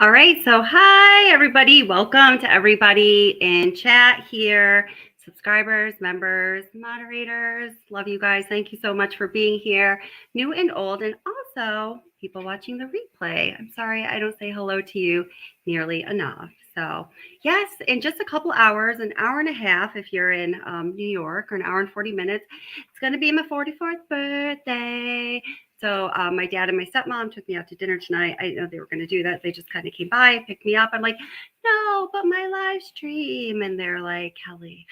All right, so hi everybody. Welcome to everybody in chat here, subscribers, members, moderators. Love you guys. Thank you so much for being here, new and old, and also people watching the replay. I'm sorry I don't say hello to you nearly enough. So yes, in just a couple hours, an hour and a half if you're in New York, or an hour and 40 minutes, it's going to be my 44th birthday. So my dad and my stepmom took me out to dinner tonight. I didn't know they were going to do that. They just kind of came by, picked me up. I'm like, no, but my live stream. And they're like, Kelly,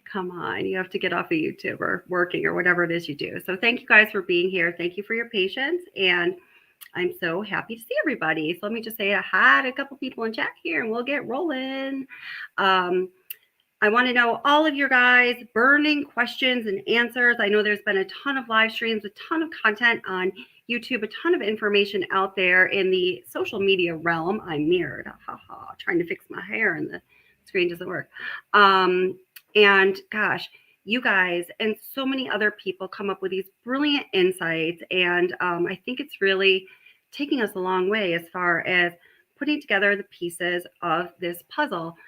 come on, you have to get off of YouTube or working or whatever it is you do. So thank you guys for being here. Thank you for your patience. And I'm so happy to see everybody. So let me just say hi to a couple people in chat here and we'll get rolling. I want to know all of your guys' burning questions and answers. I know there's been a ton of live streams, a ton of content on YouTube, a ton of information out there in the social media realm. I'm mirrored, trying to fix my hair and the screen doesn't work. And gosh, you guys and so many other people come up with these brilliant insights. And I think it's really taking us a long way as far as putting together the pieces of this puzzle.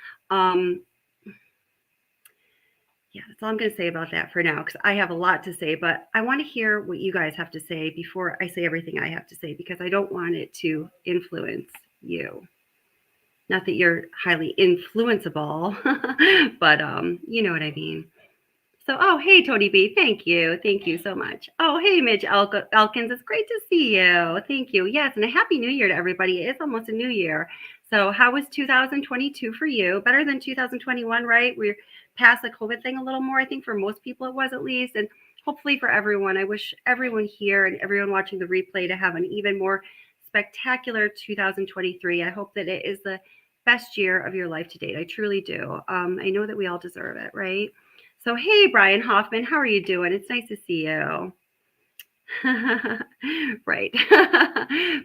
Yeah, that's all I'm going to say about that for now, because I have a lot to say, but I want to hear what you guys have to say before I say everything I have to say, because I don't want it to influence you. Not that you're highly influenceable, but you know what I mean. So, oh, hey, Tony B, thank you. Thank you so much. Oh, hey, Midge Elkins, it's great to see you. Thank you. Yes, and a happy new year to everybody. It's almost a new year. So how was 2022 for you? Better than 2021, right? We're past the COVID thing a little more. I think for most people it was, at least. And hopefully for everyone. I wish everyone here and everyone watching the replay to have an even more spectacular 2023. I hope that it is the best year of your life to date. I truly do. I know that we all deserve it, right? So, hey, Brian Hoffman, how are you doing? It's nice to see you. Right.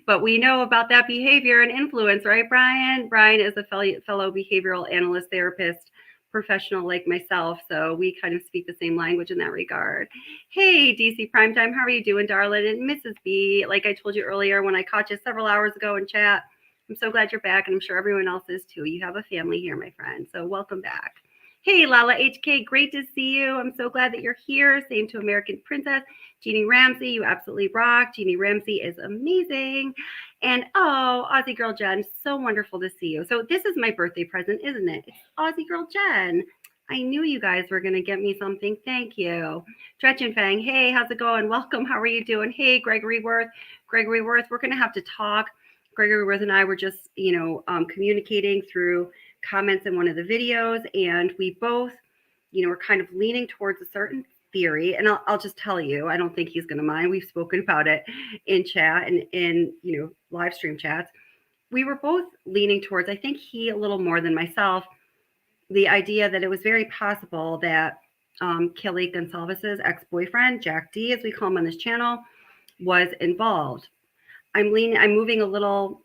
But we know about that behavior and influence, right, Brian? Brian is a fellow behavioral analyst, therapist, professional like myself. So we kind of speak the same language in that regard. Hey, DC Primetime, how are you doing, darling? And Mrs. B, like I told you earlier when I caught you several hours ago in chat, I'm so glad you're back, and I'm sure everyone else is too. You have a family here, my friend. So welcome back. Hey, Lala HK, great to see you. I'm so glad that you're here. Same to American Princess. Jeannie Ramsey, you absolutely rock. Jeannie Ramsey is amazing. And oh, Aussie Girl Jen, so wonderful to see you. So this is my birthday present, isn't it? It's Aussie Girl Jen. I knew you guys were going to get me something. Thank you. Gretchen Fang, hey, how's it going? Welcome. How are you doing? Hey, Gregory Worth. Gregory Worth, we're going to have to talk. Gregory Worth and I were just, communicating through comments in one of the videos, and we both, were kind of leaning towards a certain theory. And I'll just tell you, I don't think he's going to mind. We've spoken about it in chat and in, live stream chats. We were both leaning towards, I think he a little more than myself, the idea that it was very possible that Kelly Gonsalves's ex-boyfriend, Jack D, as we call him on this channel, was involved. I'm moving a little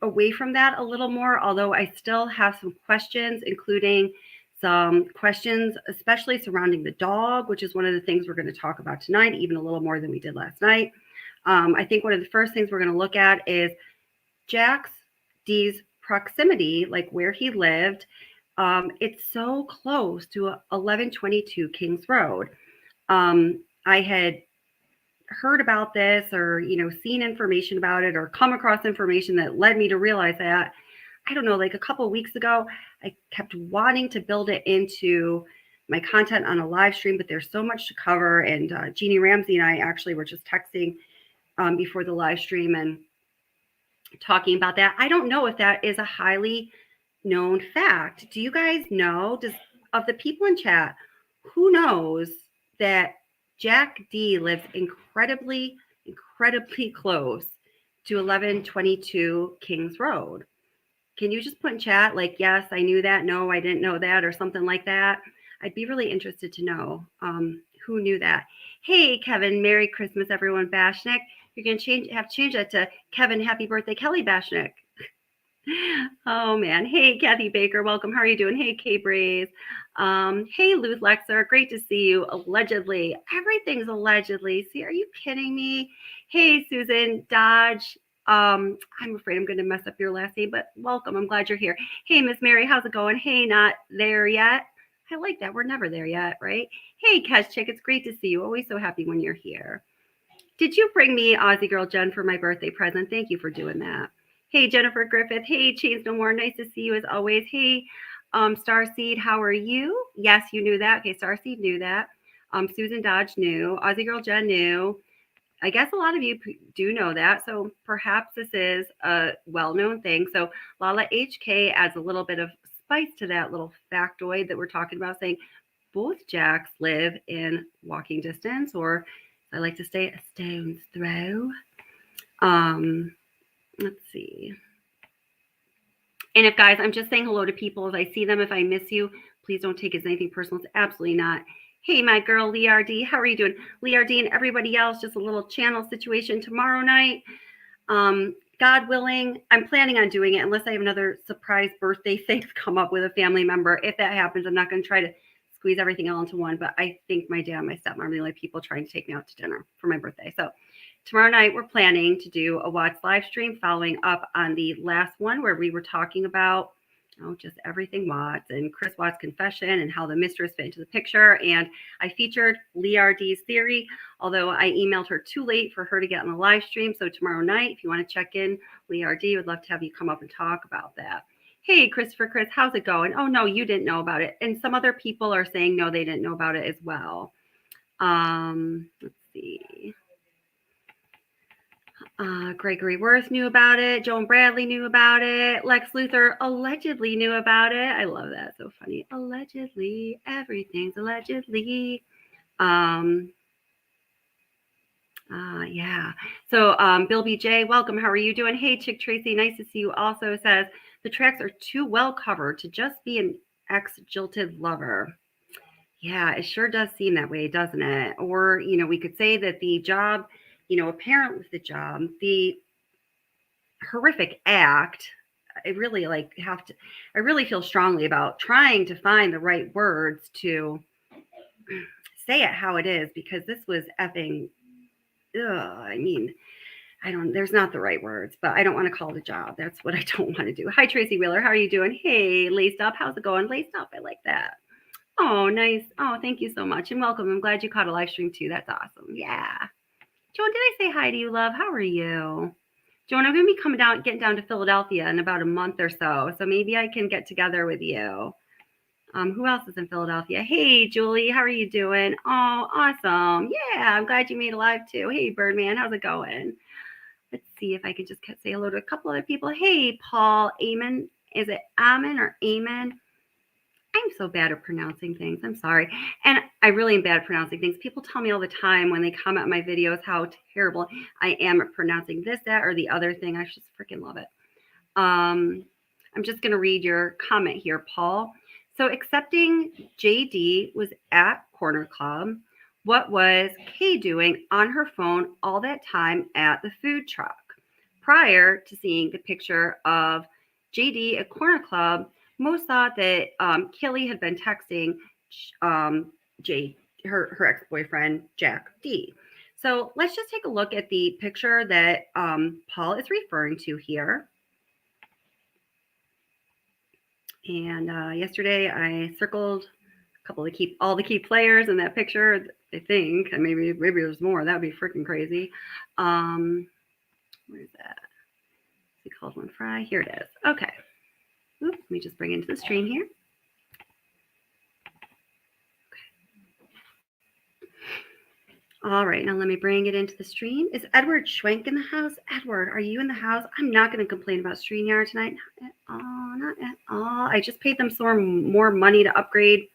away from that a little more, although I still have some questions, including some questions, especially surrounding the dog, which is one of the things we're going to talk about tonight, even a little more than we did last night. I think one of the first things we're going to look at is Jack D's proximity, like where he lived. It's so close to 1122 Kings Road. I had heard about this or, seen information about it or come across information that led me to realize that, I don't know, like a couple of weeks ago, I kept wanting to build it into my content on a live stream, but there's so much to cover. And Jeannie Ramsey and I actually were just texting before the live stream and talking about that. I don't know if that is a highly known fact. Do you guys know, of the people in chat, who knows that Jack D lives incredibly close to 1122 Kings Road? Can you just put in chat, like, yes, I knew that, no, I didn't know that, or something like that? I'd be really interested to know who knew that. Hey, Kevin, Merry Christmas, everyone, Bashnik. You're going to have to change that to Kevin, Happy Birthday, Kelly Bashnik. Oh, man. Hey, Kathy Baker, welcome. How are you doing? Hey, Kay Braze. Hey, Luth Lexer, great to see you. Allegedly. Everything's allegedly. See, are you kidding me? Hey, Susan Dodge. I'm afraid I'm going to mess up your last name, but welcome. I'm glad you're here. Hey, Miss Mary, how's it going? Hey, not there yet. I like that. We're never there yet, right? Hey, Cash Chick, it's great to see you. Always so happy when you're here. Did you bring me Aussie Girl Jen for my birthday present? Thank you for doing that. Hey, Jennifer Griffith. Hey, Chains No More. Nice to see you as always. Hey, Starseed, how are you? Yes, you knew that. Okay, Starseed knew that. Susan Dodge knew. Aussie Girl Jen knew. I guess a lot of you do know that. So perhaps this is a well-known thing. So Lala HK adds a little bit of spice to that little factoid that we're talking about, saying both Jacks live in walking distance, or I like to say a stone's throw. Let's see. And if guys, I'm just saying hello to people. If I see them, if I miss you, please don't take it as anything personal. It's absolutely not. Hey, my girl, Lee RD, how are you doing? Lee RD and everybody else, just a little channel situation tomorrow night. God willing, I'm planning on doing it unless I have another surprise birthday thing come up with a family member. If that happens, I'm not going to try to squeeze everything all into one, but I think my dad and my stepmom are the only people trying to take me out to dinner for my birthday. So tomorrow night, we're planning to do a Watts live stream following up on the last one where we were talking about just everything Watts and Chris Watts' confession and how the mistress fit into the picture. And I featured Lee RD's theory, although I emailed her too late for her to get on the live stream. So tomorrow night, if you want to check in, Lee RD, would love to have you come up and talk about that. Hey, Christopher Chris, how's it going? Oh, no, you didn't know about it. And some other people are saying, no, they didn't know about it as well. Let's see. Gregory Worth knew about it. Joan Bradley knew about it. Lex Luthor allegedly knew about it. I love that. So funny. Allegedly. Everything's allegedly. Yeah. So Bill BJ, welcome. How are you doing? Hey, Chick Tracy, nice to see you. Also says the tracks are too well covered to just be an ex-jilted lover. Yeah, it sure does seem that way, doesn't it? Or, we could say that the job, apparent with the job, the horrific act, I really I really feel strongly about trying to find the right words to say it how it is, because this was effing, there's not the right words, but I don't want to call it a job. That's what I don't want to do. Hi, Tracy Wheeler. How are you doing? Hey, Laced Up. How's it going? Laced Up. I like that. Oh, nice. Oh, thank you so much. And welcome. I'm glad you caught a live stream too. That's awesome. Yeah. Joan, did I say hi to you, love? How are you? Joan, I'm going to be getting down to Philadelphia in about a month or so. So maybe I can get together with you. Who else is in Philadelphia? Hey, Julie, how are you doing? Oh, awesome. Yeah, I'm glad you made it live too. Hey, Birdman, how's it going? Let's see if I can just say hello to a couple other people. Hey, Paul Amen. Is it Amen or Amen? I'm so bad at pronouncing things. I'm sorry. And I really am bad at pronouncing things. People tell me all the time when they comment on my videos how terrible I am at pronouncing this, that, or the other thing. I just freaking love it. I'm just going to read your comment here, Paul. So accepting JD was at Corner Club. What was Kay doing on her phone all that time at the food truck? Prior to seeing the picture of JD at Corner Club, most thought that Kelly had been texting her ex-boyfriend, Jack D. So let's just take a look at the picture that Paul is referring to here. And yesterday I circled a couple of all the key players in that picture, I think. And maybe there's more. That would be freaking crazy. Where's that? Is it called one fry? Here it is. Okay. Oops, let me just bring it into the stream here. Okay. All right, now let me bring it into the stream. Is Edward Schwenk in the house? Edward, are you in the house? I'm not going to complain about StreamYard tonight. Not at all. Not at all. I just paid them some more money to upgrade.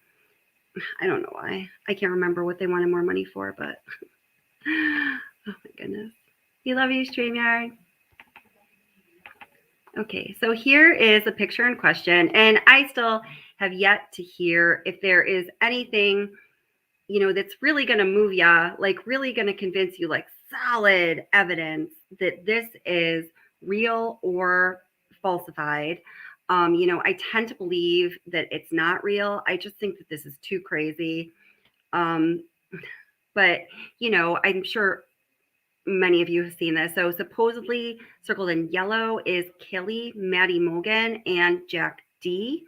I don't know why. I can't remember what they wanted more money for, but oh my goodness. We love you, StreamYard. Okay, so here is a picture in question, and I still have yet to hear if there is anything, that's really going to move you, like really going to convince you, like solid evidence that this is real or falsified. I tend to believe that it's not real. I just think that this is too crazy. But, I'm sure many of you have seen this. So supposedly circled in yellow is Kelly, Maddie Mogan, and Jack D.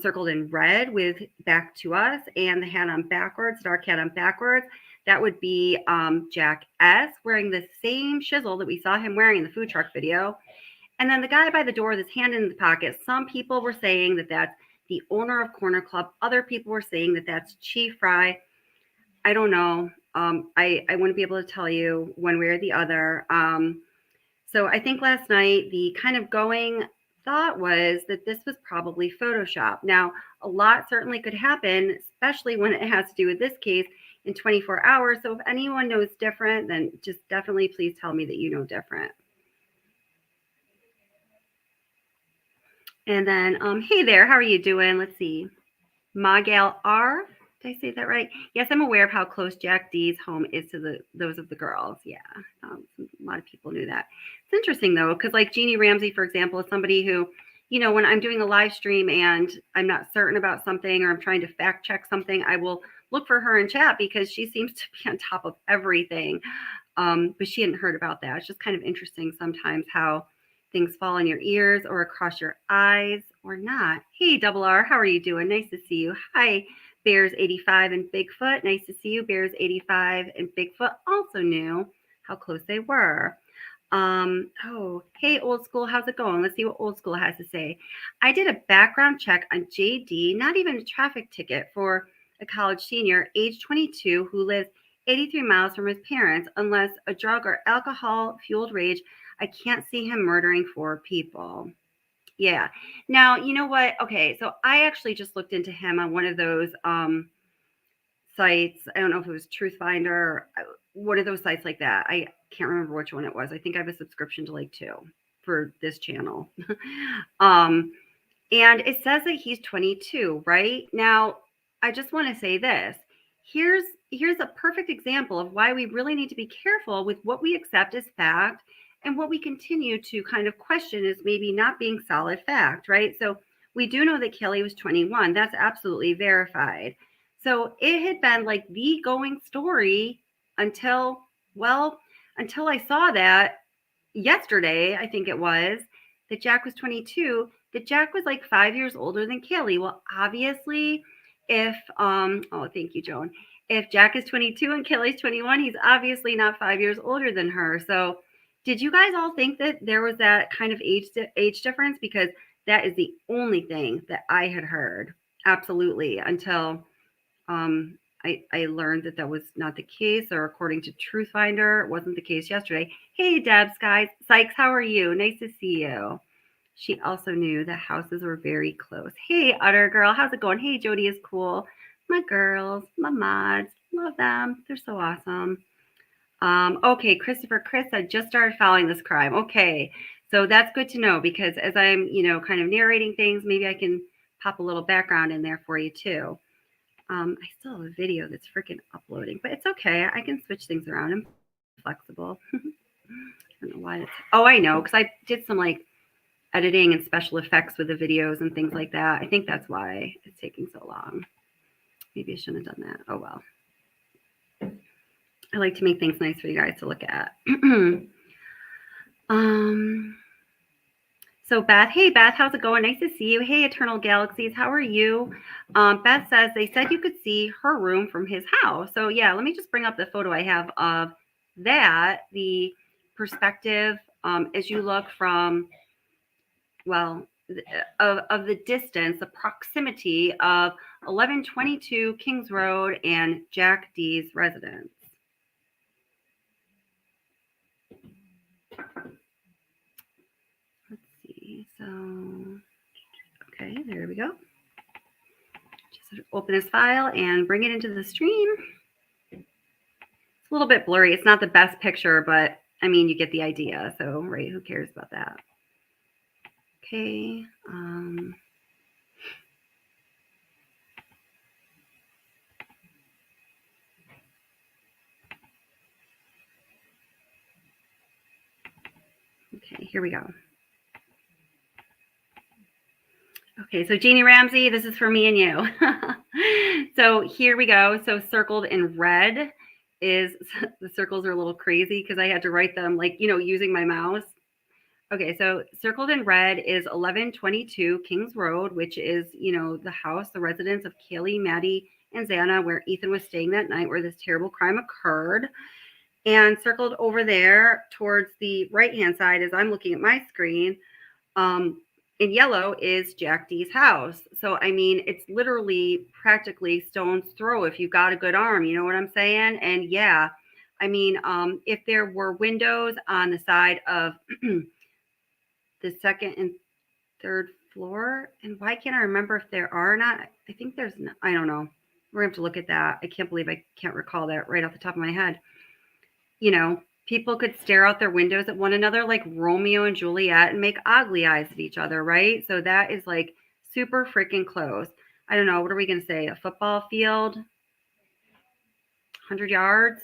Circled in red with back to us and the hat on backwards, dark hat on backwards. That would be Jack S. wearing the same shizzle that we saw him wearing in the food truck video. And then the guy by the door with his hand in the pocket, some people were saying that that's the owner of Corner Club. Other people were saying that that's Chief Fry. I don't know. I wouldn't be able to tell you one way or the other. So I think last night the kind of going thought was that this was probably Photoshop. Now, a lot certainly could happen, especially when it has to do with this case in 24 hours. So if anyone knows different, then just definitely please tell me that you know different. And then, hey there, how are you doing? Let's see. Magal R. Did I say that right? Yes, I'm aware of how close Jack D's home is to those of the girls. Yeah, a lot of people knew that. It's interesting though, because like Jeannie Ramsey, for example, is somebody who, when I'm doing a live stream and I'm not certain about something or I'm trying to fact check something, I will look for her in chat because she seems to be on top of everything. But she hadn't heard about that. It's just kind of interesting sometimes how things fall in your ears or across your eyes or not. Hey, Double R, how are you doing? Nice to see you. Hi, Bears 85 and Bigfoot. Nice to see you. Bears 85 and Bigfoot also knew how close they were. Hey, Old School, how's it going? Let's see what Old School has to say. I did a background check on JD, not even a traffic ticket, for a college senior, age 22, who lives 83 miles from his parents. Unless a drug or alcohol-fueled rage, I can't see him murdering 4 people. Yeah. Now, you know what? Okay, so I actually just looked into him on one of those sites. I don't know if it was Truthfinder or one of those sites like that. I can't remember which one it was. I think I have a subscription to like 2 for this channel. And it says that he's 22, right? Now, I just want to say this. Here's a perfect example of why we really need to be careful with what we accept as fact and what we continue to kind of question as maybe not being solid fact, right? So we do know that Kelly was 21. That's absolutely verified. So it had been like the going story until I saw that yesterday, I think it was, that Jack was 22, that Jack was like 5 years older than Kelly. Well, obviously, if thank you, Joan. If Jack is 22 and Kelly's 21, he's obviously not 5 years older than her. So did you guys all think that there was that kind of age difference? Because that is the only thing that I had heard. Absolutely. Until I learned that was not the case, or according to Truthfinder, it wasn't the case yesterday. Hey, Debs, guys. Sykes, how are you? Nice to see you. She also knew the houses were very close. Hey, Utter Girl, how's it going? Hey, Jody is cool. My girls, my mods, love them. They're so awesome. Okay, Christopher Chris, I just started following this crime. Okay, so that's good to know, because as I'm, kind of narrating things, maybe I can pop a little background in there for you too. I still have a video that's freaking uploading, but it's okay. I can switch things around. I'm flexible. I don't know why it's... Oh, I know, because I did some like editing and special effects with the videos and things like that. I think that's why it's taking so long. Maybe I shouldn't have done that. Oh, well. I like to make things nice for you guys to look at. So Beth, hey Beth, how's it going? Nice to see you. Hey Eternal Galaxies, how are you? Beth says they said you could see her room from his house. So yeah, let me just bring up the photo I have of that, the perspective as you look from, well, of the distance, the proximity of 1122 Kings Road and Jack D's residence. Let's see. So, okay, there we go. Just open this file and bring it into the stream. It's a little bit blurry. It's not the best picture, but I mean, you get the idea. So, right, who cares about that? Okay. Okay, here we go. Okay, so Jeannie Ramsey, this is for me and you. So here we go. So circled in red is the circles are a little crazy because I had to write them like, using my mouse. Okay, so circled in red is 1122 Kings Road, which is, the house, the residence of Kaylee, Maddie, and Xana, where Ethan was staying that night where this terrible crime occurred. And circled over there towards the right-hand side as I'm looking at my screen, in yellow is Jack D's house. So, I mean, it's literally practically stone's throw if you've got a good arm, you know what I'm saying? And yeah, I mean, if there were windows on the side of the second and third floor, and why can't I remember if there are or not? I think there's, no, I don't know. We're going to have to look at that. I can't believe I can't recall that right off the top of my head. People could stare out their windows at one another like Romeo and Juliet and make ugly eyes at each other, right? So that is like super freaking close. I don't know. What are we going to say? A football field? 100 yards?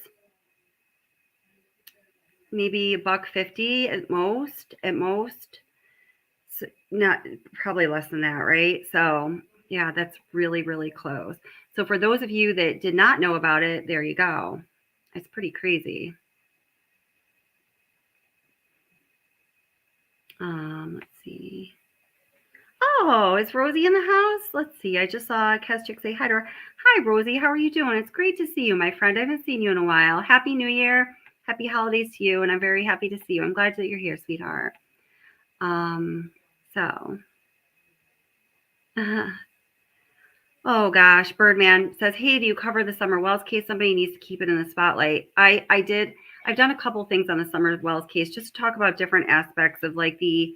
Maybe $150 at most. So not probably less than that, right? So yeah, that's really, really close. So for those of you that did not know about it, there you go. It's pretty crazy. Let's see. Oh, is Rosie in the house? Let's see. I just saw Keschick say hi to her. Hi, Rosie. How are you doing? It's great to see you, my friend. I haven't seen you in a while. Happy New Year. Happy holidays to you. And I'm very happy to see you. I'm glad that you're here, sweetheart. So. Oh gosh, Birdman says, hey, do you cover the Summer Wells case? Somebody needs to keep it in the spotlight. I did. I've done a couple things on the Summer Wells case just to talk about different aspects of like the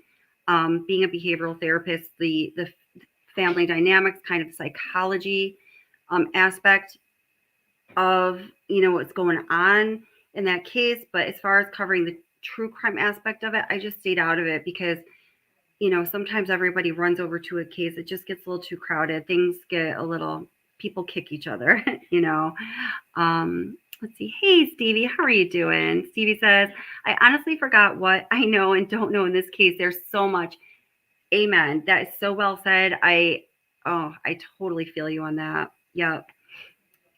being a behavioral therapist, the family dynamics, kind of psychology aspect of what's going on in that case. But as far as covering the true crime aspect of it, I just stayed out of it because sometimes everybody runs over to a case. It just gets a little too crowded. Things get a little, people kick each other, Let's see. Hey, Stevie, how are you doing? Stevie says, I honestly forgot what I know and don't know in this case. There's so much. Amen. That is so well said. I totally feel you on that. Yep.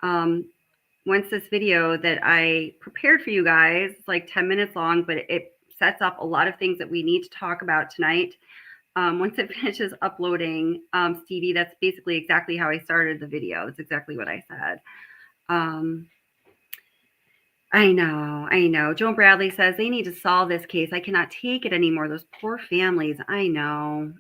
Once this video that I prepared for you guys, it's like 10 minutes long, but it sets up a lot of things that we need to talk about tonight. Once it finishes uploading, Stevie, that's basically exactly how I started the video. It's exactly what I said. I know. Joan Bradley says they need to solve this case. I cannot take it anymore. Those poor families. I know.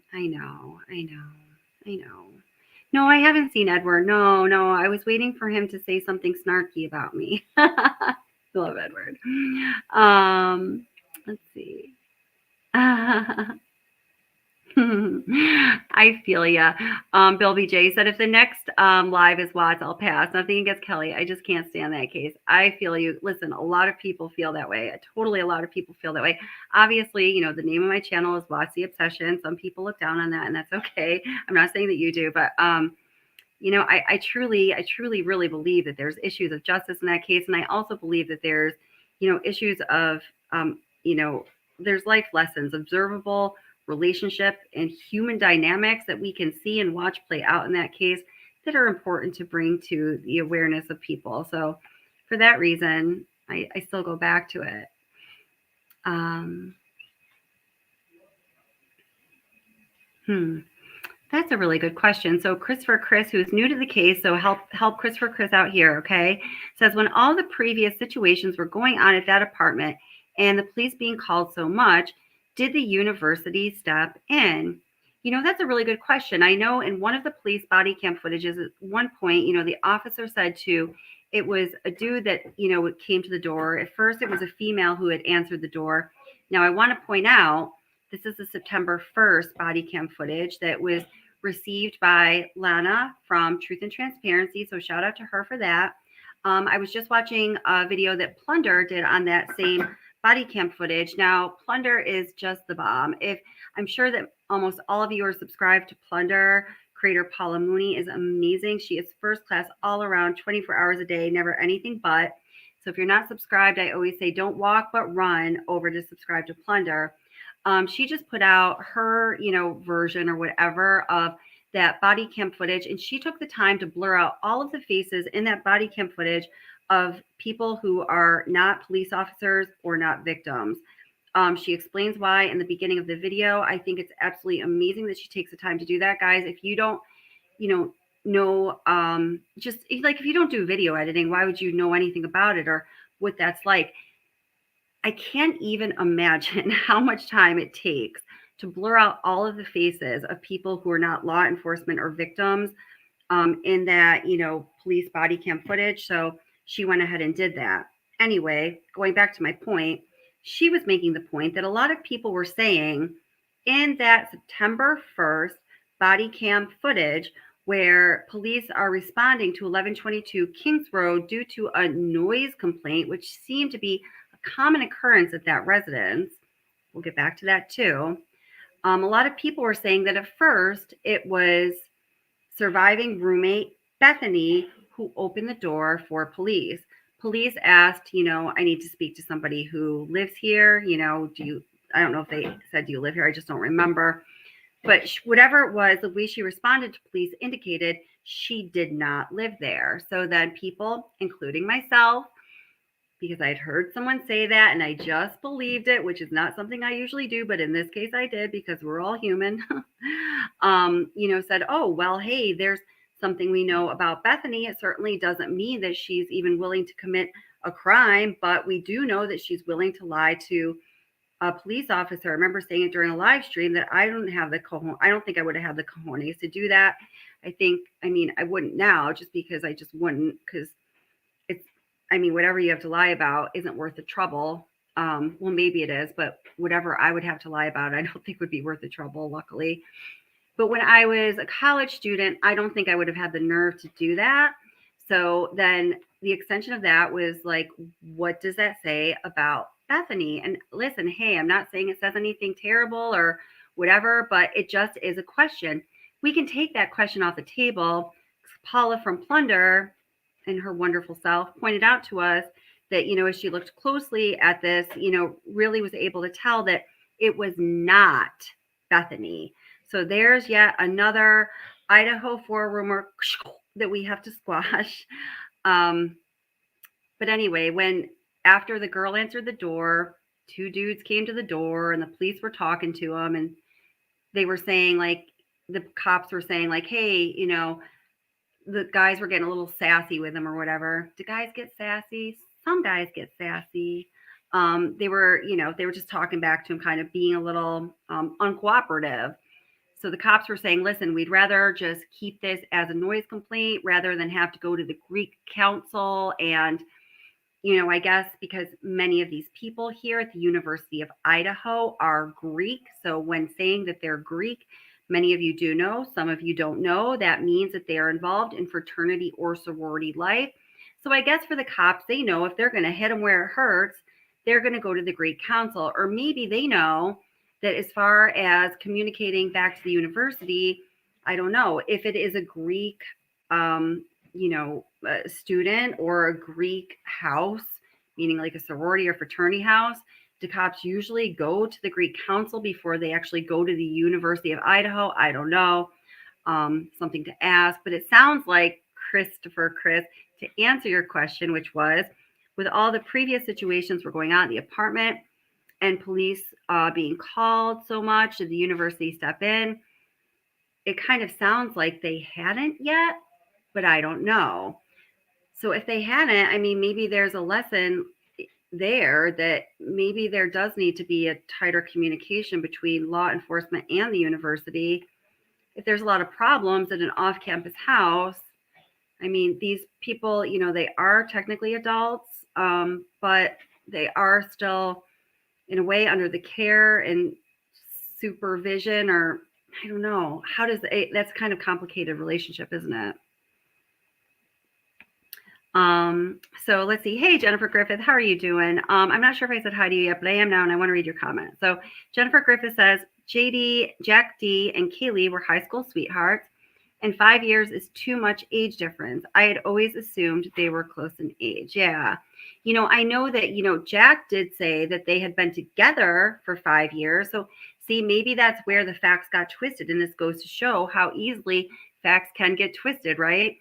No, I haven't seen Edward. No. I was waiting for him to say something snarky about me. Love Edward. Let's see. I feel ya. Bill BJ said, if the next live is Watts, I'll pass. Nothing against Kelly. I just can't stand that case. I feel you. Listen, a lot of people feel that way. A lot of people feel that way. Obviously, the name of my channel is Watts the Obsession. Some people look down on that, and that's okay. I'm not saying that you do, but I truly, really believe that there's issues of justice in that case, and I also believe that there's, issues of, there's life lessons, observable relationship and human dynamics that we can see and watch play out in that case that are important to bring to the awareness of people. So for that reason, I still go back to it. That's a really good question. So Christopher Chris, who's new to the case, so help Christopher Chris out here, okay? Says, when all the previous situations were going on at that apartment and the police being called so much, did the university step in? That's a really good question. I know in one of the police body cam footages at one point, the officer said it was a dude that, came to the door. At first, it was a female who had answered the door. Now, I want to point out, this is the September 1st body cam footage that was received by Lana from Truth and Transparency. So shout out to her for that. I was just watching a video that Plunder did on that same body cam footage. Now, Plunder is just the bomb. I'm sure that almost all of you are subscribed to Plunder. Creator Paula Mooney is amazing. She is first class all around, 24 hours a day, never anything but. So if you're not subscribed, I always say don't walk but run over to subscribe to Plunder. She just put out her, version or whatever of that body cam footage, and she took the time to blur out all of the faces in that body cam footage of people who are not police officers or not victims. She explains why in the beginning of the video. I think it's absolutely amazing that she takes the time to do that, guys. If you don't, know, just like if you don't do video editing, why would you know anything about it or what that's like? I can't even imagine how much time it takes to blur out all of the faces of people who are not law enforcement or victims in that, police body cam footage. So she went ahead and did that. Anyway, going back to my point, she was making the point that a lot of people were saying in that September 1st body cam footage where police are responding to 1122 Kings Road due to a noise complaint, which seemed to be a common occurrence at that residence. We'll get back to that too. A lot of people were saying that at first it was surviving roommate Bethany who opened the door for police. Police asked, I need to speak to somebody who lives here. I don't know if they said, do you live here? I just don't remember. But whatever it was, the way she responded to police indicated she did not live there. So then people, including myself, because I'd heard someone say that and I just believed it, which is not something I usually do, but in this case I did because we're all human, said, oh, well, hey, there's something we know about Bethany. It certainly doesn't mean that she's even willing to commit a crime, but we do know that she's willing to lie to a police officer. I remember saying it during a live stream that I don't think I would have had the cojones to do that. I wouldn't now just because I just wouldn't, because whatever you have to lie about isn't worth the trouble. Well, maybe it is, but whatever I would have to lie about, I don't think would be worth the trouble, luckily. But when I was a college student, I don't think I would have had the nerve to do that. So then the extension of that was like, what does that say about Bethany? And listen, hey, I'm not saying it says anything terrible or whatever, but it just is a question. We can take that question off the table. Paula from Plunder and her wonderful self pointed out to us that, as she looked closely at this, really was able to tell that it was not Bethany. So there's yet another Idaho 4 rumor that we have to squash. But anyway, after the girl answered the door, two dudes came to the door and the police were talking to them and they were saying the cops were saying hey, the guys were getting a little sassy with them or whatever. Do guys get sassy? Some guys get sassy. They were just talking back to him, kind of being a little uncooperative. So the cops were saying, listen, we'd rather just keep this as a noise complaint rather than have to go to the Greek council. And, I guess because many of these people here at the University of Idaho are Greek. So when saying that they're Greek, many of you do know, some of you don't know, that means that they are involved in fraternity or sorority life. So I guess for the cops, they know if they're going to hit them where it hurts, they're going to go to the Greek council. Or maybe they know that as far as communicating back to the university, I don't know, if it is a Greek, student or a Greek house, meaning like a sorority or fraternity house, do cops usually go to the Greek council before they actually go to the University of Idaho? I don't know. Something to ask, but it sounds like Chris, to answer your question, which was, with all the previous situations were going on in the apartment and police being called so much, did the university step in? It kind of sounds like they hadn't yet, but I don't know. So if they hadn't, maybe there's a lesson there that maybe there does need to be a tighter communication between law enforcement and the university. If there's a lot of problems at an off-campus house, these people, they are technically adults, but they are still in a way under the care and supervision, or I don't know, that's kind of complicated relationship, isn't it? So let's see. Hey, Jennifer Griffith, how are you doing? I'm not sure if I said hi to you yet, but I am now, and I want to read your comment. So Jennifer Griffith says, JD, Jack D, and Kaylee were high school sweethearts, and 5 years is too much age difference. I had always assumed they were close in age. Yeah. I know that, Jack did say that they had been together for 5 years. So see, maybe that's where the facts got twisted. And this goes to show how easily facts can get twisted, right?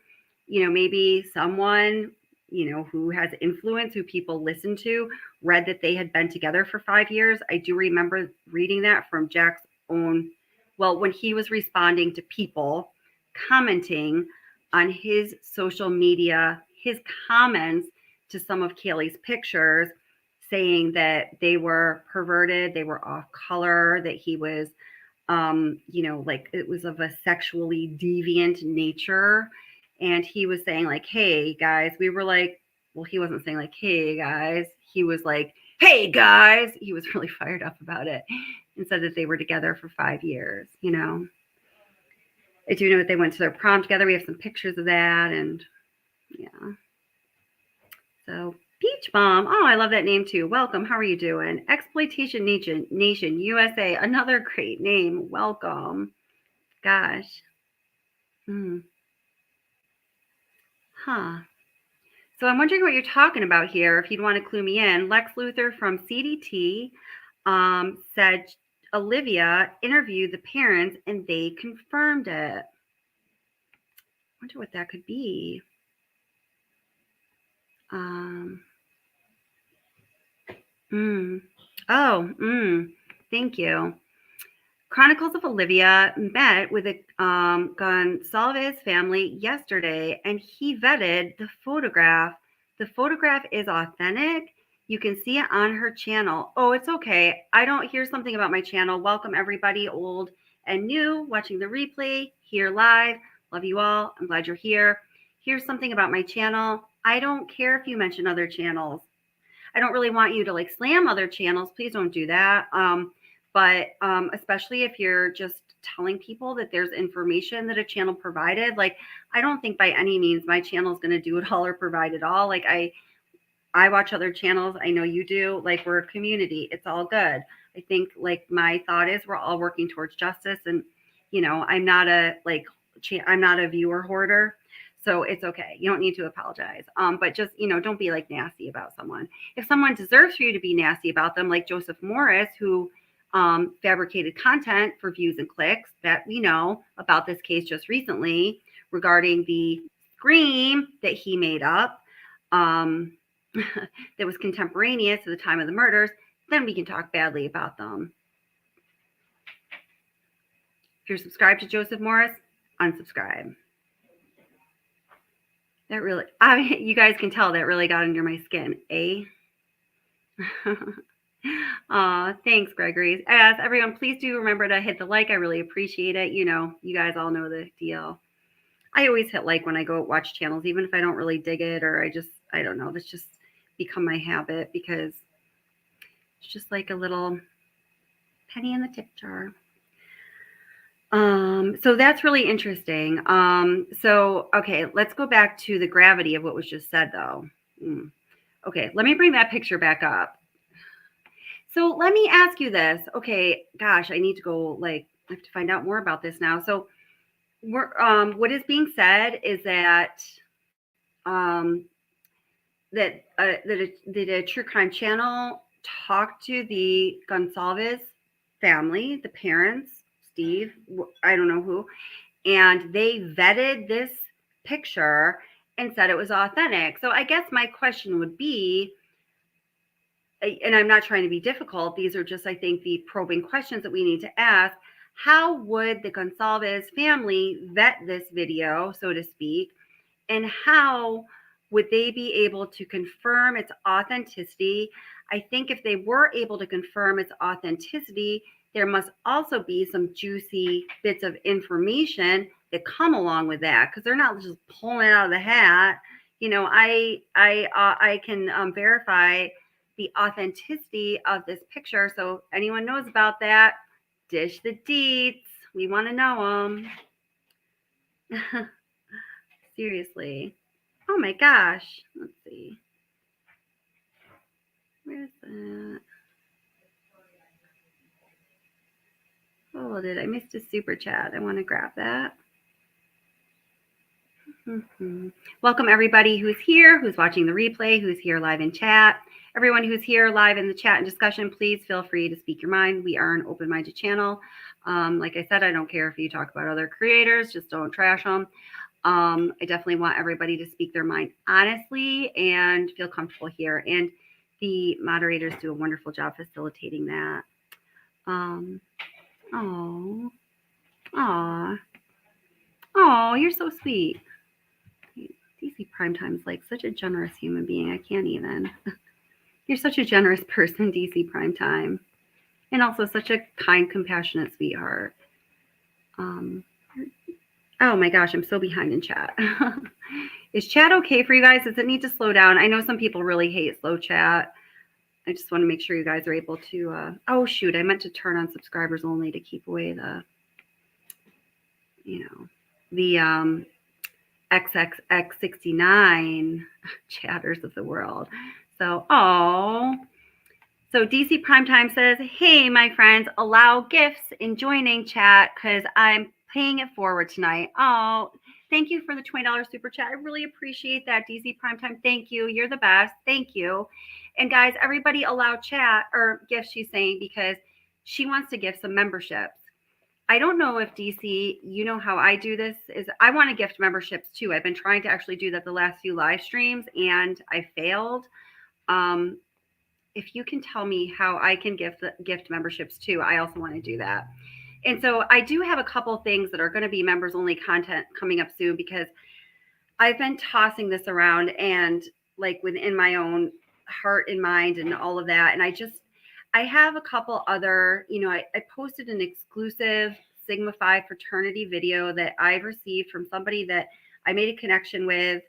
Maybe someone who has influence, who people listen to, read that they had been together for 5 years. I do remember reading that from Jack's own, well, when he was responding to people commenting on his social media, his comments to some of Kaylee's pictures, saying that they were perverted, they were off color, that he was, like it was of a sexually deviant nature. And he was saying like, hey guys, we were like, well, he wasn't saying like, hey guys, he was like, hey guys, he was really fired up about it and said that they were together for 5 years. I do know that they went to their prom together. We have some pictures of that. And yeah. So Peach Bomb. Oh, I love that name too. Welcome. How are you doing? Exploitation Nation USA. Another great name. Welcome. Gosh. Huh. So I'm wondering what you're talking about here. If you'd want to clue me in. Lex Luthor from CDT said Olivia interviewed the parents and they confirmed it. I wonder what that could be. Thank you. Chronicles of Olivia met with a Gonsalves family yesterday, and he vetted the photograph. The photograph is authentic. You can see it on her channel. Oh, it's okay. Here's something about my channel. Welcome everybody, old and new, watching the replay, here live. Love you all. I'm glad you're here. Here's something about my channel. I don't care if you mention other channels. I don't really want you to like slam other channels. Please don't do that. But especially if you're just telling people that there's information that a channel provided, like I don't think by any means my channel is going to do it all or provide it all. Like I watch other channels. I know you do. Like we're a community. It's all good. I think like my thought is we're all working towards justice, and I'm not a viewer hoarder. So it's okay. You don't need to apologize. But just, don't be like nasty about someone. If someone deserves for you to be nasty about them, like Joseph Morris, who fabricated content for views and clicks, that we know about this case just recently regarding the scream that he made up that was contemporaneous to the time of the murders, then we can talk badly about them. If you're subscribed to Joseph Morris, unsubscribe. That really, you guys can tell that really got under my skin, eh? Thanks, Gregory. As everyone, please do remember to hit the like. I really appreciate it. You guys all know the deal. I always hit like when I go watch channels, even if I don't really dig it, or I don't know. That's just become my habit because it's just like a little penny in the tip jar. So that's really interesting. Okay, let's go back to the gravity of what was just said though. Okay, let me bring that picture back up. So let me ask you this. Okay, gosh, I need to go, I have to find out more about this now. So what is being said is that that a true crime channel talked to the Gonsalves family, the parents, Steve, I don't know who, and they vetted this picture and said it was authentic. So I guess my question would be, and I'm not trying to be difficult, these are just, I think, the probing questions that we need to ask. How would the Gonsalves family vet this video, so to speak, and how would they be able to confirm its authenticity? I think if they were able to confirm its authenticity, there must also be some juicy bits of information that come along with that, because they're not just pulling it out of the hat. I can verify the authenticity of this picture. So anyone knows about that, dish the deets. We want to know them. Seriously. Oh my gosh. Let's see. Where's that? Hold it. I missed a super chat. I want to grab that. Welcome everybody who's here, who's watching the replay, who's here live in chat. Everyone who's here live in the chat and discussion, please feel free to speak your mind. We are an open-minded channel. Like I said, I don't care if you talk about other creators, just don't trash them. I definitely want everybody to speak their mind honestly and feel comfortable here. And the moderators do a wonderful job facilitating that. Oh, aw, oh, you're so sweet. DC Primetime's like such a generous human being. I can't even. You're such a generous person, DC Primetime, and also such a kind, compassionate sweetheart. Oh my gosh, I'm so behind in chat. Is chat okay for you guys? Does it need to slow down? I know some people really hate slow chat. I just want to make sure you guys are able to. Oh shoot, I meant to turn on subscribers only to keep away the, the XXX69 chatters of the world. So, So DC Primetime says, hey, my friends, allow gifts in joining chat because I'm paying it forward tonight. Oh, thank you for the $20 super chat. I really appreciate that, DC Primetime. Thank you. You're the best. Thank you. And guys, everybody allow chat or gifts, she's saying, because she wants to give some memberships. I don't know if DC, you know how I do this, is I want to gift memberships too. I've been trying to actually do that the last few live streams and I failed. If you can tell me how I can gift memberships too, I also want to do that. And so I do have a couple things that are going to be members only content coming up soon because I've been tossing this around and like within my own heart and mind and all of that. And I have a couple other, I posted an exclusive Sigma Phi fraternity video that I've received from somebody that I made a connection with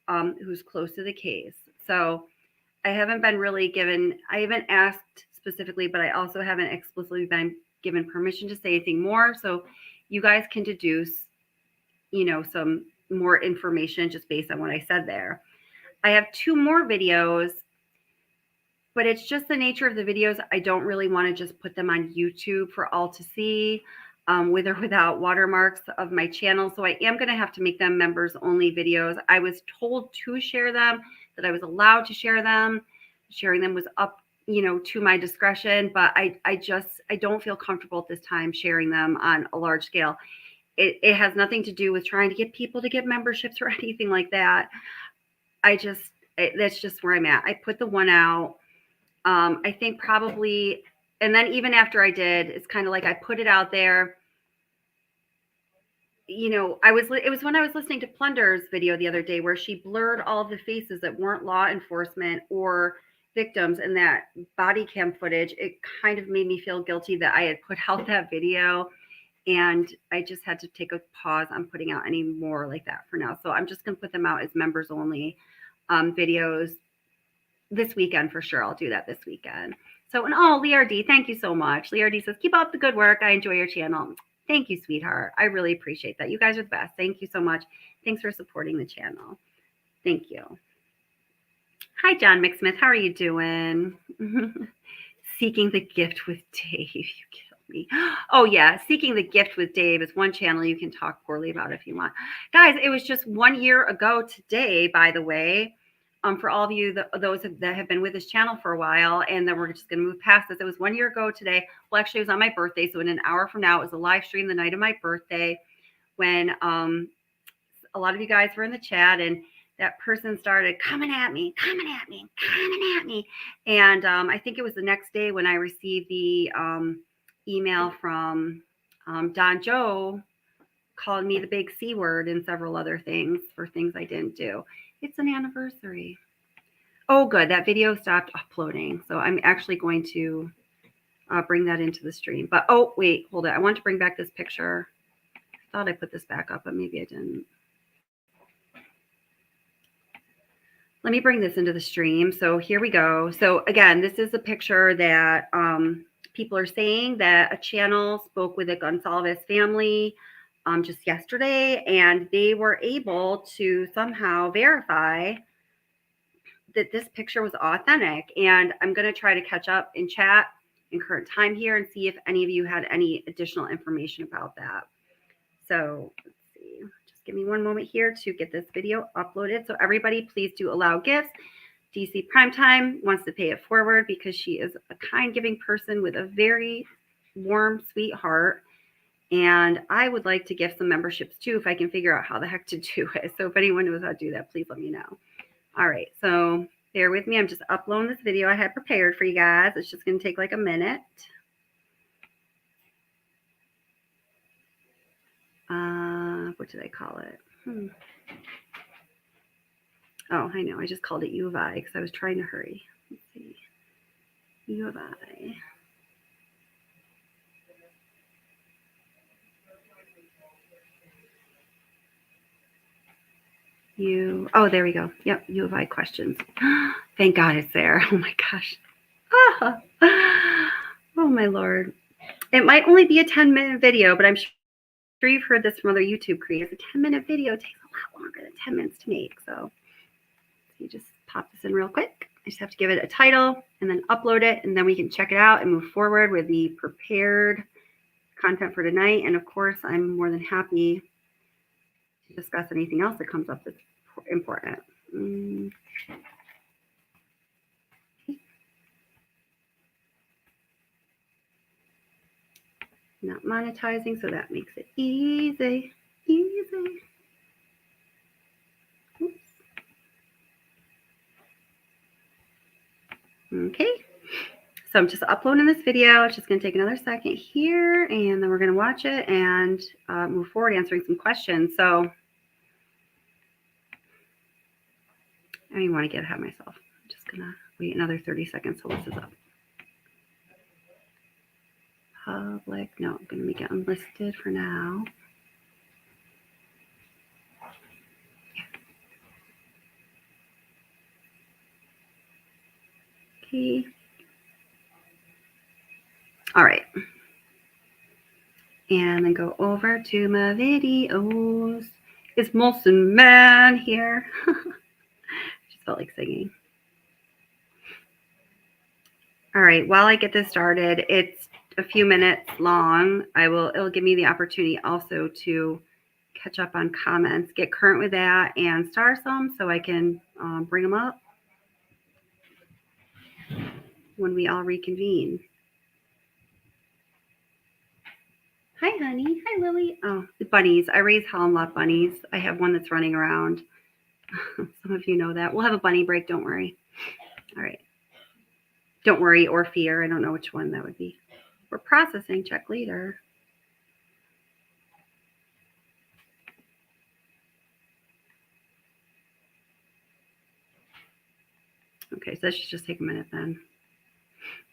who's close to the case. So I haven't been really given, I haven't asked specifically, but I also haven't explicitly been given permission to say anything more. So you guys can deduce, some more information just based on what I said there. I have 2 more videos, but it's just the nature of the videos. I don't really want to just put them on YouTube for all to see with or without watermarks of my channel. So I am going to have to make them members only videos. I was told to share them, that I was allowed to share them. Sharing them was up, to my discretion, but I don't feel comfortable at this time sharing them on a large scale. It has nothing to do with trying to get people to get memberships or anything like that. That's just where I'm at. I put the one out. I think probably, and then even after I did, it's kind of like I put it out there. It was when I was listening to Plunder's video the other day where she blurred all of the faces that weren't law enforcement or victims in that body cam footage. It kind of made me feel guilty that I had put out that video, and I just had to take a pause on putting out any more like that for now. So I'm just going to put them out as members only videos this weekend for sure. I'll do that this weekend. So, and Leardie, thank you so much. Leardie says, keep up the good work. I enjoy your channel. Thank you, sweetheart. I really appreciate that. You guys are the best. Thank you so much. Thanks for supporting the channel. Thank you. Hi, John McSmith. How are you doing? Seeking the Gift with Dave. You kill me. Oh, yeah. Seeking the Gift with Dave is one channel you can talk poorly about if you want. Guys, it was just 1 year ago today, by the way. For all of you, those that have been with this channel for a while, and then we're just going to move past this. It was 1 year ago today. Well, actually, it was on my birthday. So in an hour from now, it was a live stream the night of my birthday when a lot of you guys were in the chat, and that person started coming at me. And I think it was the next day when I received the email from Don Joe calling me the big C word and several other things for things I didn't do. It's an anniversary. Oh, good. That video stopped uploading. So I'm actually going to bring that into the stream. But, oh, wait, hold it. I want to bring back this picture. I thought I put this back up, but maybe I didn't. Let me bring this into the stream. So here we go. So again, this is a picture that people are saying that a channel spoke with a Gonsalves family just yesterday, and they were able to somehow verify that this picture was authentic. And I'm going to try to catch up in chat in current time here and see if any of you had any additional information about that. So let's see, just give me one moment here to get this video uploaded. So everybody, please do allow gifts. DC Primetime wants to pay it forward because she is a kind, giving person with a very warm, sweet heart. And I would like to give some memberships too if I can figure out how the heck to do it. So if anyone knows how to do that, please let me know. All right, so bear with me. I'm just uploading this video I had prepared for you guys. It's just going to take like a minute. What did I call it? Oh, I know. I just called it U of I because I was trying to hurry. Let's see. U of I. Oh, there we go. Yep, U of I questions. Thank God it's there. Oh my gosh. Oh my Lord. It might only be a 10-minute video, but I'm sure you've heard this from other YouTube creators. A 10-minute video takes a lot longer than 10 minutes to make. So you just pop this in real quick. I just have to give it a title and then upload it, and then we can check it out and move forward with the prepared content for tonight. And of course, I'm more than happy to discuss anything else that comes up that's important. Not monetizing, so that makes it easy. Oops. Okay, so I'm just uploading this video. It's just going to take another second here, and then we're going to watch it and move forward answering some questions. So I don't even want to get ahead of myself. I'm just going to wait another 30 seconds till this is up. Public, no, I'm going to make it unlisted for now. Okay. All right. And then go over to my videos. It's Molson Man here. Just felt like singing. All right, while I get this started, it's a few minutes long. It'll give me the opportunity also to catch up on comments, get current with that, and star some so I can bring them up when we all reconvene. Hi, honey. Hi, Lily. Oh, the bunnies. I raise Holland bunnies. I have one that's running around. Some of you know that. We'll have a bunny break. Don't worry. All right. Don't worry or fear. I don't know which one that would be. We're processing. Check later. Okay, so that should just take a minute then.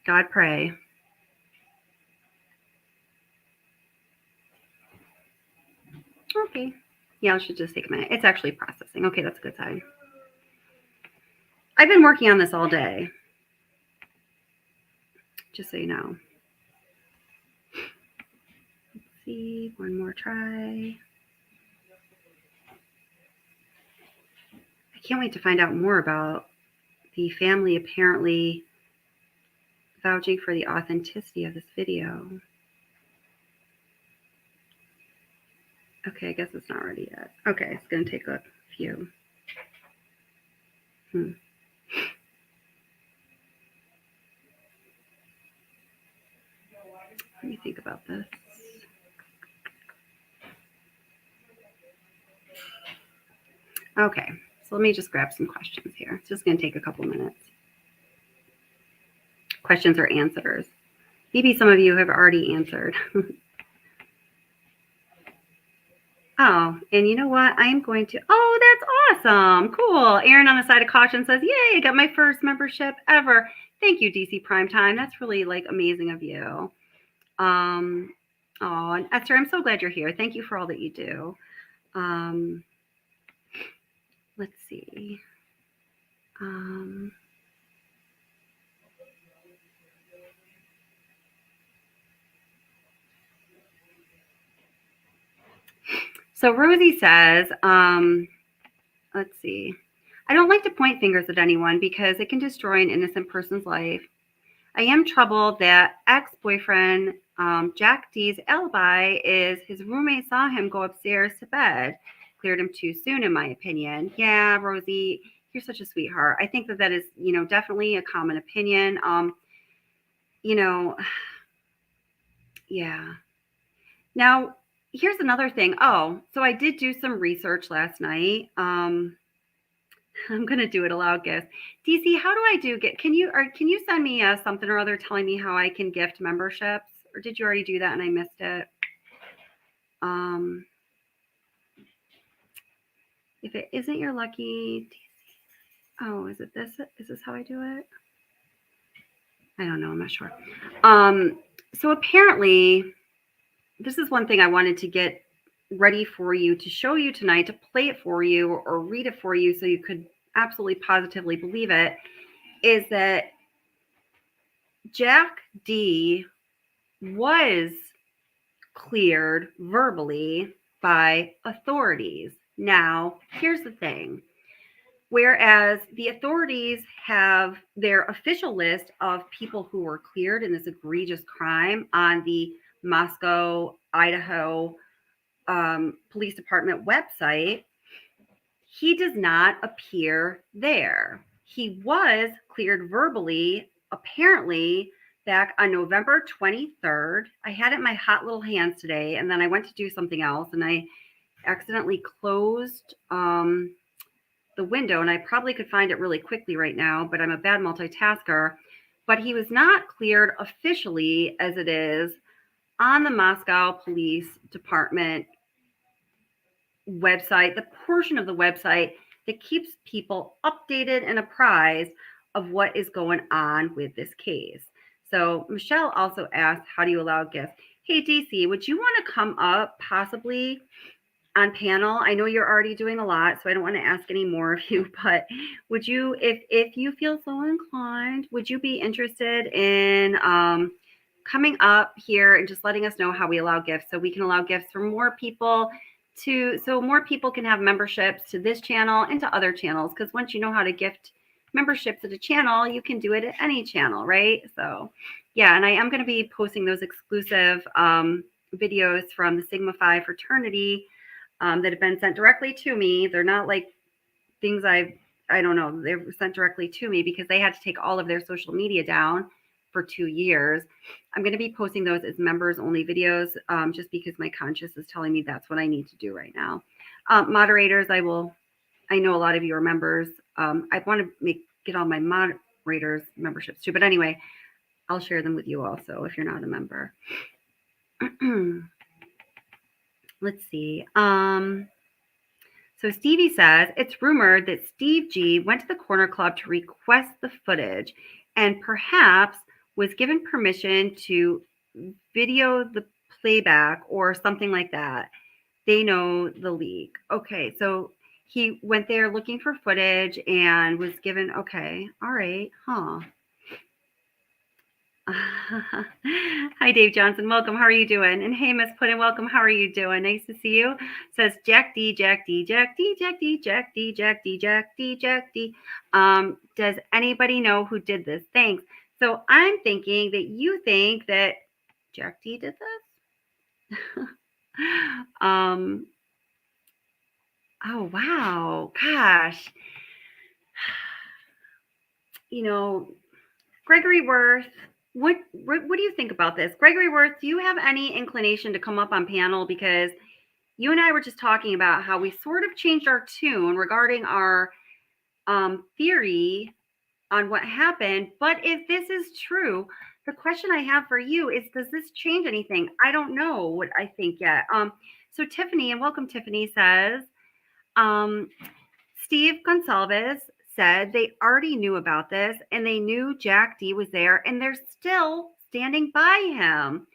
God pray. Okay. Yeah, it should just take a minute. It's actually processing. Okay, that's a good sign. I've been working on this all day. Just so you know. Let's see. One more try. I can't wait to find out more about the family apparently vouching for the authenticity of this video. Okay, I guess it's not ready yet. Okay, it's going to take a few. Let me think about this. Okay, so let me just grab some questions here. It's just going to take a couple minutes. Questions or answers. Maybe some of you have already answered. Oh, and you know what? I'm going to, that's awesome. Cool. Aaron on the side of caution says, yay, I got my first membership ever. Thank you, DC Primetime. That's really like amazing of you. And Esther, I'm so glad you're here. Thank you for all that you do. Let's see. So Rosie says, let's see. I don't like to point fingers at anyone because it can destroy an innocent person's life. I am troubled that ex-boyfriend Jack D's alibi is his roommate saw him go upstairs to bed. Cleared him too soon, in my opinion. Yeah, Rosie, you're such a sweetheart. I think that is, definitely a common opinion. Yeah. Now, here's another thing. Oh, so I did do some research last night. I'm gonna do it aloud gift. DC, how do I do get? Can you send me something or other telling me how I can gift memberships? Or did you already do that and I missed it? If it isn't your lucky, oh, is it this? Is this how I do it? I don't know. I'm not sure. So apparently, this is one thing I wanted to get ready for you to show you tonight, to play it for you or read it for you so you could absolutely positively believe it, is that Jack D was cleared verbally by authorities. Now, here's the thing. Whereas the authorities have their official list of people who were cleared in this egregious crime on the Moscow, Idaho Police Department website, he does not appear there. He was cleared verbally, apparently, back on November 23rd. I had it in my hot little hands today, and then I went to do something else, and I accidentally closed the window, and I probably could find it really quickly right now, but I'm a bad multitasker. But he was not cleared officially, as it is, on the Moscow Police Department website, the portion of the website that keeps people updated and apprised of what is going on with this case. So Michelle also asked, how do you allow gifts? Hey, DC, would you want to come up possibly on panel? I know you're already doing a lot, so I don't want to ask any more of you, but would you, if you feel so inclined, would you be interested in coming up here and just letting us know how we allow gifts so we can allow gifts for more people so more people can have memberships to this channel and to other channels, because once you know how to gift memberships at a channel, you can do it at any channel, right? So yeah, and I am going to be posting those exclusive videos from the Sigma Phi fraternity that have been sent directly to me. They're not like things I don't know, they were sent directly to me because they had to take all of their social media down for 2 years. I'm going to be posting those as members only videos just because my conscience is telling me that's what I need to do right now. Moderators, I know a lot of you are members. I want to get all my moderators memberships too, but anyway, I'll share them with you also if you're not a member. Let's see. So Stevie says, it's rumored that Steve G went to the Corner Club to request the footage and perhaps was given permission to video the playback or something like that. They know the leak. Okay, so he went there looking for footage and was given, okay, all right, huh. Hi, Dave Johnson. Welcome. How are you doing? And hey, Miss Puddin, welcome. How are you doing? Nice to see you. Says Jack D, Jack D, Jack D, Jack D, Jack D, Jack D, Jack D, Jack D. Does anybody know who did this? Thanks. So I'm thinking that you think that Jack D did this. Oh wow, gosh. You know, Gregory Worth. What do you think about this? Gregory Worth, do you have any inclination to come up on panel? Because you and I were just talking about how we sort of changed our tune regarding our theory on what happened. But if this is true, the question I have for you is, does this change anything? I don't know what I think yet. So Tiffany, and welcome Tiffany, says, Steve Gonsalves said they already knew about this and they knew Jack D was there and they're still standing by him.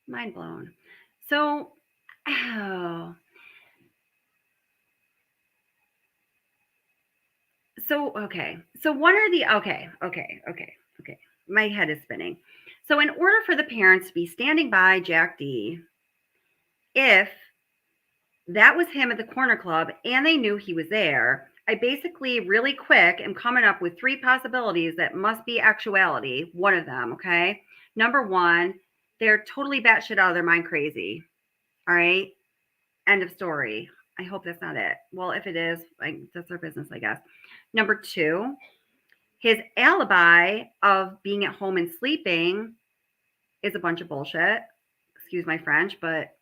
Mind blown. So, okay. So one or the, okay. My head is spinning. So in order for the parents to be standing by Jack D, if that was him at the Corner Club and they knew he was there, I basically really quick am coming up with 3 possibilities that must be actuality. One of them, okay? Number 1, they're totally batshit out of their mind crazy. All right? End of story. I hope that's not it. Well, if it is, that's their business, I guess. Number 2, his alibi of being at home and sleeping is a bunch of bullshit. Excuse my French, but,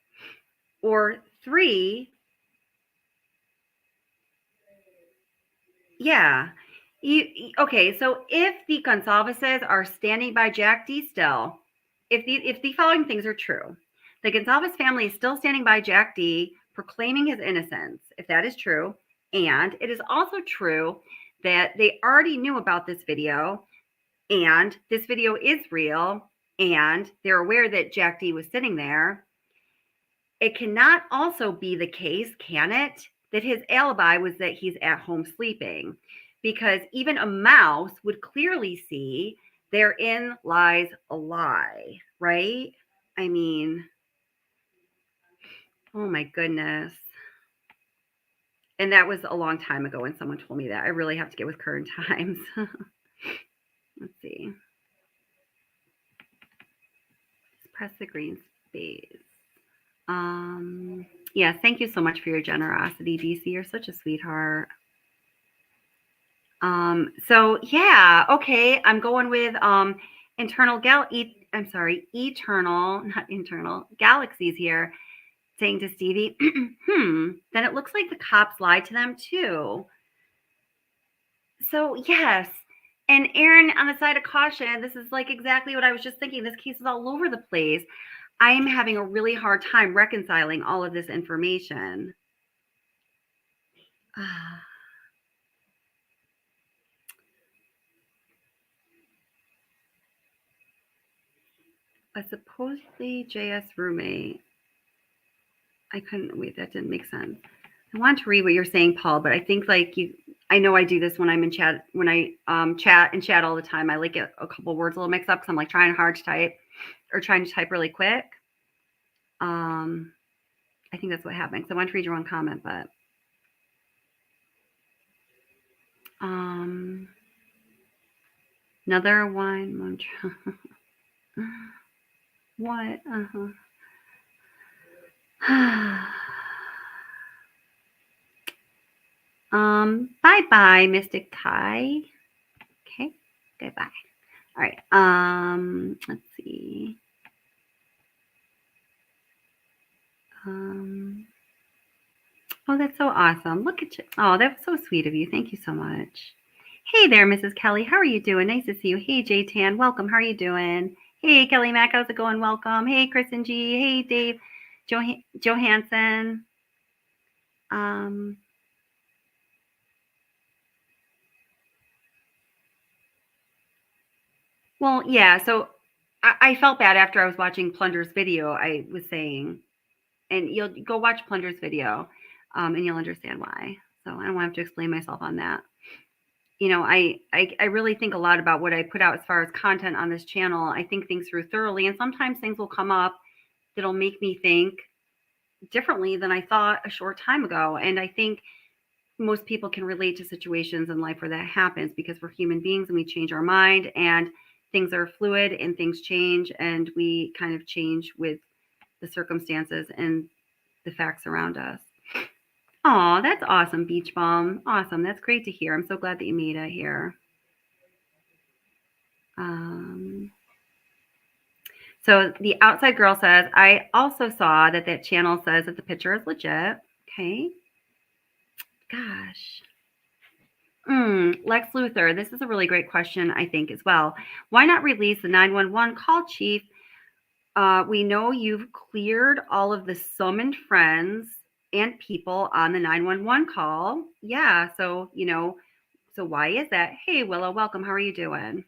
or 3, yeah. Okay, so if the Gonsalveses are standing by Jack D still, if the following things are true, the Gonsalves family is still standing by Jack D, proclaiming his innocence, if that is true, and it is also true that they already knew about this video, and this video is real, and they're aware that Jack D was sitting there, it cannot also be the case, can it, that his alibi was that he's at home sleeping? Because even a mouse would clearly see therein lies a lie, right? I mean, oh my goodness. And that was a long time ago when someone told me that. I really have to get with current times. Let's see. Let's press the green space. Yes, thank you so much for your generosity, DC. You're such a sweetheart. So yeah, okay. I'm going with eternal, not internal, galaxies here, saying to Stevie, then it looks like the cops lied to them too. So yes. And Aaron, on the side of caution, this is like exactly what I was just thinking. This case is all over the place. I am having a really hard time reconciling all of this information. A supposedly JS roommate. I couldn't wait. That didn't make sense. I want to read what you're saying, Paul, but I think like you, I know I do this when I'm in chat, when I chat all the time. I like get a couple words a little mixed up because I'm like trying hard to type or trying to type really quick. I think that's what happened. So I want to read your one comment, but another wine mantra. What? Bye-bye, Mystic Ty. Okay, goodbye. All right. Let's see. Oh, that's so awesome. Look at you. Oh, that was so sweet of you. Thank you so much. Hey there, Mrs. Kelly. How are you doing? Nice to see you. Hey, J Tan. Welcome. How are you doing? Hey, Kelly Mac. How's it going? Welcome. Hey, Kristen G. Hey, Dave Johansson. Well, yeah. So I felt bad after I was watching Plunder's video. I was saying, and you'll go watch Plunder's video, and you'll understand why. So I don't want to have to explain myself on that. You know, I really think a lot about what I put out as far as content on this channel. I think things through thoroughly, and sometimes things will come up that'll make me think differently than I thought a short time ago. And I think most people can relate to situations in life where that happens because we're human beings and we change our mind and things are fluid and things change and we kind of change with the circumstances and the facts around us. Oh, that's awesome, Beach Bum. Awesome. That's great to hear. I'm so glad that you made it here. So the outside girl says, I also saw that channel says that the picture is legit. Okay. Gosh. Lex Luthor, this is a really great question, I think, as well. Why not release the 911 call, Chief? We know you've cleared all of the summoned friends and people on the 911 call. Yeah, so, so why is that? Hey, Willow, welcome. How are you doing?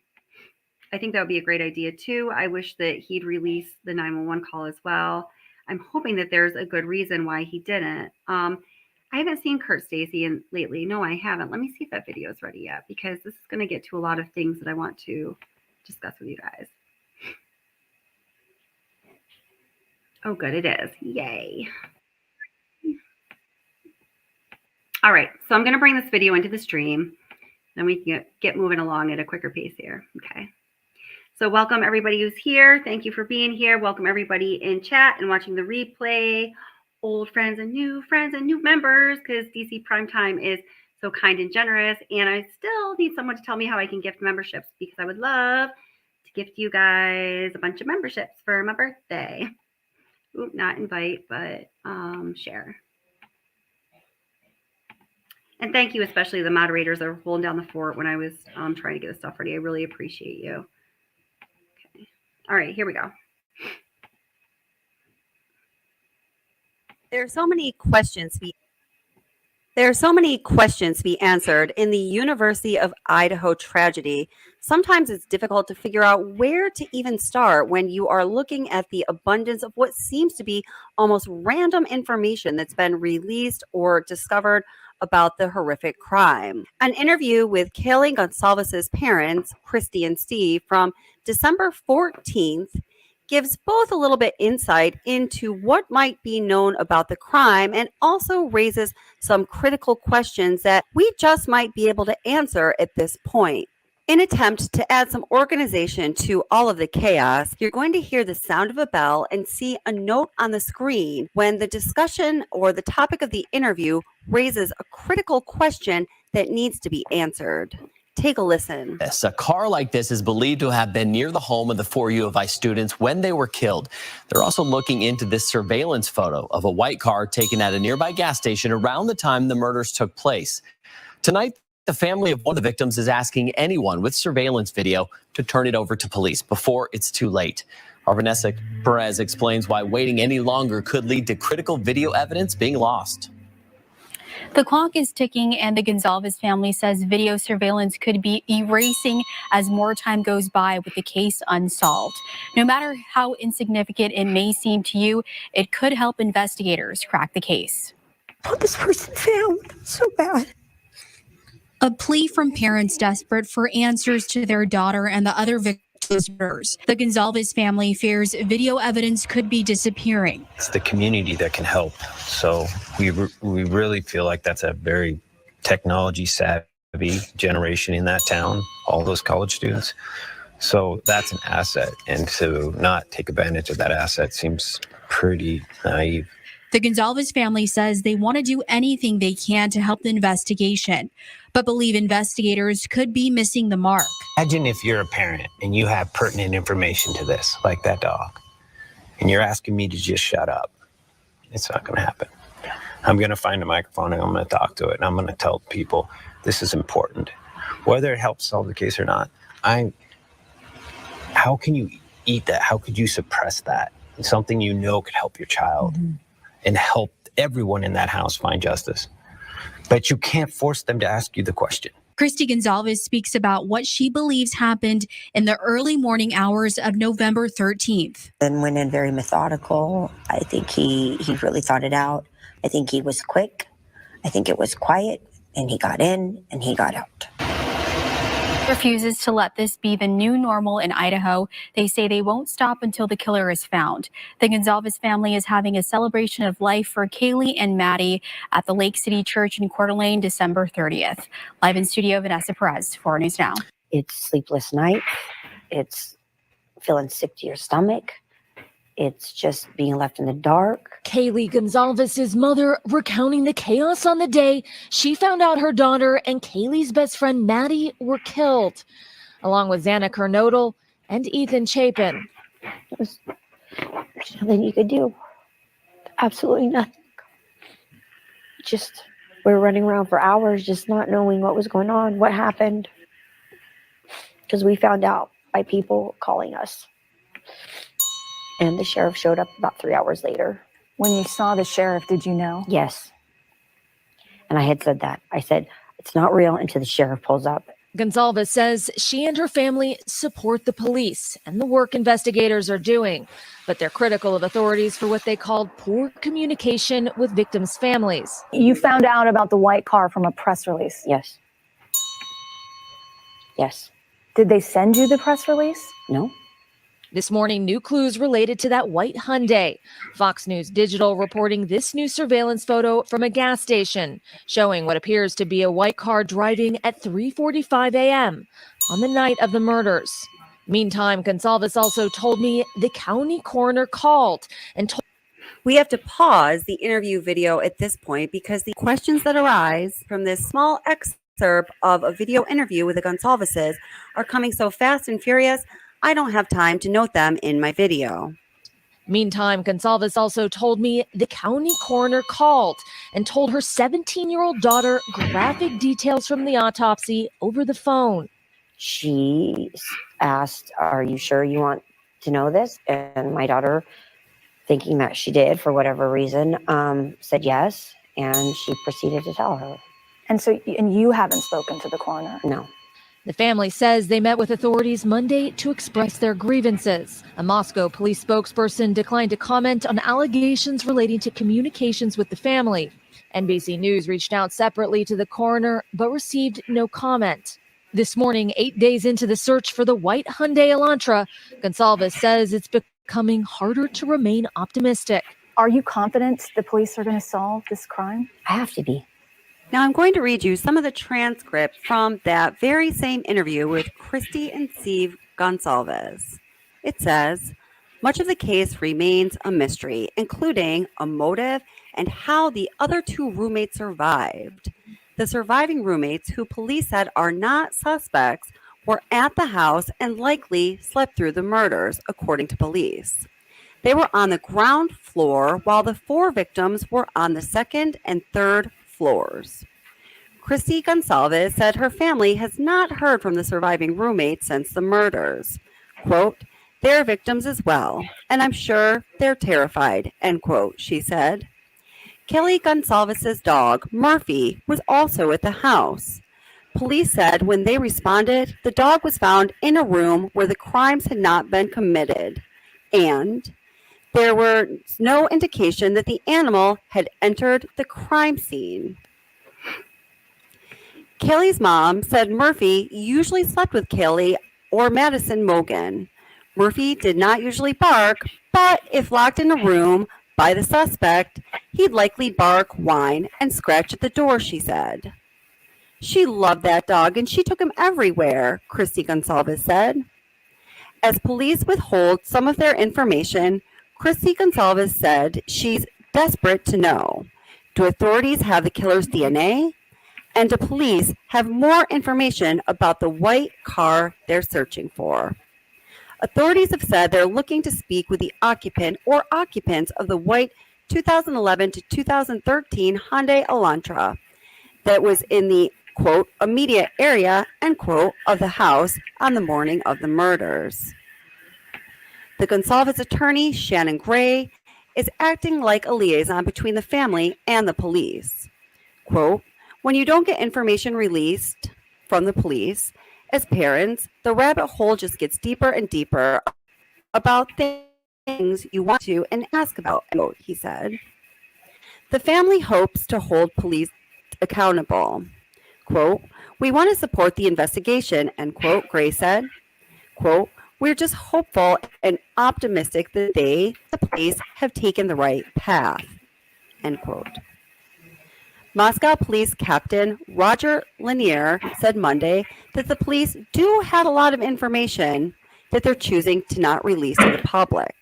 I think that would be a great idea, too. I wish that he'd release the 911 call as well. I'm hoping that there's a good reason why he didn't. I haven't seen Kurt Stacy lately. No, I haven't. Let me see if that video is ready yet, because this is going to get to a lot of things that I want to discuss with you guys. Oh, good. It is. Yay. All right. So I'm going to bring this video into the stream. Then we can get moving along at a quicker pace here. Okay. So welcome everybody who's here. Thank you for being here. Welcome everybody in chat and watching the replay. Old friends and new members, because DC Primetime is so kind and generous. And I still need someone to tell me how I can gift memberships, because I would love to gift you guys a bunch of memberships for my birthday. Oop, not invite, but share. And thank you, especially the moderators that were holding down the fort when I was trying to get the stuff ready. I really appreciate you. Okay. All right, here we go. There are so many questions to be answered in the University of Idaho tragedy. Sometimes it's difficult to figure out where to even start when you are looking at the abundance of what seems to be almost random information that's been released or discovered about the horrific crime. An interview with Kaylee Gonsalves's parents, Christy and Steve, from December 14th gives both a little bit insight into what might be known about the crime and also raises some critical questions that we just might be able to answer at this point. In an attempt to add some organization to all of the chaos, you're going to hear the sound of a bell and see a note on the screen when the discussion or the topic of the interview raises a critical question that needs to be answered. Take a listen. A car like this is believed to have been near the home of the 4 U of I students when they were killed. They're also looking into this surveillance photo of a white car taken at a nearby gas station around the time the murders took place. Tonight, the family of one of the victims is asking anyone with surveillance video to turn it over to police before it's too late. Our Vanessa Perez explains why waiting any longer could lead to critical video evidence being lost. The clock is ticking, and the Gonsalves family says video surveillance could be erasing as more time goes by with the case unsolved. No matter how insignificant it may seem to you, it could help investigators crack the case. I want this person found so bad. A plea from parents desperate for answers to their daughter and the other victims. The Gonsalves family fears video evidence could be disappearing. It's the community that can help. So we really feel like that's a very technology savvy generation in that town, all those college students. So that's an asset. And to not take advantage of that asset seems pretty naive. The Gonsalves family says they want to do anything they can to help the investigation, but believe investigators could be missing the mark. Imagine if you're a parent and you have pertinent information to this, like that dog, and you're asking me to just shut up. It's not going to happen. I'm going to find a microphone and I'm going to talk to it, and I'm going to tell people this is important. Whether it helps solve the case or not, how can you eat that? How could you suppress that? It's something you know could help your child. And help everyone in that house find justice. But you can't force them to ask you the question. Christy Gonsalves speaks about what she believes happened in the early morning hours of November 13th. And went in very methodical. I think he really thought it out. I think he was quick. I think it was quiet, and he got in and he got out. Refuses to let this be the new normal in Idaho. They say they won't stop until the killer is found. The Gonsalves family is having a celebration of life for Kaylee and Maddie at the Lake City Church in Coeur d'Alene, December 30th. Live in studio, Vanessa Perez, 4 News Now. It's sleepless nights. It's feeling sick to your stomach. It's just being left in the dark. Kaylee Gonsalves' mother recounting the chaos on the day she found out her daughter and Kaylee's best friend Maddie were killed, along with Xana Kernodle and Ethan Chapin. There's nothing you could do. Absolutely nothing. Just, we were running around for hours just not knowing what was going on, what happened. Because we found out by people calling us. And the sheriff showed up about 3 hours later. When you saw the sheriff, did you know? Yes. And I had said that. I said, it's not real until the sheriff pulls up. Gonsalves says she and her family support the police and the work investigators are doing, but they're critical of authorities for what they called poor communication with victims' families. You found out about the white car from a press release. Yes. Yes. Did they send you the press release? No. This morning, new clues related to that white Hyundai. Fox News Digital reporting this new surveillance photo from a gas station showing what appears to be a white car driving at 3:45 a.m. on the night of the murders. Meantime, Gonsalves also told me the county coroner called and told. We have to pause the interview video at this point because the questions that arise from this small excerpt of a video interview with the Gonsalveses are coming so fast and furious. I don't have time to note them in my video. Meantime, Gonsalves also told me the county coroner called and told her 17-year-old daughter graphic details from the autopsy over the phone. She asked, "Are you sure you want to know this?" And my daughter, thinking that she did for whatever reason, said yes. And she proceeded to tell her. And you haven't spoken to the coroner? No. The family says they met with authorities Monday to express their grievances. A Moscow police spokesperson declined to comment on allegations relating to communications with the family. NBC News reached out separately to the coroner, but received no comment. This morning, 8 days into the search for the white Hyundai Elantra, Gonsalves says it's becoming harder to remain optimistic. Are you confident the police are going to solve this crime? I have to be. Now I'm going to read you some of the transcript from that very same interview with Christy and Steve Gonsalves. It says, much of the case remains a mystery, including a motive and how the other two roommates survived. The surviving roommates, who police said are not suspects, were at the house and likely slept through the murders, according to police. They were on the ground floor while the four victims were on the second and third floors. Christy Gonsalves said her family has not heard from the surviving roommates since the murders. Quote, they're victims as well, and I'm sure they're terrified, end quote, she said. Kelly Gonsalves' dog, Murphy, was also at the house. Police said when they responded, the dog was found in a room where the crimes had not been committed, and there was no indication that the animal had entered the crime scene. Kelly's mom said Murphy usually slept with Kelly or Madison Mogan. Murphy did not usually bark, but if locked in a room by the suspect, he'd likely bark, whine, and scratch at the door, she said. She loved that dog and she took him everywhere, Christy Gonsalves said. As police withhold some of their information, Christy Gonsalves said she's desperate to know. Do authorities have the killer's DNA? And do police have more information about the white car they're searching for? Authorities have said they're looking to speak with the occupant or occupants of the white 2011 to 2013 Hyundai Elantra that was in the, quote, immediate area, end quote, of the house on the morning of the murders. The Gonsalves attorney, Shannon Gray, is acting like a liaison between the family and the police. Quote, when you don't get information released from the police, as parents, the rabbit hole just gets deeper and deeper about things you want to and ask about, quote, he said. The family hopes to hold police accountable. Quote, we want to support the investigation, end quote, Gray said. Quote, we're just hopeful and optimistic that the police have taken the right path, end quote. Moscow Police Captain Roger Lanier said Monday that the police do have a lot of information that they're choosing to not release to the public.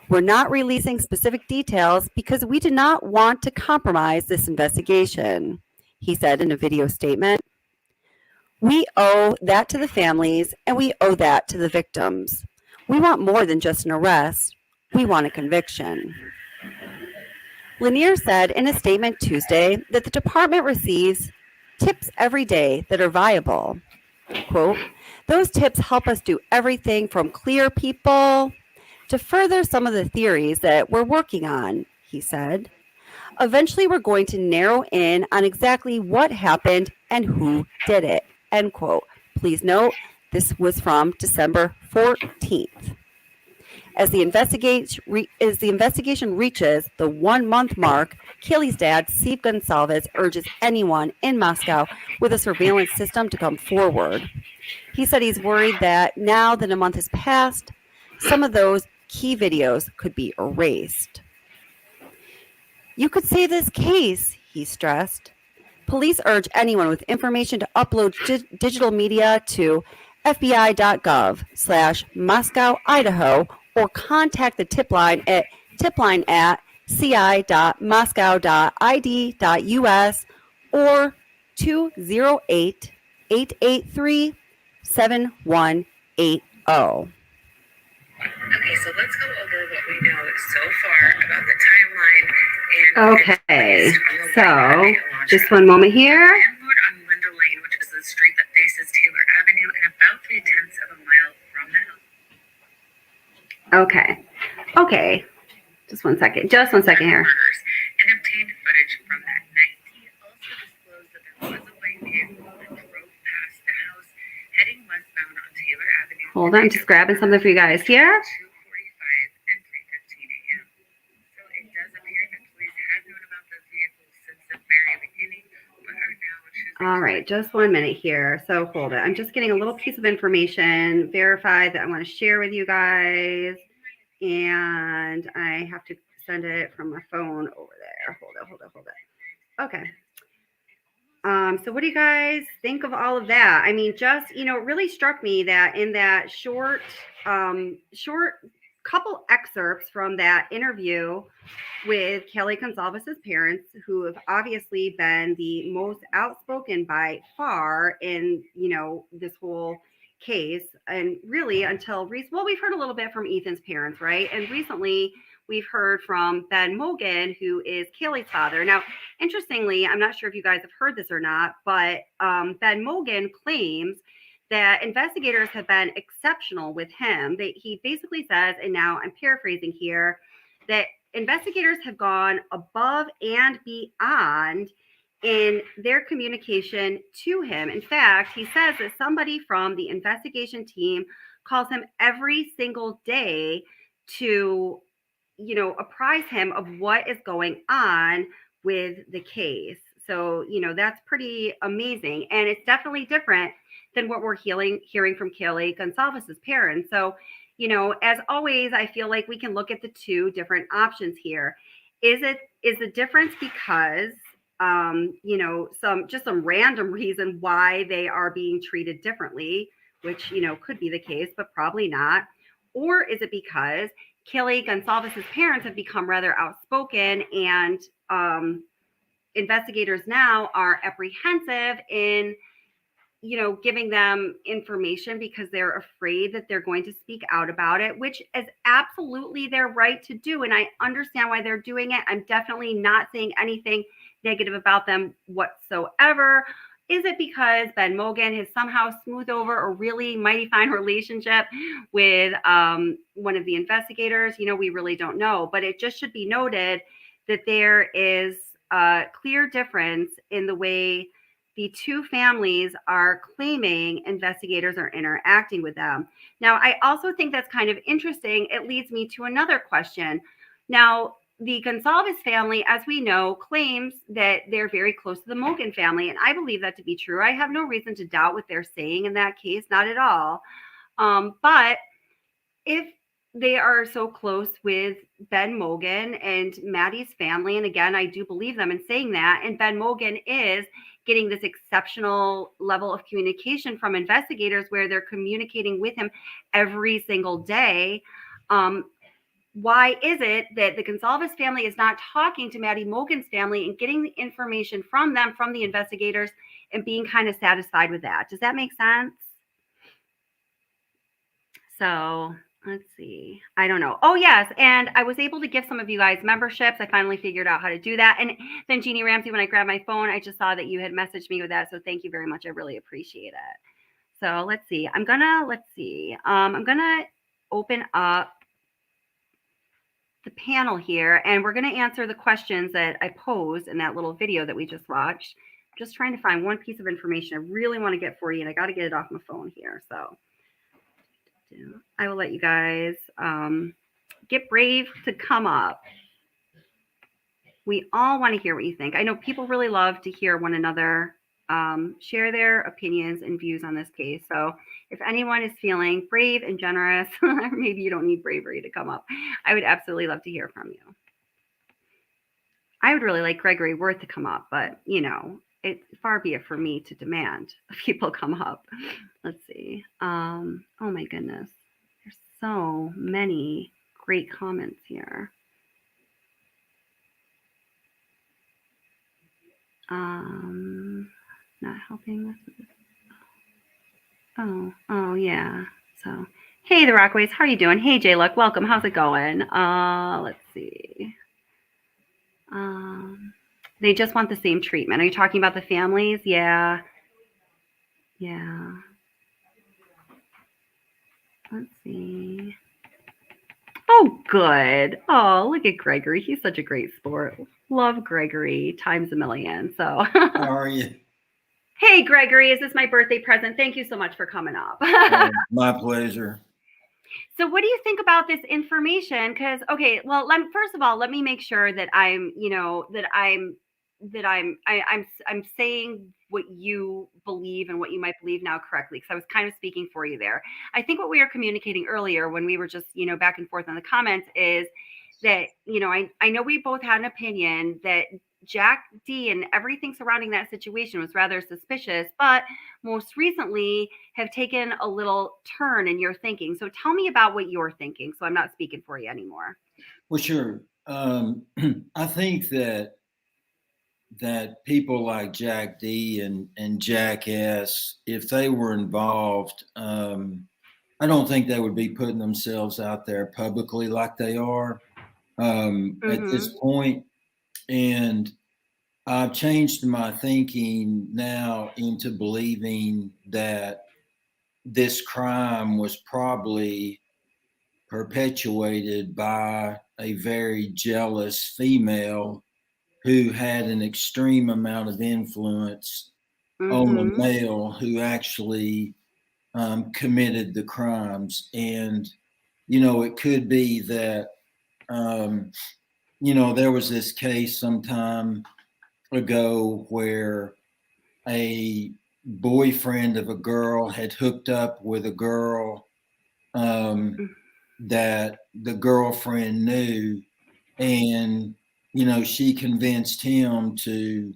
We're not releasing specific details because we do not want to compromise this investigation, he said in a video statement. We owe that to the families and we owe that to the victims. We want more than just an arrest. We want a conviction. Lanier said in a statement Tuesday that the department receives tips every day that are viable. Quote, those tips help us do everything from clear people to further some of the theories that we're working on, he said. Eventually, we're going to narrow in on exactly what happened and who did it, end quote. Please note, this was from December 14th. As the investigation reaches the 1 month mark, Kelly's dad, Steve Gonsalves, urges anyone in Moscow with a surveillance system to come forward. He said he's worried that now that a month has passed, some of those key videos could be erased. You could save this case, he stressed. Police urge anyone with information to upload digital media to fbi.gov/Moscow, Idaho, or contact the tip line at ci.moscow.id.us or 208-883-7180. Okay, so let's go over what we know so far about the timeline and Okay, so just one moment here. landlord on Linda Lane, which is the street that faces Taylor Avenue, and about 3/10 of a mile from the house. Okay. Just one second here. Murders and obtained footage from that night. He also disclosed that there was a white vehicle that drove past the house, heading westbound on Taylor Avenue. Hold on, just grabbing something for you guys here. 2:45 and 3:15 a.m. So it does appear that police have known about those vehicles since the very beginning, but are now choosing. All right, just 1 minute here. So hold it. I'm just getting a little piece of information verified that I want to share with you guys. And I have to send it from my phone over there. Hold it. Okay. So what do you guys think of all of that? I mean, just, it really struck me that in that short couple excerpts from that interview with Kelly Gonzalez's parents, who have obviously been the most outspoken by far in, this whole case. And really until well, we've heard a little bit from Ethan's parents, right? And recently we've heard from Ben Mogan, who is Kaylee's father. Now, interestingly, I'm not sure if you guys have heard this or not, but Ben Mogan claims that investigators have been exceptional with him. He basically says, and now I'm paraphrasing here, that investigators have gone above and beyond in their communication to him. In fact, he says that somebody from the investigation team calls him every single day to, apprise him of what is going on with the case. So, that's pretty amazing. And it's definitely different than what we're hearing from Kelly Gonzalez's parents. So, as always, I feel like we can look at the two different options here. Is the difference because some random reason why they are being treated differently, which, could be the case, but probably not? Or is it because Kelly Gonzalez's parents have become rather outspoken and investigators now are apprehensive in, giving them information because they're afraid that they're going to speak out about it, which is absolutely their right to do. And I understand why they're doing it. I'm definitely not saying anything negative about them whatsoever. Is it because Ben Mogan has somehow smoothed over a really mighty fine relationship with one of the investigators? We really don't know. But it just should be noted that there is a clear difference in the way the two families are claiming investigators are interacting with them. Now, I also think that's kind of interesting. It leads me to another question. Now, the Gonzalez family, as we know, claims that they're very close to the Mogan family, and I believe that to be true. I have no reason to doubt what they're saying in that case, not at all. But if they are so close with Ben Mogan and Maddie's family, and again, I do believe them in saying that, and Ben Mogan is getting this exceptional level of communication from investigators where they're communicating with him every single day. Why is it that the Gonzalez family is not talking to Maddie Mogan's family and getting the information from them, from the investigators, and being kind of satisfied with that? Does that make sense? So let's see. I don't know. Oh, yes. And I was able to give some of you guys memberships. I finally figured out how to do that. And then Jeannie Ramsey, when I grabbed my phone, I just saw that you had messaged me with that. So thank you very much. I really appreciate it. So let's see. I'm going to open up the panel here, and we're going to answer the questions that I posed in that little video that we just watched. I'm just trying to find one piece of information I really want to get for you, and I got to get it off my phone here. So I will let you guys get brave to come up. We all want to hear what you think. I know people really love to hear one another share their opinions and views on this case. So if anyone is feeling brave and generous, or maybe you don't need bravery to come up, I would absolutely love to hear from you. I would really like Gregory Worth to come up, but it's far be it for me to demand people come up. Let's see. Oh my goodness. There's so many great comments here. Not helping with this. Oh yeah. So Hey, the Rockaways. How are you doing? Hey, J-Luck. Welcome. How's it going? Let's see. They just want the same treatment. Are you talking about the families? Yeah. Yeah. Let's see. Oh, good. Oh, look at Gregory. He's such a great sport. Love Gregory times a million. So, How are you? hey, Gregory, is this my birthday present? Thank you so much for coming up. My pleasure. So what do you think about this information? Because okay, well, first of all, let me make sure that I'm, I'm saying what you believe and what you might believe now correctly. Because I was kind of speaking for you there. I think what we were communicating earlier when we were just, back and forth on the comments is that, I know we both had an opinion that Jack D and everything surrounding that situation was rather suspicious, but most recently have taken a little turn in your thinking. So tell me about what you're thinking. So I'm not speaking for you anymore. Well, sure. I think that people like Jack D and Jack S, if they were involved, I don't think they would be putting themselves out there publicly like they are at this point. And I've changed my thinking now into believing that this crime was probably perpetuated by a very jealous female who had an extreme amount of influence on the male who actually committed the crimes. And, it could be that, there was this case some time ago where a boyfriend of a girl had hooked up with a girl that the girlfriend knew, and she convinced him to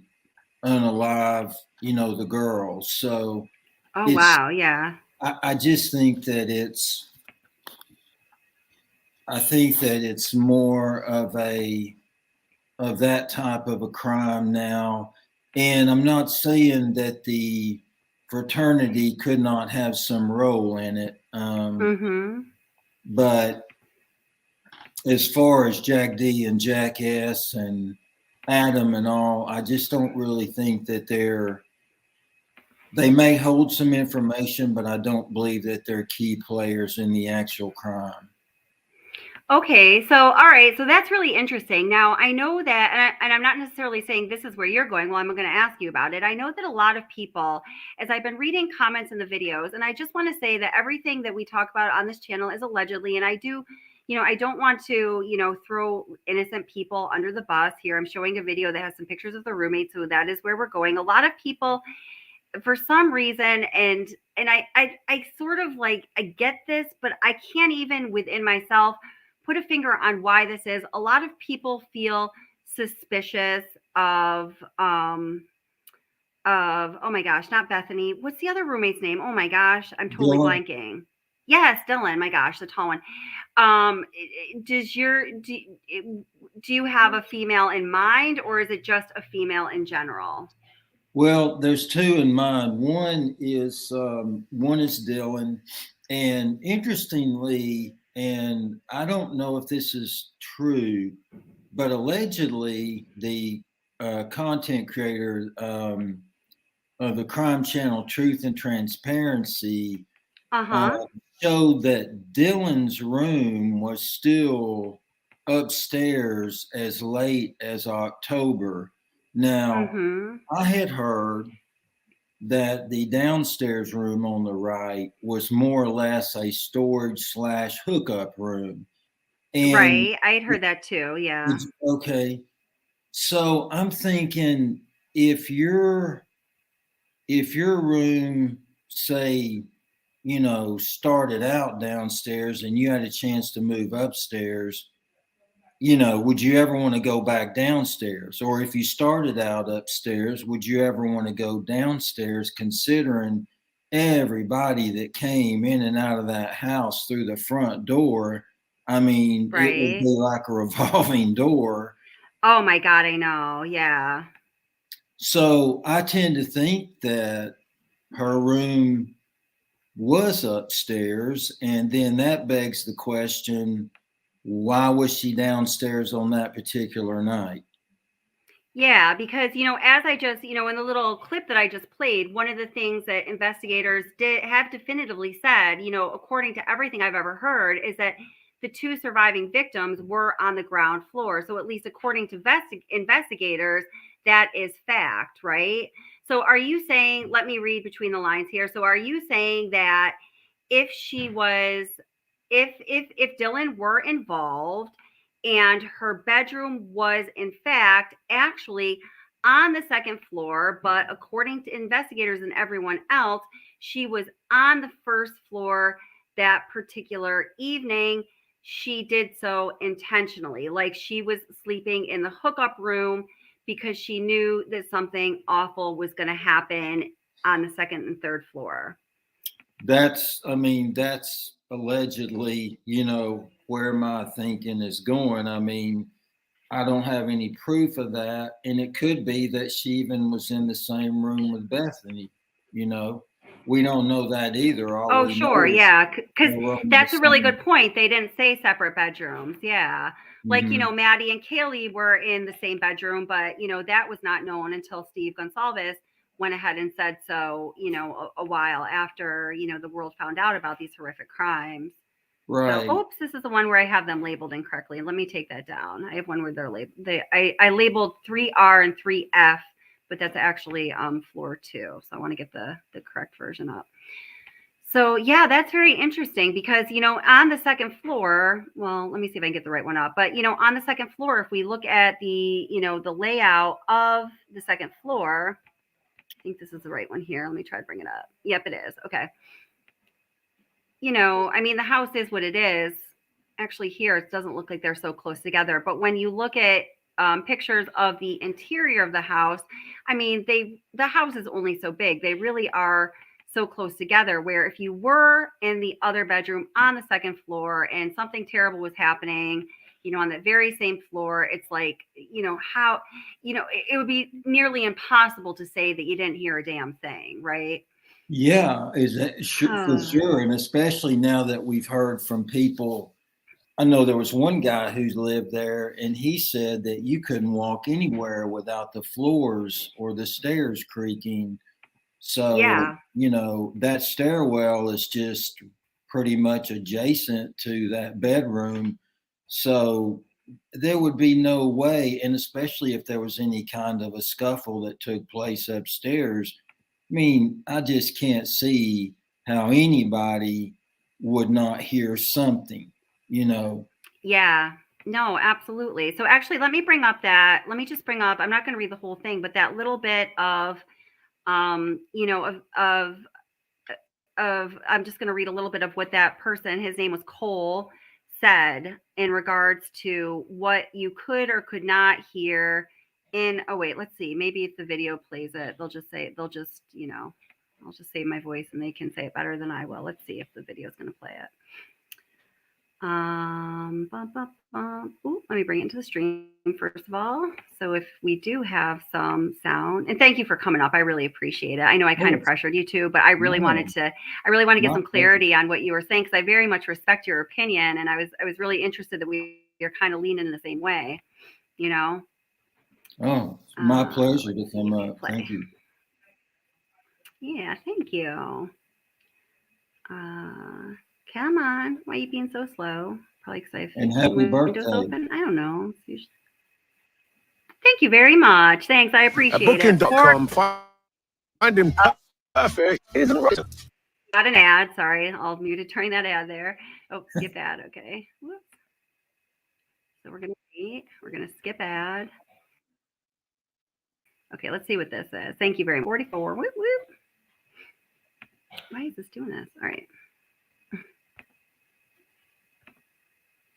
unalive the girl. So Oh, wow. Yeah. I just think that it's more of that type of a crime now. And I'm not saying that the fraternity could not have some role in it. But as far as Jack D and Jack S and Adam and all, I just don't really think that they may hold some information, but I don't believe that they're key players in the actual crime. Okay, so all right, so that's really interesting. Now I know that, and I'm not necessarily saying this is where you're going. Well, I'm going to ask you about it. I know that a lot of people, as I've been reading comments in the videos, and I just want to say that everything that we talk about on this channel is allegedly, and I do, I don't want to, throw innocent people under the bus here. I'm showing a video that has some pictures of the roommates, so that is where we're going. A lot of people, for some reason, and I sort of like, I get this, but I can't even within myself put a finger on why this is. A lot of people feel suspicious of oh my gosh, not Bethany. What's the other roommate's name? Oh my gosh, I'm totally Dylan. blanking. Yes, Dylan. My gosh, the tall one. Do you have a female in mind, or is it just a female in general? Well, there's two in mind. One is Dylan, and interestingly, and I don't know if this is true, but allegedly the content creator of the crime channel Truth and Transparency showed that Dylan's room was still upstairs as late as October. Now, I had heard that the downstairs room on the right was more or less a storage / hookup room. And right, I had heard that too. Yeah. Okay. So I'm thinking if your room, say, started out downstairs and you had a chance to move upstairs, would you ever want to go back downstairs? Or if you started out upstairs, would you ever want to go downstairs, considering everybody that came in and out of that house through the front door? I mean, it would be like a revolving door. Oh my God, I know. Yeah. So I tend to think that her room was upstairs. And then that begs the question, why was she downstairs on that particular night? Yeah, because, as I just, in the little clip that I just played, one of the things that investigators have definitively said, according to everything I've ever heard, is that the two surviving victims were on the ground floor. So at least according to investigators, that is fact, right? So are you saying, let me read between the lines here. So are you saying that if she was, if Dylan were involved, and her bedroom was in fact actually on the second floor, but according to investigators and everyone else, she was on the first floor that particular evening, she did so intentionally, like she was sleeping in the hookup room because she knew that something awful was going to happen on the second and third floor. That's allegedly, where my thinking is going. I mean, I don't have any proof of that. And it could be that she even was in the same room with Bethany, We don't know that either. All Oh, we sure. know is Yeah. Because they were in the that's a really same. good point. They didn't say separate bedrooms. Yeah. Like, Mhm. Maddie and Kaylee were in the same bedroom, but, that was not known until Steve Gonsalves went ahead and said so, a while after, the world found out about these horrific crimes. So, Right. oops, this is the one where I have them labeled incorrectly. Let me take that down. I have one where they're labeled. I labeled 3R and 3F, but that's actually floor 2. So I want to get the correct version up. So yeah, that's very interesting because, on the second floor, well, let me see if I can get the right one up, but, on the second floor, if we look at the, the layout of the second floor, I think this is the right one here. Let me try to bring it up. Yep, it is. Okay. The house is what it is. Actually, here, it doesn't look like they're so close together, but when you look at pictures of the interior of the house, the house is only so big. They really are so close together, where if you were in the other bedroom on the second floor and something terrible was happening, on that very same floor, it's like, how, it would be nearly impossible to say that you didn't hear a damn thing, right? Yeah, is that for sure. And especially now that we've heard from people. I know there was one guy who lived there, and he said that you couldn't walk anywhere without the floors or the stairs creaking. So, Yeah. that stairwell is just pretty much adjacent to that bedroom. So there would be no way, and especially if there was any kind of a scuffle that took place upstairs. I just can't see how anybody would not hear something, Yeah, no, absolutely. So actually, let me just bring up, I'm not going to read the whole thing, but that little bit of, I'm just going to read a little bit of what that person, his name was Cole, said in regards to what you could or could not hear oh, wait, let's see. Maybe if the video plays it, I'll just say my voice and they can say it better than I will. Let's see if the video is going to play it. Let me bring it into the stream first of all. So if we do have some sound, and thank you for coming up, I really appreciate it. I know I kind of pressured you to, but I really want to get some clarity on what you were saying, because I very much respect your opinion, and I was really interested that you're kind of leaning in the same way, Oh, it's my pleasure to come up. Thank you. Yeah, thank you. Come on. Why are you being so slow? Probably because I have and happy windows birthday. open. I don't know. Thank you very much. Thanks. I appreciate it. Booking.com. Find him perfect. Isn't right. Got an ad. Sorry. I'll mute it during that ad there. Oh, skip ad. Okay. Whoops. So we're going to wait. We're going to skip ad. Okay. Let's see what this is. Thank you very much. 44. Whoop, whoop. Why is this doing this? All right.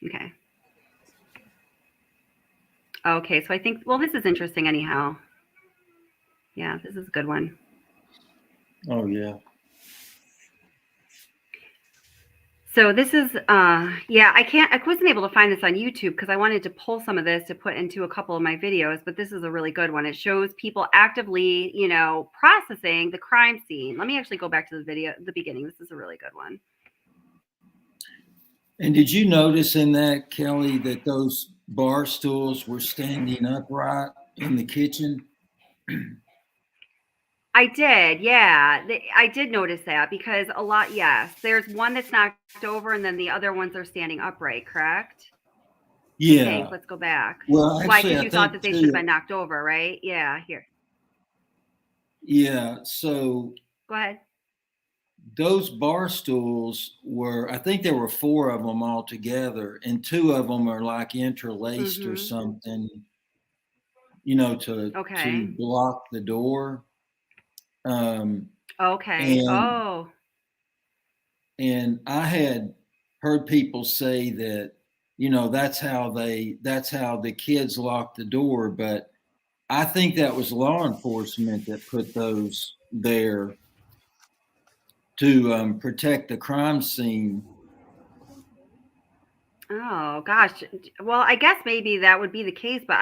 Okay. Okay, so I think, well, this is interesting anyhow. Yeah, this is a good one. Oh, yeah. So this is, yeah, I wasn't able to find this on YouTube because I wanted to pull some of this to put into a couple of my videos, but this is a really good one. It shows people actively, processing the crime scene. Let me actually go back to the beginning. This is a really good one. And did you notice in that, Kelly, that those bar stools were standing upright in the kitchen? I did, yeah. I did notice that because yes, there's one that's knocked over and then the other ones are standing upright, correct? I think. Yeah. Let's go back. Well, Why? actually, Because I you thought think that they should have too. been knocked over, right? Yeah, here. Yeah. So Go ahead. those bar stools I think there were 4 of them all together, and 2 of them are like interlaced or Mm-hmm. something, to Okay. block the door. Okay. And Oh. I had heard people say that, that's how the kids lock the door, but I think that was law enforcement that put those there to protect the crime scene. Oh gosh. Well, I guess maybe that would be the case, but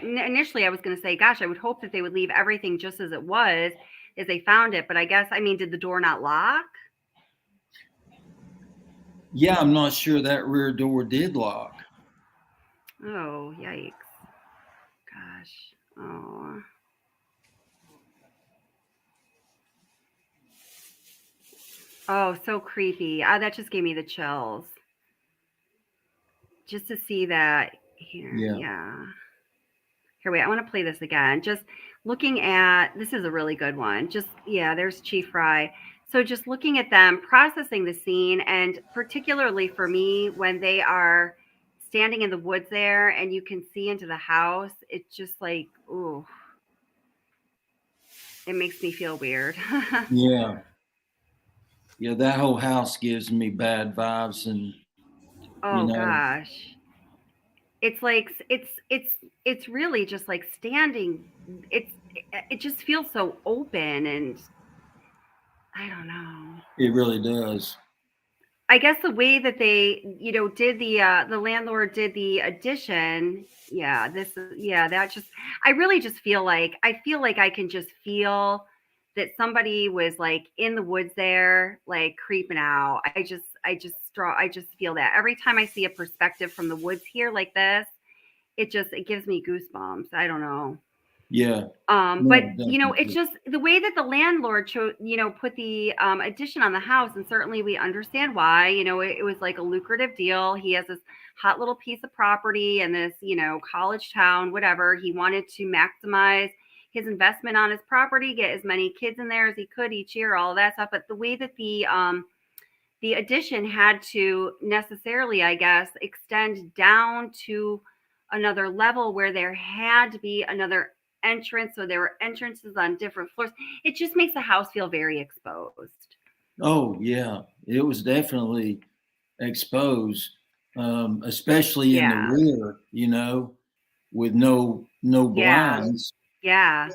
initially I was going to say, gosh, I would hope that they would leave everything just as it was as they found it. But I guess, did the door not lock? Yeah, I'm not sure that rear door did lock. Oh, yikes. Gosh. Oh. Oh, so creepy. That just gave me the chills. Just to see that here. Yeah. Yeah. Here, wait, I want to play this again. Just looking at, this is a really good one. There's Chief Fry. So just looking at them processing the scene, and particularly for me, when they are standing in the woods there and you can see into the house, it's just like, ooh, it makes me feel weird. Yeah. Yeah, that whole house gives me bad vibes, and you Oh know, gosh. It's like it's really just like standing. It just feels so open, and I don't know. it really does. I guess the way that they, did the landlord did the addition. Yeah, that just, I really just feel like I can just feel that somebody was like in the woods there, like creeping out. I just feel that every time I see a perspective from the woods here like this, it gives me goosebumps. I don't know. Yeah. But No, it's definitely. just the way that the landlord put the addition on the house, and certainly we understand why. It was like a lucrative deal. He has this hot little piece of property in this, college town, whatever. He wanted to maximize his investment on his property, get as many kids in there as he could each year, all of that stuff. But the way that the addition had to necessarily, I guess, extend down to another level where there had to be another entrance. So there were entrances on different floors. It just makes the house feel very exposed. Oh yeah, it was definitely exposed, especially in the Yeah. rear. With no Yeah. blinds. Yeah.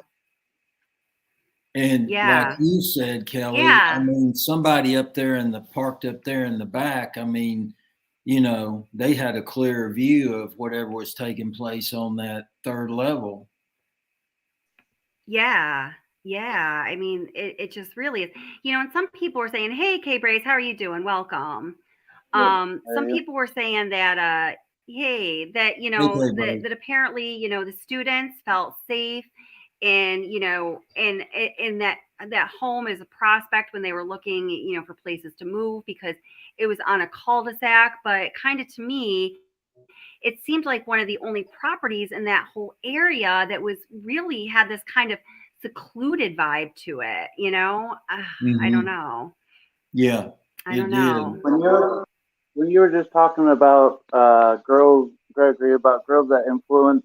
And like Yeah. you said, Kelly, I Yeah. mean, somebody parked up there in the back. I mean, they had a clear view of whatever was taking place on that 3rd level. Yeah. Yeah. It just really is, and some people were saying, hey, K-Brace, how are you doing? Welcome. Some people were saying that, hey, that, Hey, Clay, that apparently, the students felt safe and, in that home as a prospect when they were looking, for places to move because it was on a cul-de-sac. But kind of to me, it seemed like one of the only properties in that whole area that was really had this kind of secluded vibe to it, I don't Mm-hmm. know. Yeah, I it don't did. know. When you were just talking about girls, Gregory, about girls that influence,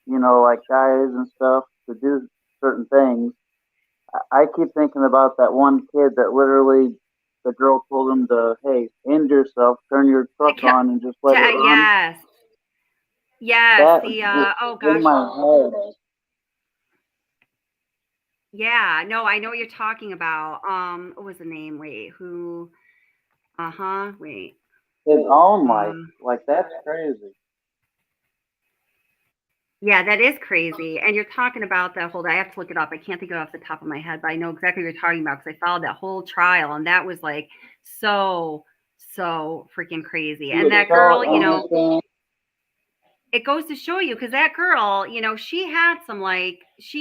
like guys and stuff to do certain things, I keep thinking about that one kid that literally the girl told him to, hey, end yourself, turn your truck on, and just let it run. Yes. Yes. That Oh in gosh. my head. Yeah. No, I know what you're talking about. What was the name? Wait, who? Wait. His own life. Like, that's crazy. Yeah, that is crazy. And you're talking about that whole, I have to look it up. I can't think of it off the top of my head, but I know exactly what you're talking about because I followed that whole trial and that was like so freaking crazy. And that girl, you know, it goes to show you because that girl, you know, she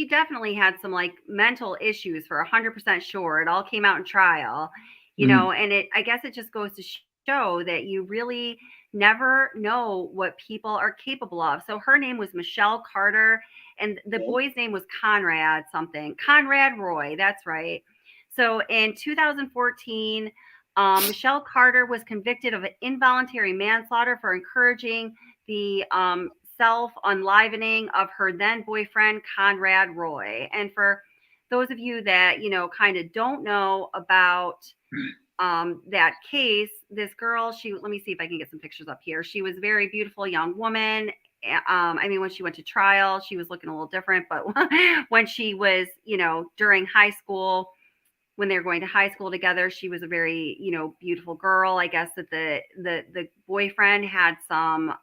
definitely had some like mental issues for 100% sure. It all came out in trial, you know, and I guess it just goes to show that you really never know what people are capable of. So her name was Michelle Carter and the boy's name was Conrad Roy. That's right. So in 2014, Michelle Carter was convicted of involuntary manslaughter for encouraging the self unlivening of her then boyfriend, Conrad Roy. And for those of you that, you know, kind of don't know about that case, this girl, let me see if I can get some pictures up here. She was a very beautiful young woman. I mean, when she went to trial, she was looking a little different, but when she was, you know, during high school, when they were going to high school together, she was a very, you know, beautiful girl. I guess that the boyfriend had some,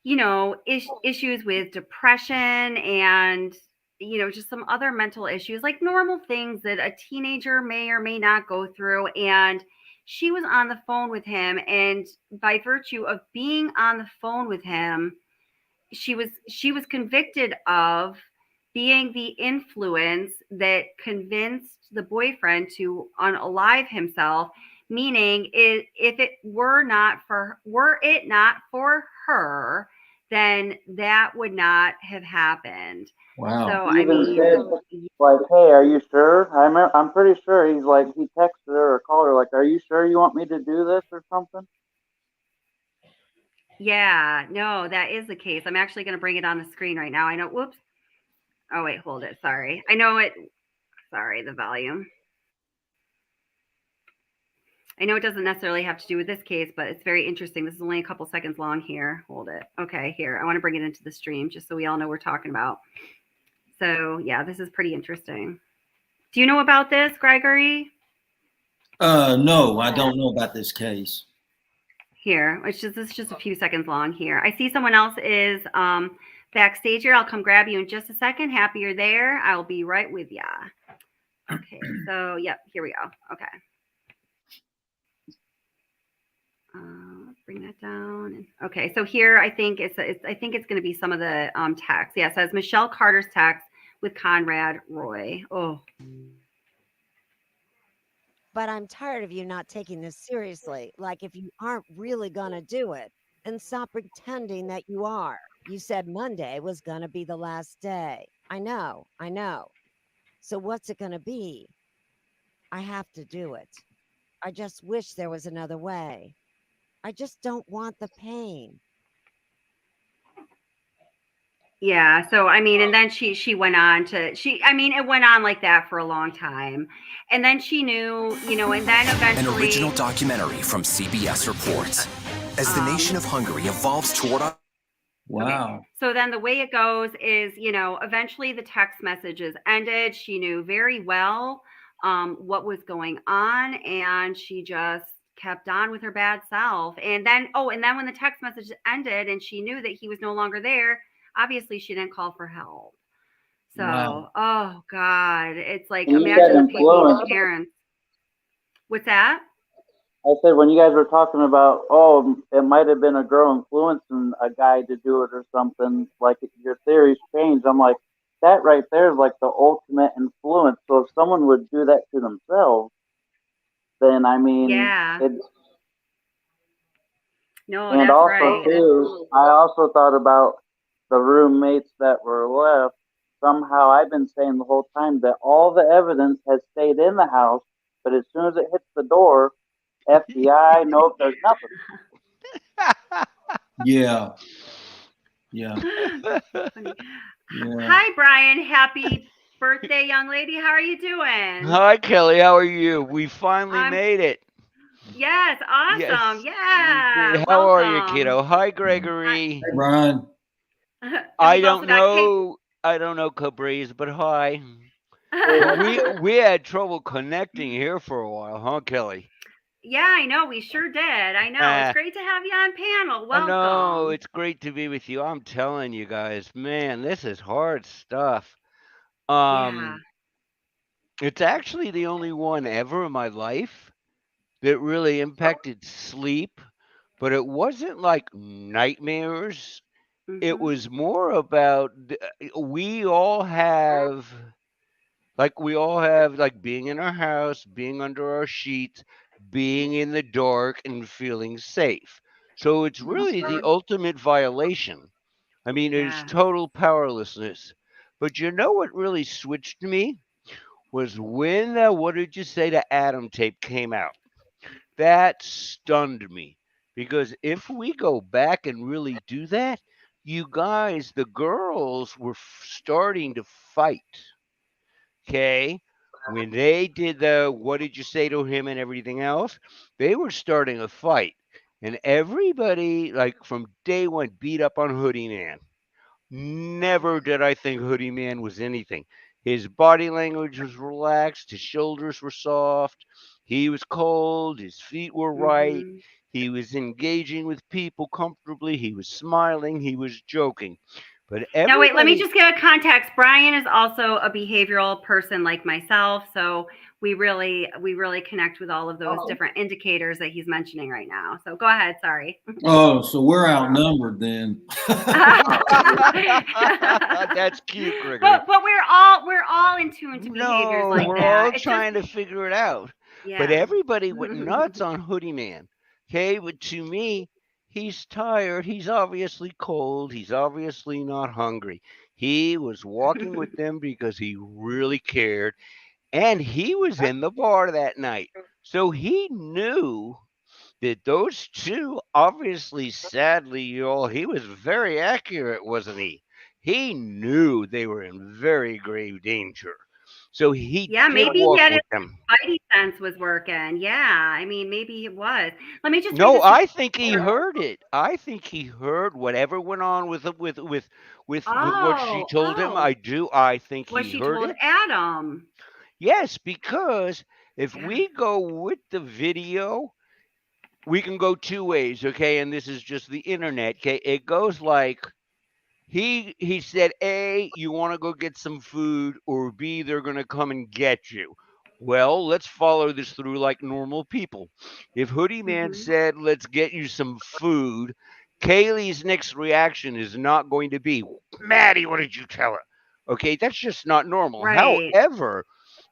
you know, issues with depression and, you know, just some other mental issues, like normal things that a teenager may or may not go through. And she was on the phone with him. And by virtue of being on the phone with him, she was convicted of being the influence that convinced the boyfriend to unalive himself, meaning if it were it not for her, then that would not have happened. Wow. So He I even mean, said, like, hey, are you sure? I'm pretty sure he's like, he texted her or called her, like, are you sure you want me to do this or something? yeah, no, that is the case. I'm actually going to bring it on the screen right now. I know, whoops. Oh, wait, hold it. Sorry. I know it. Sorry, the volume. I know it doesn't necessarily have to do with this case, but it's very interesting. This is only a couple seconds long here. Hold it. Okay, here. I want to bring it into the stream just so we all know what we're talking about. So, yeah, this is pretty interesting. Do you know about this, Gregory? No, I don't know about this case. Here, this is just a few seconds long here. I see someone else is backstage here. I'll come grab you in just a second. Happy you're there. I'll be right with ya. Okay, so, yep, here we go. Okay. Let's bring that down. Okay, so here I think it's going to be some of the text. Yeah, it says Michelle Carter's text with Conrad Roy. Oh, but I'm tired of you not taking this seriously. Like, if you aren't really gonna do it, then stop pretending that you are. You said Monday was gonna be the last day. I know. So what's it gonna be? I have to do it. I just wish there was another way. I just don't want the pain. yeah. So I mean, and then she went on to I mean, it went on like that for a long time, and then she knew, you know, and then eventually an original documentary from CBS reports as the nation of Hungary evolves toward a Wow. Okay. So then the way it goes is, you know, eventually the text messages ended. She knew very well what was going on, and she just kept on with her bad self. And then, when the text message ended and she knew that he was no longer there, obviously she didn't call for help. So, Wow. oh God, it's like, And you imagine said the people, influence. parents. What's that? I said when you guys were talking about, oh, it might have been a girl influencing a guy to do it or something, like your theories changed. I'm like, that right there is like the ultimate influence. So if someone would do that to themselves, then I mean, Yeah. it's. No, And that's also right. too, I also thought about the roommates that were left. Somehow I've been saying the whole time that all the evidence has stayed in the house, but as soon as it hits the door, FBI, nope, there's nothing. Yeah. Yeah. Funny. Yeah. Hi, Brian. Happy birthday, young lady. How are you doing? Hi, Kelly. How are you? We finally made it. Yes, awesome. Yes, Yeah, How are you, welcome. kiddo? Hi, Gregory. Hey, Brian. I don't know Cabriz, but hi. We had trouble connecting here for a while, huh, Kelly? Yeah, I know. We sure did. I know. It's great to have you on panel. I know Welcome. it's great to be with you. I'm telling you guys, man, this is hard stuff. Yeah. It's actually the only one ever in my life that really impacted sleep, but it wasn't like nightmares. It Mhm. was more about we all have like being in our house, being under our sheets, being in the dark and feeling safe. So it's really the Mhm. ultimate violation. I mean, it is Yeah. total powerlessness. But you know what really switched me was when the What Did You Say to Adam tape came out. That stunned me because if we go back and really do that, you guys, the girls were starting to fight. Okay. When they did the What Did You Say to Him and everything else, they were starting a fight. And everybody, like from day one, beat up on Hoodie Man. Never did I think Hoodie Man was anything. His body language was relaxed, his shoulders were soft, he was cold, his feet were right, Mhm. he was engaging with people comfortably, he was smiling, he was joking. But Now, wait, let me everybody, just give a context. Brian is also a behavioral person like myself, so we really connect with all of those different indicators that he's mentioning right now. So go ahead, sorry. Oh, so we're outnumbered then. that's cute, Gregory. But we're all in tune to behaviors No, like we're that. all It's just trying to figure it out. But yeah. everybody went nuts on Hoodie Man. Okay, but to me, he's tired. He's obviously cold. He's obviously not hungry. He was walking with them because he really cared. And he was in the bar that night. So he knew that those two, obviously, sadly, y'all, he was very accurate, wasn't he? He knew they were in very grave danger. So he Yeah, did maybe he walk had his with them. spidey sense was working. Yeah, I mean, maybe it was. Let me just read No, this. I think he heard it. I think he heard whatever went on with what she told him. Oh, I do. I think what he she heard told it. Adam. Yes, because if Yeah. we go with the video, we can go two ways, okay? And this is just the internet, okay? It goes like he said, A, you want to go get some food, or B, they're going to come and get you. Well, let's follow this through like normal people. If Hoodie Man Mhm. said, let's get you some food, Kaylee's next reaction is not going to be, Maddie, what did you tell her? Okay, that's just not normal. Right. However,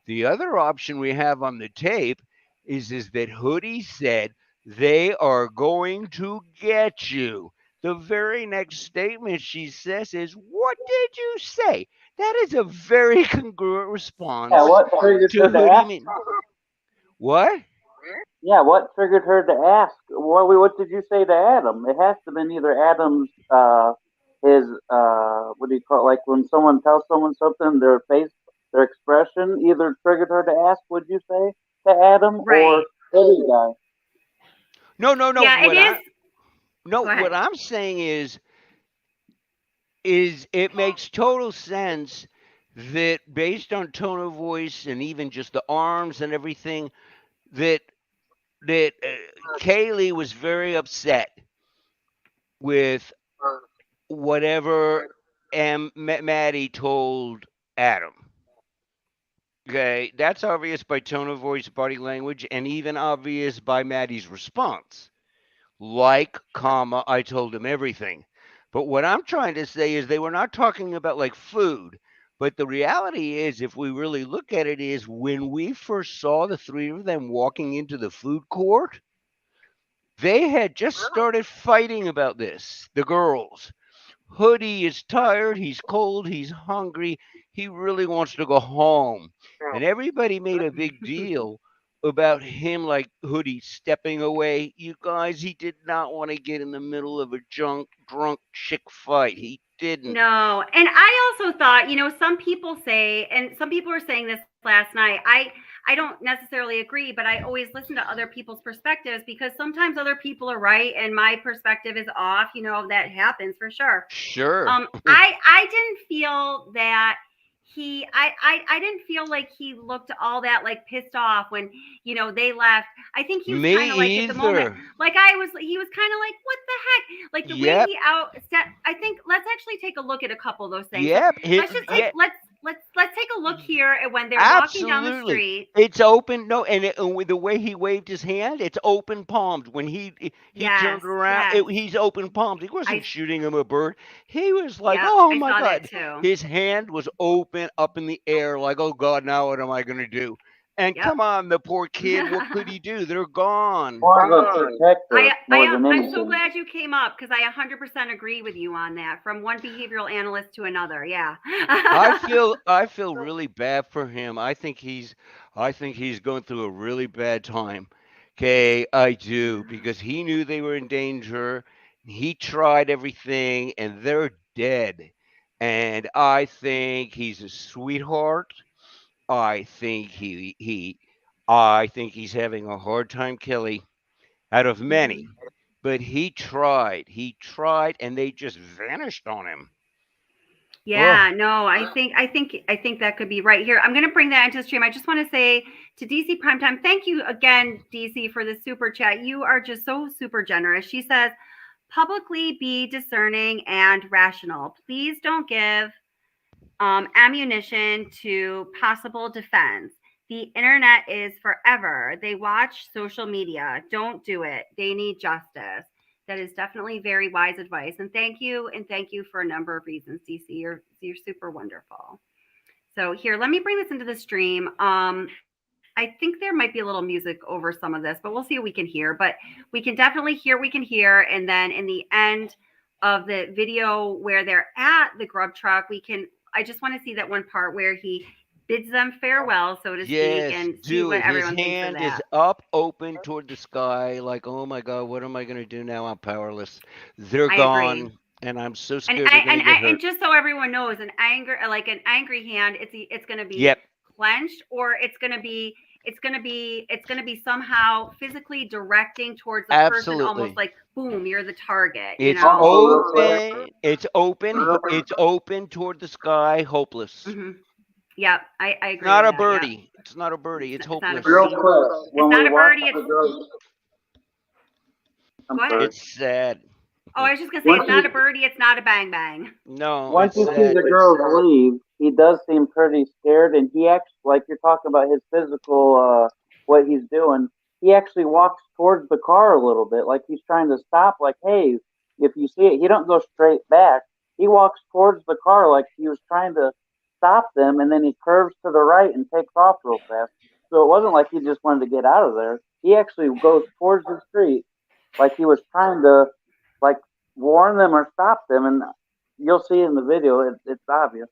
the other option we have on the tape is that Hoodie said they are going to get you. The very next statement she says is, "What did you say?" That is a very congruent Yeah, response what triggered to her to Hoodie ask? Man. What? Yeah, what triggered her to ask? What did you say to Adam? It has to have been either Adam's, his, what do you call it? Like when someone tells someone something, their face, their expression either triggered her to ask, "What'd you say to Adam?" or Right. "Hey, guy." No, no, no. Yeah, it is. Go What ahead. I'm saying is it makes total sense that based on tone of voice and even just the arms and everything that Kaylee was very upset with whatever Maddie told Adam. Okay, that's obvious by tone of voice, body language, and even obvious by Maddie's response. Like, comma, I told him everything. But what I'm trying to say is they were not talking about like food. But the reality is, if we really look at it, is when we first saw the three of them walking into the food court, they had just started fighting about this, the girls. Hoodie is tired, he's cold, he's hungry, he really wants to go home. And everybody made a big deal about him, like Hoodie stepping away. You guys, he did not want to get in the middle of a drunk chick fight. He didn't. No, and I also thought, some people say, and some people were saying this last night. I don't necessarily agree, but I always listen to other people's perspectives because sometimes other people are right and my perspective is off. That happens for sure. Sure. I didn't feel that I didn't feel like he looked all that like pissed off when they left. I think he was Me kind of like at the moment, either. like he was kind of like, what the heck, like the way Yep. he outstepped. I think let's actually take a look at a couple of those things. So Yep. let's just take let's take a look here at when they're walking down the Absolutely. street. It's open. No, and with the way he waved his hand, it's open palmed. When he Yes, turned around, yes. he's open palmed. He wasn't shooting him a bird. He was like, Yep, oh I my saw God. that too. His hand was open up in the air, like, oh God, now what am I going to do? And Yep. come on, the poor kid, what could he do? They're gone. More of a protector more than I'm anything. so glad you came up because I 100% agree with you on that. From one behavioral analyst to another, yeah. I feel really bad for him. I think he's going through a really bad time. Okay, I do, because he knew they were in danger. He tried everything and they're dead. And I think he's a sweetheart. I think I think he's having a hard time, Kelly, out of many. But he tried. He tried and they just vanished on him. Yeah, no, I think that could be right here. I'm going to bring that into the stream. I just want to say to DC Primetime, thank you again, DC, for the super chat. You are just so super generous. She says, publicly be discerning and rational. Please don't give ammunition to possible defense. The internet is forever. They watch social media. Don't do it. They need justice. That is definitely very wise advice. And thank you for a number of reasons, DC. You're super wonderful. So here, let me bring this into the stream. I think there might be a little music over some of this, but we'll see what we can hear. But we can definitely hear, and then in the end of the video where they're at the grub truck, I just want to see that one part where he bids them farewell, so to speak, and see what everyone thinks of His hand that. is up, open toward the sky, like, oh my God, what am I going to do now? I'm powerless. They're gone, agree. And I'm so scared they're going to get hurt. And just so everyone knows, an angry hand, it's going to be clenched, or it's going to be somehow physically directing towards the person, almost like, boom, you're the target. It's open. It's open. It's open toward the sky, hopeless. Mm-hmm. Yep, I agree. Not a that, birdie. yep. It's not a birdie. It's hopeless. Real quick, It's not a birdie. It's sad. Oh, I was just gonna say, it's not a birdie. It's not a bang bang. No. Once you see the girls leave, he does seem pretty scared, and he actually, like you're talking about his physical, what he's doing. He actually walks towards the car a little bit, like he's trying to stop. Like, hey, if you see it, he don't go straight back. He walks towards the car like he was trying to stop them, and then he curves to the right and takes off real fast. So it wasn't like he just wanted to get out of there. He actually goes towards the street like he was trying to like warn them or stop them, and you'll see in the video it's obvious.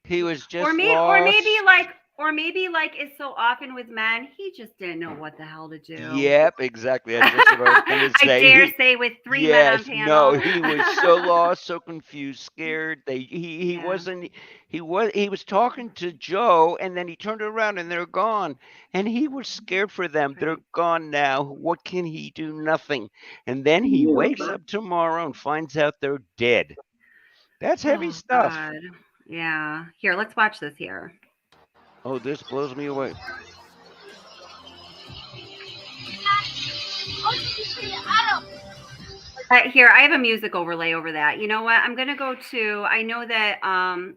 He was just or maybe like it's so often with men, he just didn't know what the hell to do. Yep, exactly. That's just what I was going to say. I dare say with three men on panel. No, he was so lost, so confused, scared. He was talking to Joe, and then he turned around and they're gone. And he was scared for them. They're gone now. What can he do? Nothing. And then he wakes up tomorrow and finds out they're dead. That's heavy stuff. God. Yeah. Here, let's watch this here. Oh, this blows me away. Here, I have a music overlay over that. You know what? I'm going to go to, I know that,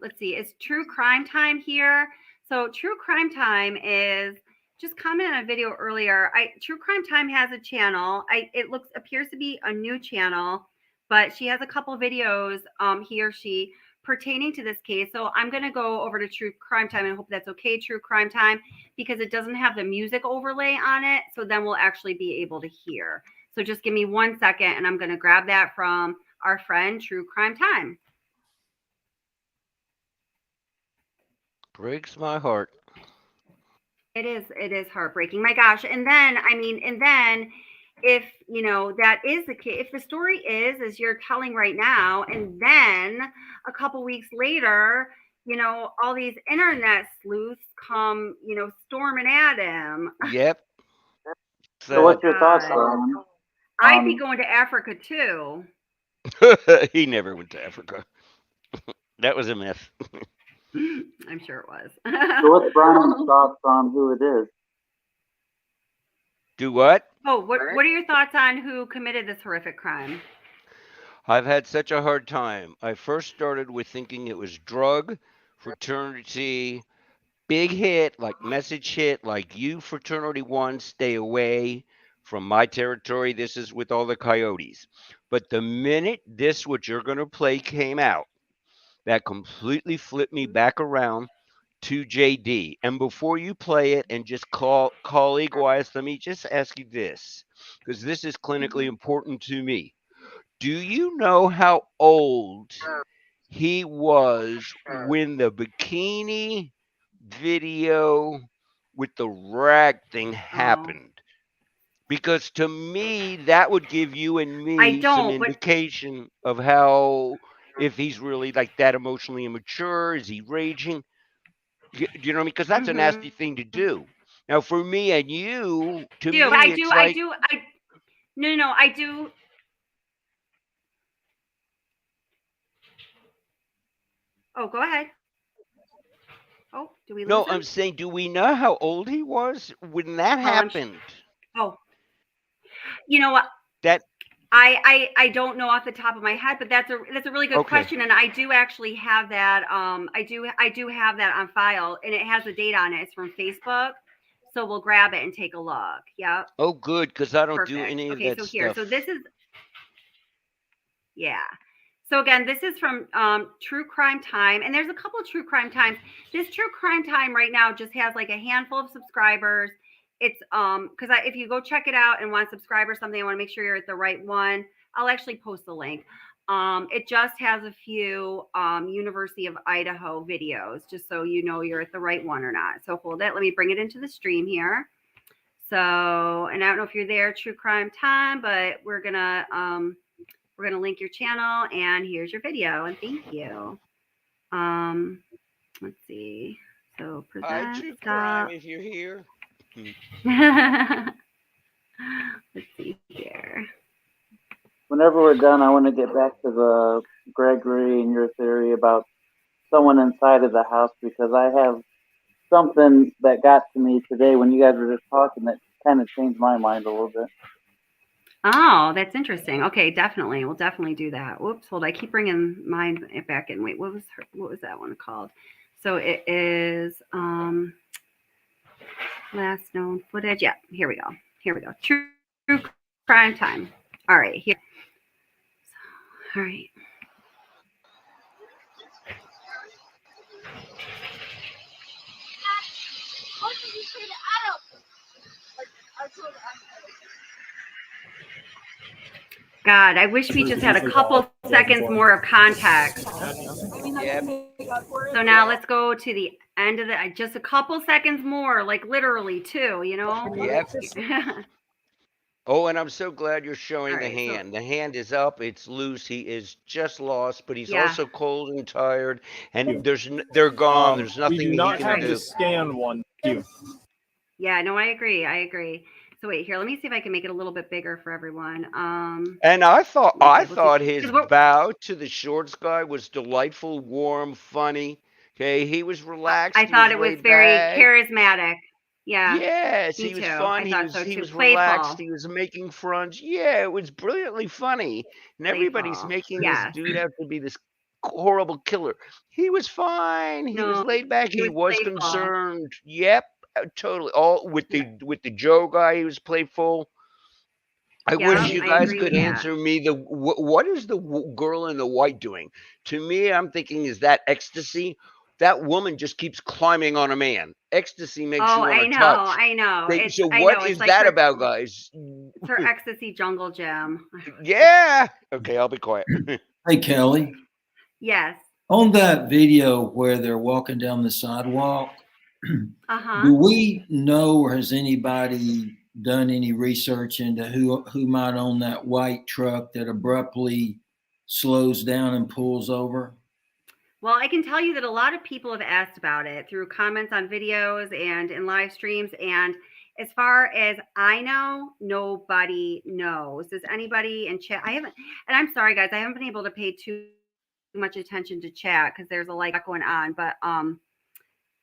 let's see, it's True Crime Time here. So True Crime Time is, just commented on a video earlier. True Crime Time has a channel. It appears to be a new channel, but she has a couple videos, he or she, pertaining to this case. So I'm going to go over to True Crime Time and hope that's okay, True Crime Time, because it doesn't have the music overlay on it. So then we'll actually be able to hear. So just give me 1 second and I'm going to grab that from our friend True Crime Time. Breaks my heart. It is heartbreaking. My gosh. And then if, that is the case, if the story is as you're telling right now, and then a couple weeks later, all these internet sleuths come, storming at him. Yep. So what's your thoughts on him? I'd be going to Africa too. He never went to Africa. That was a myth. I'm sure it was. So what's Brian's thoughts on who it is? Do what? Oh, what are your thoughts on who committed this horrific crime? I've had such a hard time. I first started with thinking it was drug, fraternity, big hit, like message hit, like you fraternity one, stay away from my territory. This is with all the coyotes. But the minute this, what you're going to play, came out, that completely flipped me back around to JD. And before you play it and just call Eagle Eyes, let me just ask you this, because this is clinically important to me. Do you know how old he was when the bikini video with the rag thing happened? Because to me, that would give you and I me some don't, but indication of how, if he's really like that emotionally immature, is he raging? Do you know what I mean? Because that's a nasty thing to do. Now, for me and you, to me, it's like, no, I do. Oh, go ahead. Oh, do we lose no, him? I'm saying, do we know how old he was when that happened? Oh, you know what? That I don't know off the top of my head, but that's a really good Okay. question, and I do actually have that. I do have that on file, and it has a date on it. It's from Facebook, so we'll grab it and take a look. Yep. Oh, good, because I don't do Perfect. any of Okay, that so here, stuff. so this is yeah. So again, this is from True Crime Time, and there's a couple of True Crime Times. This True Crime Time right now just has like a handful of subscribers. It's because if you go check it out and want to subscribe or something, I want to make sure you're at the right one. I'll actually post the link. It just has a few University of Idaho videos, just so you know you're at the right one or not. So hold it. Let me bring it into the stream here. So, and I don't know if you're there, True Crime Time, but we're gonna link your channel, and here's your video, and thank you. Let's see. So Hi, present, True stop. Crime, if you're here. Let's see here. Whenever we're done, I want to get back to the Gregory and your theory about someone inside of the house, because I have something that got to me today when you guys were just talking that kind of changed my mind a little bit. Oh, that's interesting. Okay, definitely. We'll definitely do that. Whoops, hold on. I keep bringing mine back in. Wait, what was that one called? So it is last known footage. Yeah, here we go. True Crime Time. All right, here. All right. God, I wish we just had a couple seconds more of context. Yep. So now let's go to the end of just a couple seconds more, like literally two, you know? Yep. Oh, and I'm so glad you're showing the All right, so- hand. The hand is up, it's loose. He is just lost, but he's Yeah. also cold and tired. And they're gone. There's nothing We do he not can have do. the scan one. Thank you. Yeah, no, I agree. So wait, here, let me see if I can make it a little bit bigger for everyone. And I thought let's see. his bow to the shorts guy was delightful, warm, funny. Okay, he was relaxed. I thought it was laid very back. charismatic. Yeah. Yes, me he was too. fun. I He thought was so he too. was Playful. relaxed. He was making fronts. Yeah, it was brilliantly funny. And everybody's Playful. making Yes. this dude out to be this horrible killer. He was fine. He was No, laid back. he He was playful. concerned. Yep, totally. All with the Joe guy. He was playful. I Yeah, wish you I guys agree could with that. answer me. What is the girl in the white doing? To me, I'm thinking, is that ecstasy? That woman just keeps climbing on a man. Ecstasy makes you Oh, want to touch. I know. So what is that about, guys? It's her ecstasy jungle gym. Yeah. Okay, I'll be quiet. Hey, Kelly. Yes. On that video where they're walking down the sidewalk, Uh-huh. do we know, or has anybody done any research into who might own that white truck that abruptly slows down and pulls over? Well, I can tell you that a lot of people have asked about it through comments on videos and in live streams. And as far as I know, nobody knows. Does anybody in chat? I haven't, and I'm sorry, guys, I haven't been able to pay too much attention to chat because there's a lot going on. But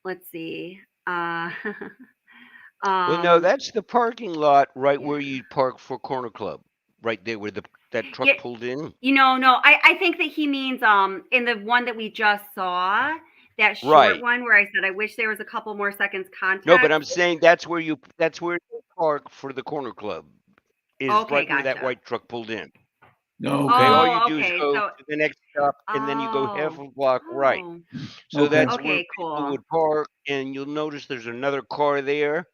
let's see. Well, no, Um, that's the parking lot right where you park for Corner Club, right there where that truck yeah, pulled in. no, I think that he means in the one that we just saw, that short Right. one where I said I wish there was a couple more seconds No, but context. I'm saying that's where you park for the Corner Club is Okay, right where that gotcha. white truck pulled in. No, Okay, all okay. you Oh, do is okay. go So, to the next stop and then you go half oh, a block right. oh, So Okay. that's where okay, people cool. would park, and you'll notice there's another car there.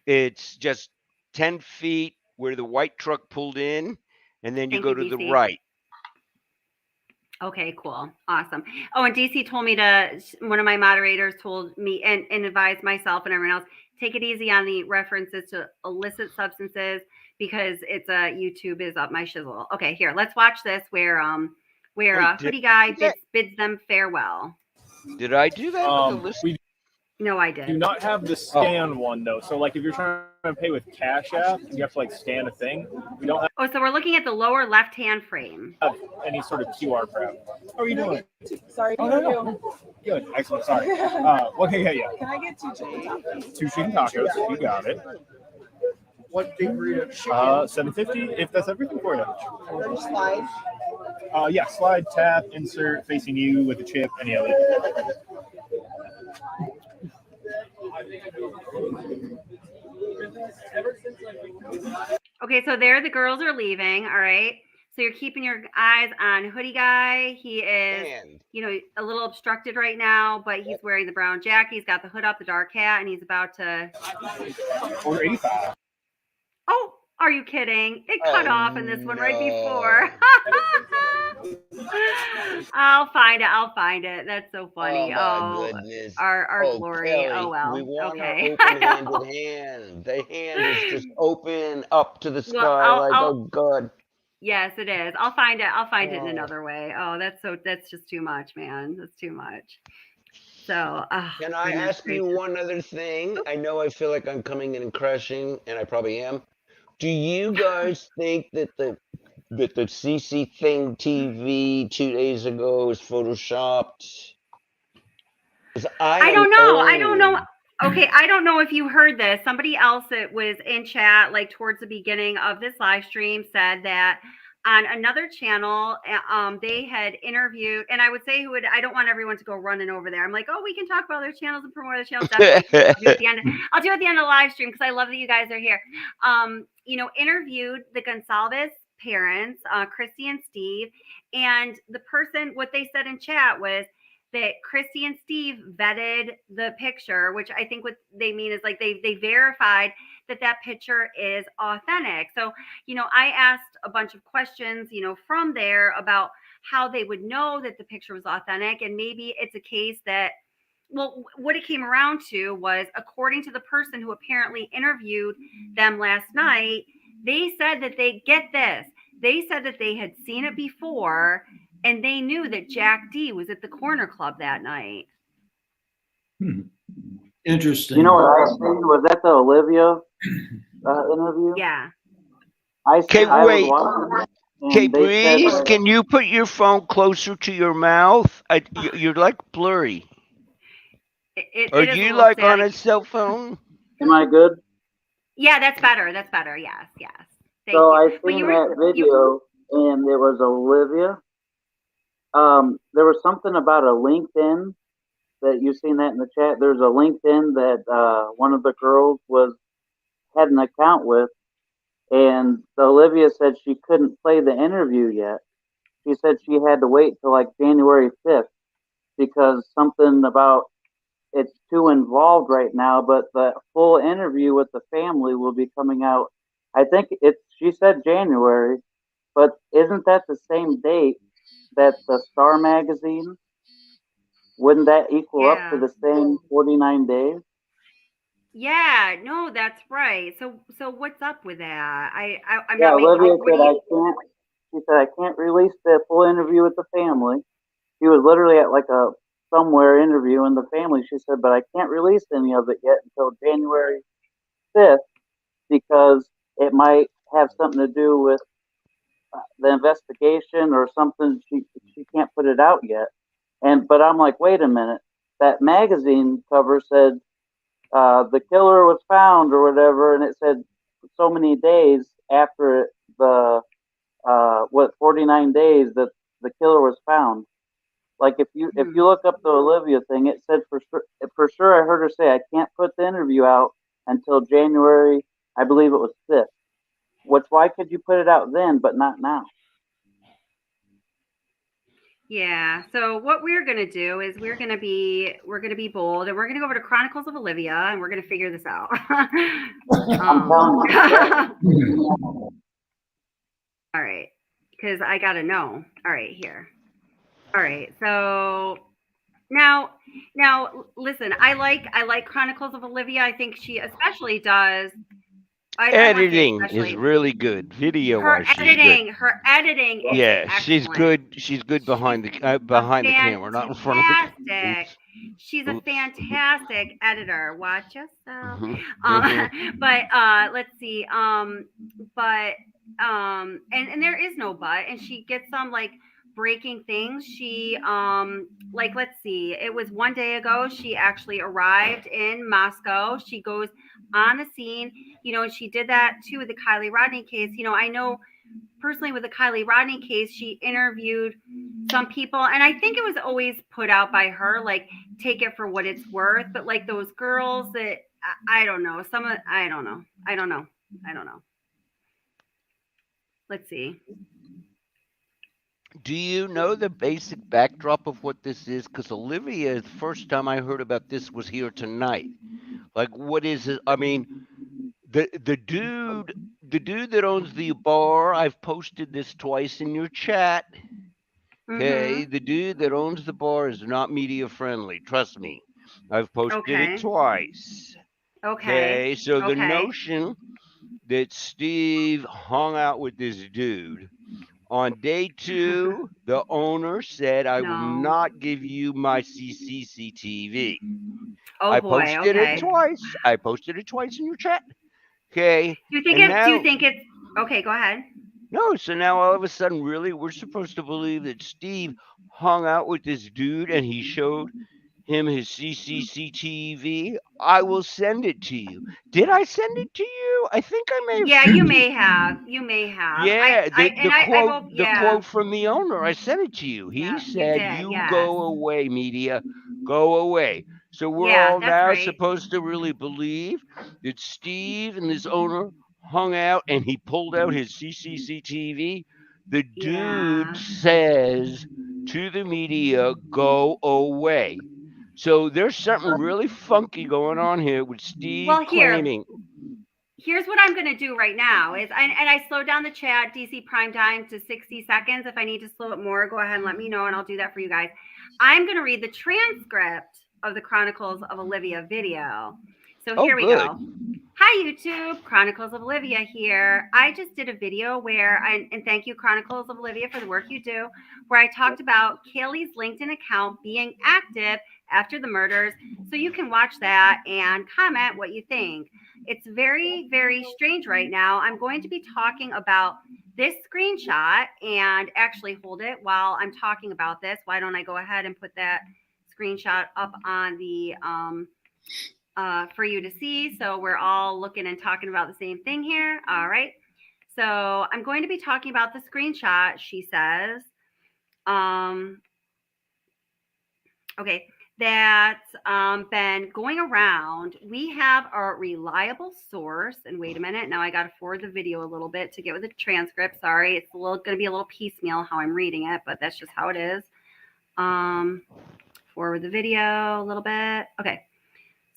It's just 10 feet where the white truck pulled in, and then you Thank go you, to the DC. right. Okay, cool. Awesome. Oh, and DC told me to, one of my moderators told me and advised myself and everyone else, take it easy on the references to illicit substances because it's YouTube is up my shizzle. Okay, here, let's watch this where Wait, Hoodie Guy that, bids them farewell. did I do that with the list? We No, I do did. not have the scan one though. So like if you're trying to pay with Cash App, you have to like scan a thing. We don't Oh, so we're looking at the lower left-hand frame. have any sort of QR crap. How are you doing? Sorry, Oh, no. Good. Excellent. Sorry. Okay, yeah. Can I get 2 chicken tacos? 2 chicken tacos. You got it. What big burrito? $7.50 if that's everything for you. Slide. Yeah, slide, tap, insert, facing you with a chip, any other. Okay, so there the girls are leaving. All right. So you're keeping your eyes on Hoodie Guy. He is, a little obstructed right now, but he's wearing the brown jacket. He's got the hood up, the dark hat, and he's about to. Order 85. Oh, are you kidding? It cut off in this one right before. I'll find it. That's so funny. Oh my goodness. Our glory. Kelly, Oh well. we want Okay. our open-handed hand. The hand is just open up to the Well, sky, like, oh God. Yes, it is. I'll find it. I'll find it in another way. Oh, that's just too much, man. That's too much. So, Can I ask you one other thing? I know I feel like I'm coming in and crushing, and I probably am. Do you guys think that the CC Thing TV 2 days ago was photoshopped? I don't know. I don't know. Okay, I don't know if you heard this. Somebody else that was in chat, like towards the beginning of this live stream, said that on another channel, they had interviewed, and I would say who would. I don't want everyone to go running over there. I'm like, oh, we can talk about other channels and promote other channels. Definitely, I'll do it at the end. I'll do it at the end of the live stream because I love that you guys are here. Interviewed the Gonsalves parents, Christy and Steve, and the person. What they said in chat was that Christy and Steve vetted the picture, which I think what they mean is like they verified that picture is authentic. So, I asked a bunch of questions, from there about how they would know that the picture was authentic. And maybe it's a case that, well, what it came around to was, according to the person who apparently interviewed them last night, they said that they said that they had seen it before and they knew that Jack D was at the Corner Club that night. Interesting. You know what I seen? Was that the Olivia interview? Yeah. I wait. was watching it, Okay, and they said Breeze, that- can you put your phone closer to your mouth? You're like blurry. Are you like on a cell phone? Am I good? Yeah, that's better. That's better. Yes. Thank So you. I seen that video, and it was Olivia. There was something about a LinkedIn that you seen that in the chat. There's a LinkedIn that one of the girls had an account with, and Olivia said she couldn't play the interview yet. She said she had to wait till like January 5th because something about it's too involved right now. But the full interview with the family will be coming out. I think she said January, but isn't that the same date that the Star magazine? Wouldn't that equal up to the same 49 days? Yeah, no, that's right. So what's up with that? I'm Yeah, not making. Olivia said she said I can't release the full interview with the family. She was literally at like a somewhere interviewing the family. She said, but I can't release any of it yet until January 5th because it might have something to do with the investigation or something. She can't put it out yet. But I'm like, wait a minute. that magazine cover said the killer was found or whatever, and it said so many days after the 49 days that the killer was found. Like if you look up the Olivia thing, it said for sure I heard her say I can't put the interview out until January, I believe it was 5th. Why could you put it out then but not now? Yeah. So what we're gonna do is we're gonna be bold, and we're gonna go over to Chronicles of Olivia, and we're gonna figure this out. I'm telling you. All right, because I gotta know. All right, here. All right, so now listen. I like Chronicles of Olivia. I think she especially does. I don't want to say Editing is especially. really good. Video Her wise, she's good. editing is Yeah, excellent. she's good behind the camera, not in front of the camera. Fantastic. She's a Oops. fantastic editor. Watch yourself. But let's see. But and there is no but, and she gets some like breaking things. She like let's see. It was one day ago. She actually arrived in Moscow. She goes on the scene, and she did that too with the Kylie Rodney case. I know personally with the Kylie Rodney case, she interviewed some people, and I think it was always put out by her, like, take it for what it's worth. But like those girls that I don't know, I don't know. Let's see. Do you know the basic backdrop of what this is? Because Olivia, the first time I heard about this was here tonight. Like, what is it? I mean, the dude that owns the bar, I've posted this twice in your chat. Okay, the dude that owns the bar is not media friendly. Trust me, I've posted it twice. Okay, so the notion that Steve hung out with this dude on day 2, the owner said, "I will not give you my CCTV." I posted it twice. I posted it twice in your chat. Okay. Do you think it's okay? Go ahead. No, so now all of a sudden, really, we're supposed to believe that Steve hung out with this dude and he showed him his CCTV. I will send it to you. Did I send it to you? I think I may have. Yeah, you may have. You may have. Yeah, I the quote from the owner. I sent it to you. He said, "You go away, media, go away." So we're all now supposed to really believe that Steve and this owner hung out and he pulled out his CCTV. The dude says to the media, "Go away." So there's something really funky going on here with Steve claiming. Here's what I'm going to do right now is, and I slowed down the chat, DC Prime Time, to 60 seconds. If I need to slow it more, go ahead and let me know, and I'll do that for you guys. I'm going to read the transcript of the Chronicles of Olivia video. So here we go. Hi, YouTube. Chronicles of Olivia here. I just did a video and thank you, Chronicles of Olivia, for the work you do, where I talked about Kaylee's LinkedIn account being active after the murders. So you can watch that and comment what you think. It's very, very strange right now. I'm going to be talking about this screenshot and actually hold it while I'm talking about this. Why don't I go ahead and put that screenshot up on the for you to see, so we're all looking and talking about the same thing here. All right, so I'm going to be talking about the screenshot. She says okay, that's been going around. We have a reliable source, and wait a minute, now I got to forward the video a little bit to get with the transcript. Sorry, it's going to be a little piecemeal how I'm reading it, but that's just how it is. Forward the video a little bit. Okay.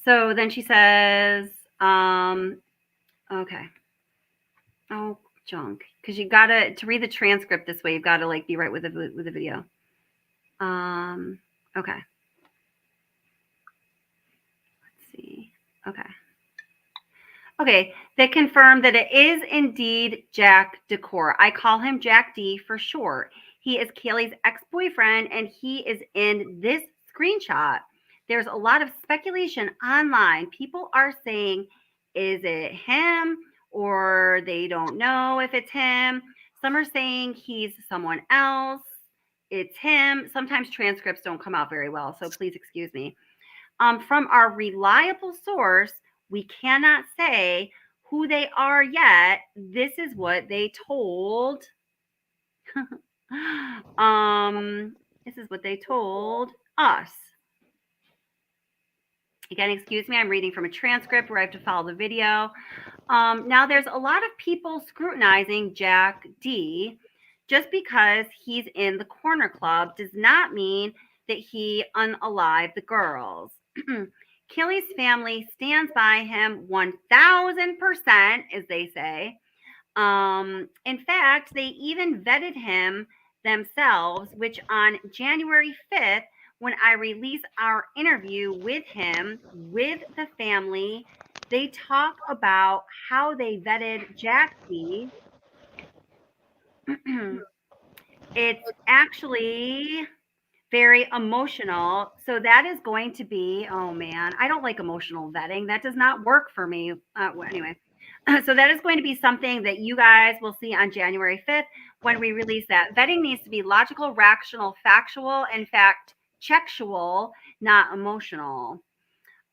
So then she says, okay. Oh, junk. Because you gotta, to read the transcript this way, you've got to like be right with the video. Okay. Let's see. Okay. Okay. They confirmed that it is indeed Jack Decor. I call him Jack D for short. He is Kaylee's ex-boyfriend, and he is in this screenshot. There's a lot of speculation online. People are saying, is it him? Or they don't know if it's him. Some are saying he's someone else. it's him. Sometimes transcripts don't come out very well, so please excuse me. From our reliable source, we cannot say who they are yet. This is what they told. This is what they told us. Again, excuse me, I'm reading from a transcript where I have to follow the video. Now, there's a lot of people scrutinizing Jack D. Just because he's in the corner club does not mean that he unalived the girls. Kelly's family stands by him 1,000%, as they say. In fact, they even vetted him themselves, which on January 5th, when I release our interview with him, with the family, they talk about how they vetted Jackie. It's actually very emotional. So that is going to be, oh man, I don't like emotional vetting. That does not work for me. Anyway, so that is going to be something that you guys will see on January 5th when we release that. Vetting needs to be logical, rational, factual, in fact, checksual, not emotional.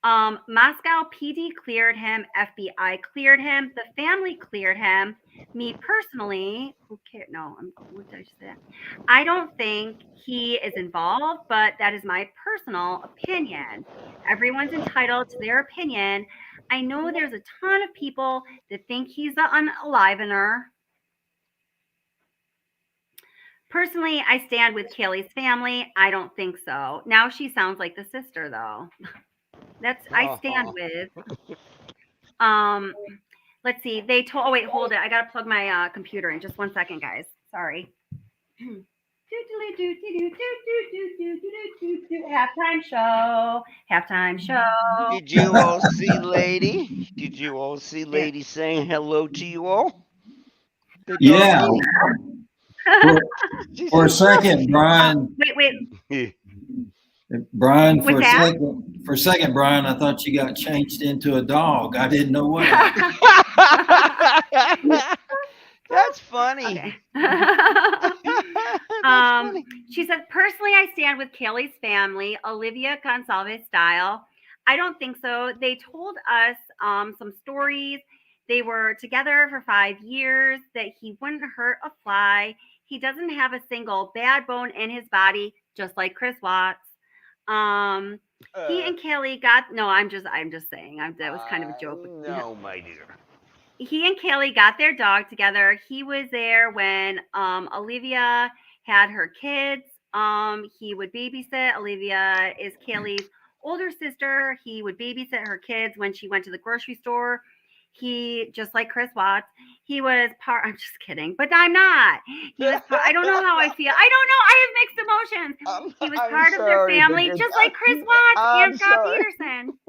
Moscow PD cleared him. FBI cleared him. The family cleared him. Me personally, okay, no, what did I say? I don't think he is involved, but that is my personal opinion. Everyone's entitled to their opinion. I know there's a ton of people that think he's the unalivener. Personally, I stand with Kaylee's family. I don't think so. Now she sounds like the sister, though. That's I stand with. Let's see. They told. Oh wait, hold it. I gotta plug my computer in. Just 1 second, guys. Sorry. Halftime show. Halftime show. Did you all see Lady? Did you all see Lady saying hello to you all? Yeah. For a second, Brian. Wait. Brian, for a second, Brian, I thought you got changed into a dog. I didn't know what happened. That's funny. Okay. She said, personally, I stand with Kaylee's family, Olivia Gonsalves style. I don't think so. They told us some stories. They were together for 5 years, that he wouldn't hurt a fly. He doesn't have a single bad bone in his body, just like Chris Watts. He and Kaylee got, no, I'm just saying, that was kind of a joke. No, my dear. He and Kaylee got their dog together. He was there when Olivia had her kids. He would babysit. Olivia is Kaylee's older sister. He would babysit her kids when she went to the grocery store. He, just like Chris Watts, he was part, I'm just kidding, but I'm not. He was part, I don't know how I feel. I don't know. I have mixed emotions. He was part of their family, just like Chris Watts and Scott Peterson.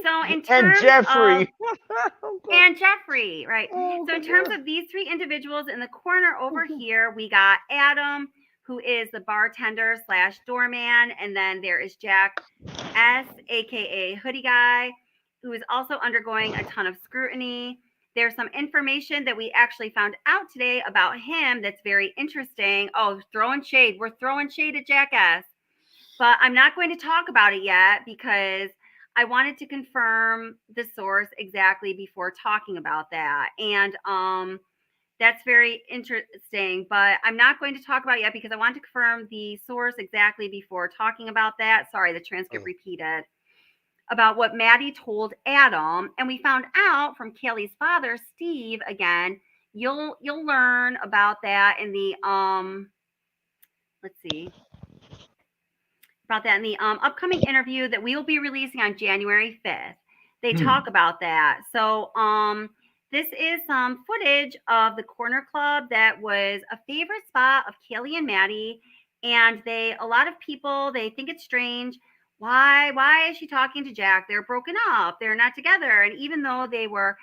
So in terms and Jeffrey, right. So in terms of these three individuals in the corner over here, we got Adam, who is the bartender / doorman. And then there is Jack S, aka Hoodie Guy, who is also undergoing a ton of scrutiny. There's some information that we actually found out today about him that's very interesting. Oh, throwing shade. We're throwing shade at Jack S. But I'm not going to talk about it yet because I wanted to confirm the source exactly before talking about that. And that's very interesting, but I'm not going to talk about it yet because I want to confirm the source exactly before talking about that. Sorry, the transcript repeated. About what Maddie told Adam, and we found out from Kaylee's father, Steve. Again, you'll learn about that in the let's see, about that in the upcoming interview that we will be releasing on January 5th. They talk about that. So this is some footage of the corner club that was a favorite spot of Kaylee and Maddie, and a lot of people, they think it's strange. Why is she talking to Jack? They're broken up. They're not together. And even though they were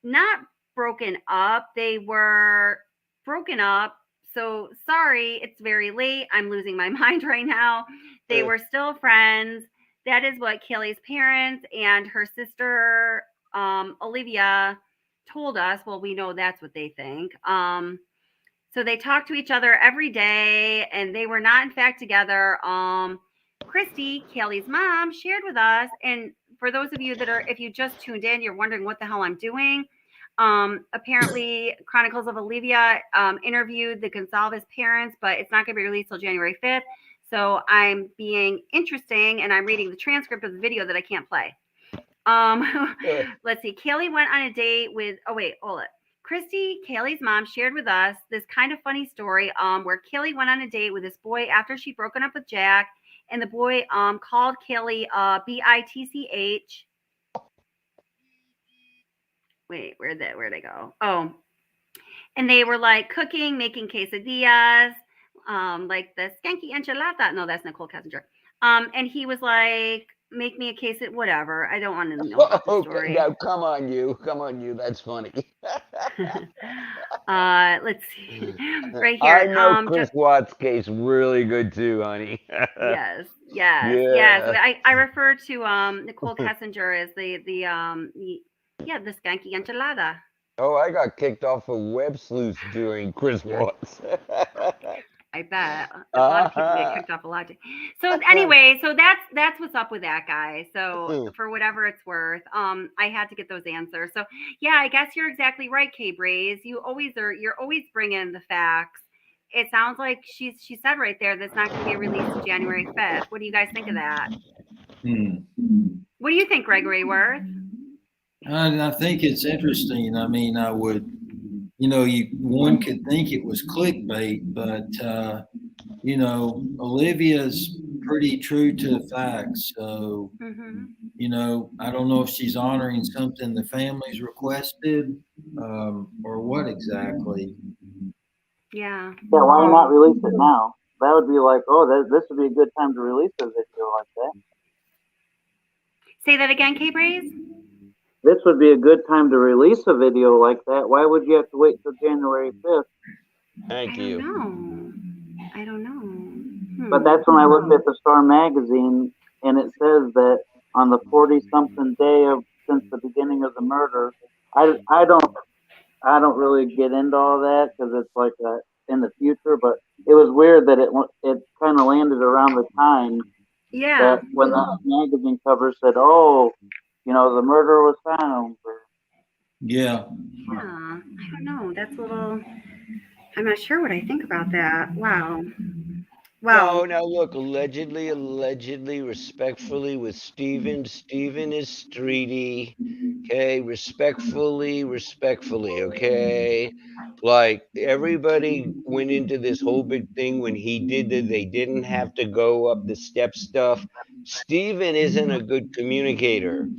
not broken up, they were broken up. So sorry, it's very late. I'm losing my mind right now. They were still friends. That is what Kaylee's parents and her sister, Olivia, told us. Well, we know that's what they think. So they talked to each other every day, and they were not in fact together. Christy, Kaylee's mom, shared with us, and for those of you that are, if you just tuned in, you're wondering what the hell I'm doing. Apparently, Chronicles of Olivia interviewed the Gonzalez parents, but it's not going to be released till January 5th. So I'm being interesting, and I'm reading the transcript of the video that I can't play. Let's see. Kaylee went on a date with. Oh wait, hold it. Christy, Kaylee's mom, shared with us this kind of funny story where Kaylee went on a date with this boy after she'd broken up with Jack, and the boy called Kaylee bitch. Wait, where'd they go? Oh, and they were like cooking, making quesadillas, like the skanky enchilada. No, that's Nicole Kessinger. And he was like, make me a case of whatever. I don't want to know about the Okay, story. now come on, you. That's funny. Let's see. Right I here. know Chris Watts' case really good too, honey. Yes. Yeah. I refer to Nicole Kessinger as the skanky enchilada. Oh, I got kicked off of Web Sleuth during Chris Watts. I bet a lot of people get kicked off a lot. So anyway, so that's what's up with that guy. So for whatever it's worth, I had to get those answers. So yeah, I guess you're exactly right, Kay Braze. You're always bringing the facts. It sounds like she said right there that's not going to be released till January 5th. What do you guys think of that? What do you think, Gregory Worth? I think it's interesting. I mean, I would, one could think it was clickbait, but Olivia's pretty true to the facts. So, I don't know if she's honoring something the family's requested, or what exactly. Yeah. Yeah, why not release it now? That would be like, this would be a good time to release a video like that. Say that again, Kay Braze? This would be a good time to release a video like that. Why would you have to wait till January 5th? Thank you. I don't know. But that's when I looked at the Star magazine, and it says that on the 40-something day since the beginning of the murder, I don't really get into all that because it's like in the future. But it was weird that it kind of landed around the time that when the magazine cover said, the murder was found. Yeah. I don't know. That's a little. I'm not sure what I think about that. Wow. No, now look, allegedly, respectfully with Steven. Steven is streety. Okay, respectfully, okay? Like everybody went into this whole big thing when he did that they didn't have to go up the step stuff. Steven isn't a good communicator.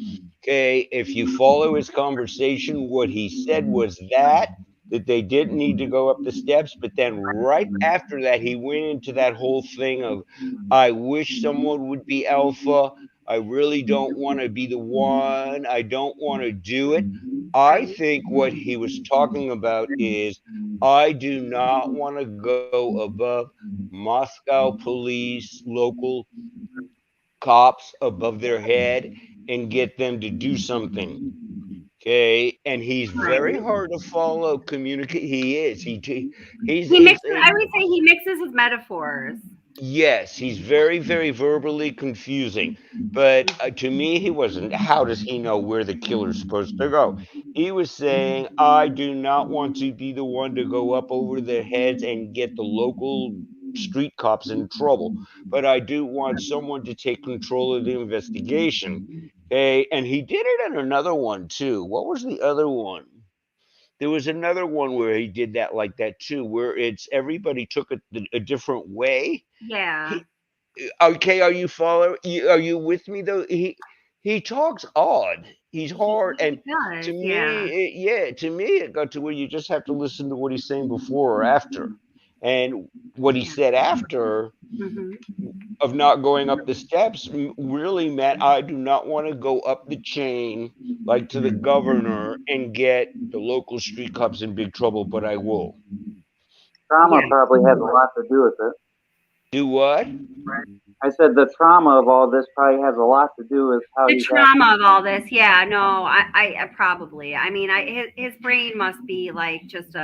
Okay, if you follow his conversation, what he said was that they didn't need to go up the steps, but then right after that, he went into that whole thing of, I wish someone would be alpha. I really don't want to be the one. I don't want to do it. I think what he was talking about is, I do not want to go above Moscow police, local cops above their head and get them to do something. Okay, and he's very hard to follow. Communicate. He is. I would say he mixes his metaphors. Yes, he's very, very verbally confusing. But to me, he wasn't. How does he know where the killer's supposed to go? He was saying, I do not want to be the one to go up over their heads and get the local street cops in trouble, but I do want someone to take control of the investigation. Okay, and he did it in another one too. What was the other one? There was another one where he did that like that too, where it's everybody took it a different way. Yeah. Okay, are you following? Are you with me though? He talks odd. He's hard, and does, to me, to me, it got to where you just have to listen to what he's saying before or after, and what he said after of not going up the steps really meant, I do not want to go up the chain like to the governor and get the local street cops in big trouble, but I will. Trauma probably has a lot to do with it. Do what? I said the trauma of all this probably has a lot to do with how The he's trauma of all this, yeah, no, I probably. I mean, his brain must be like just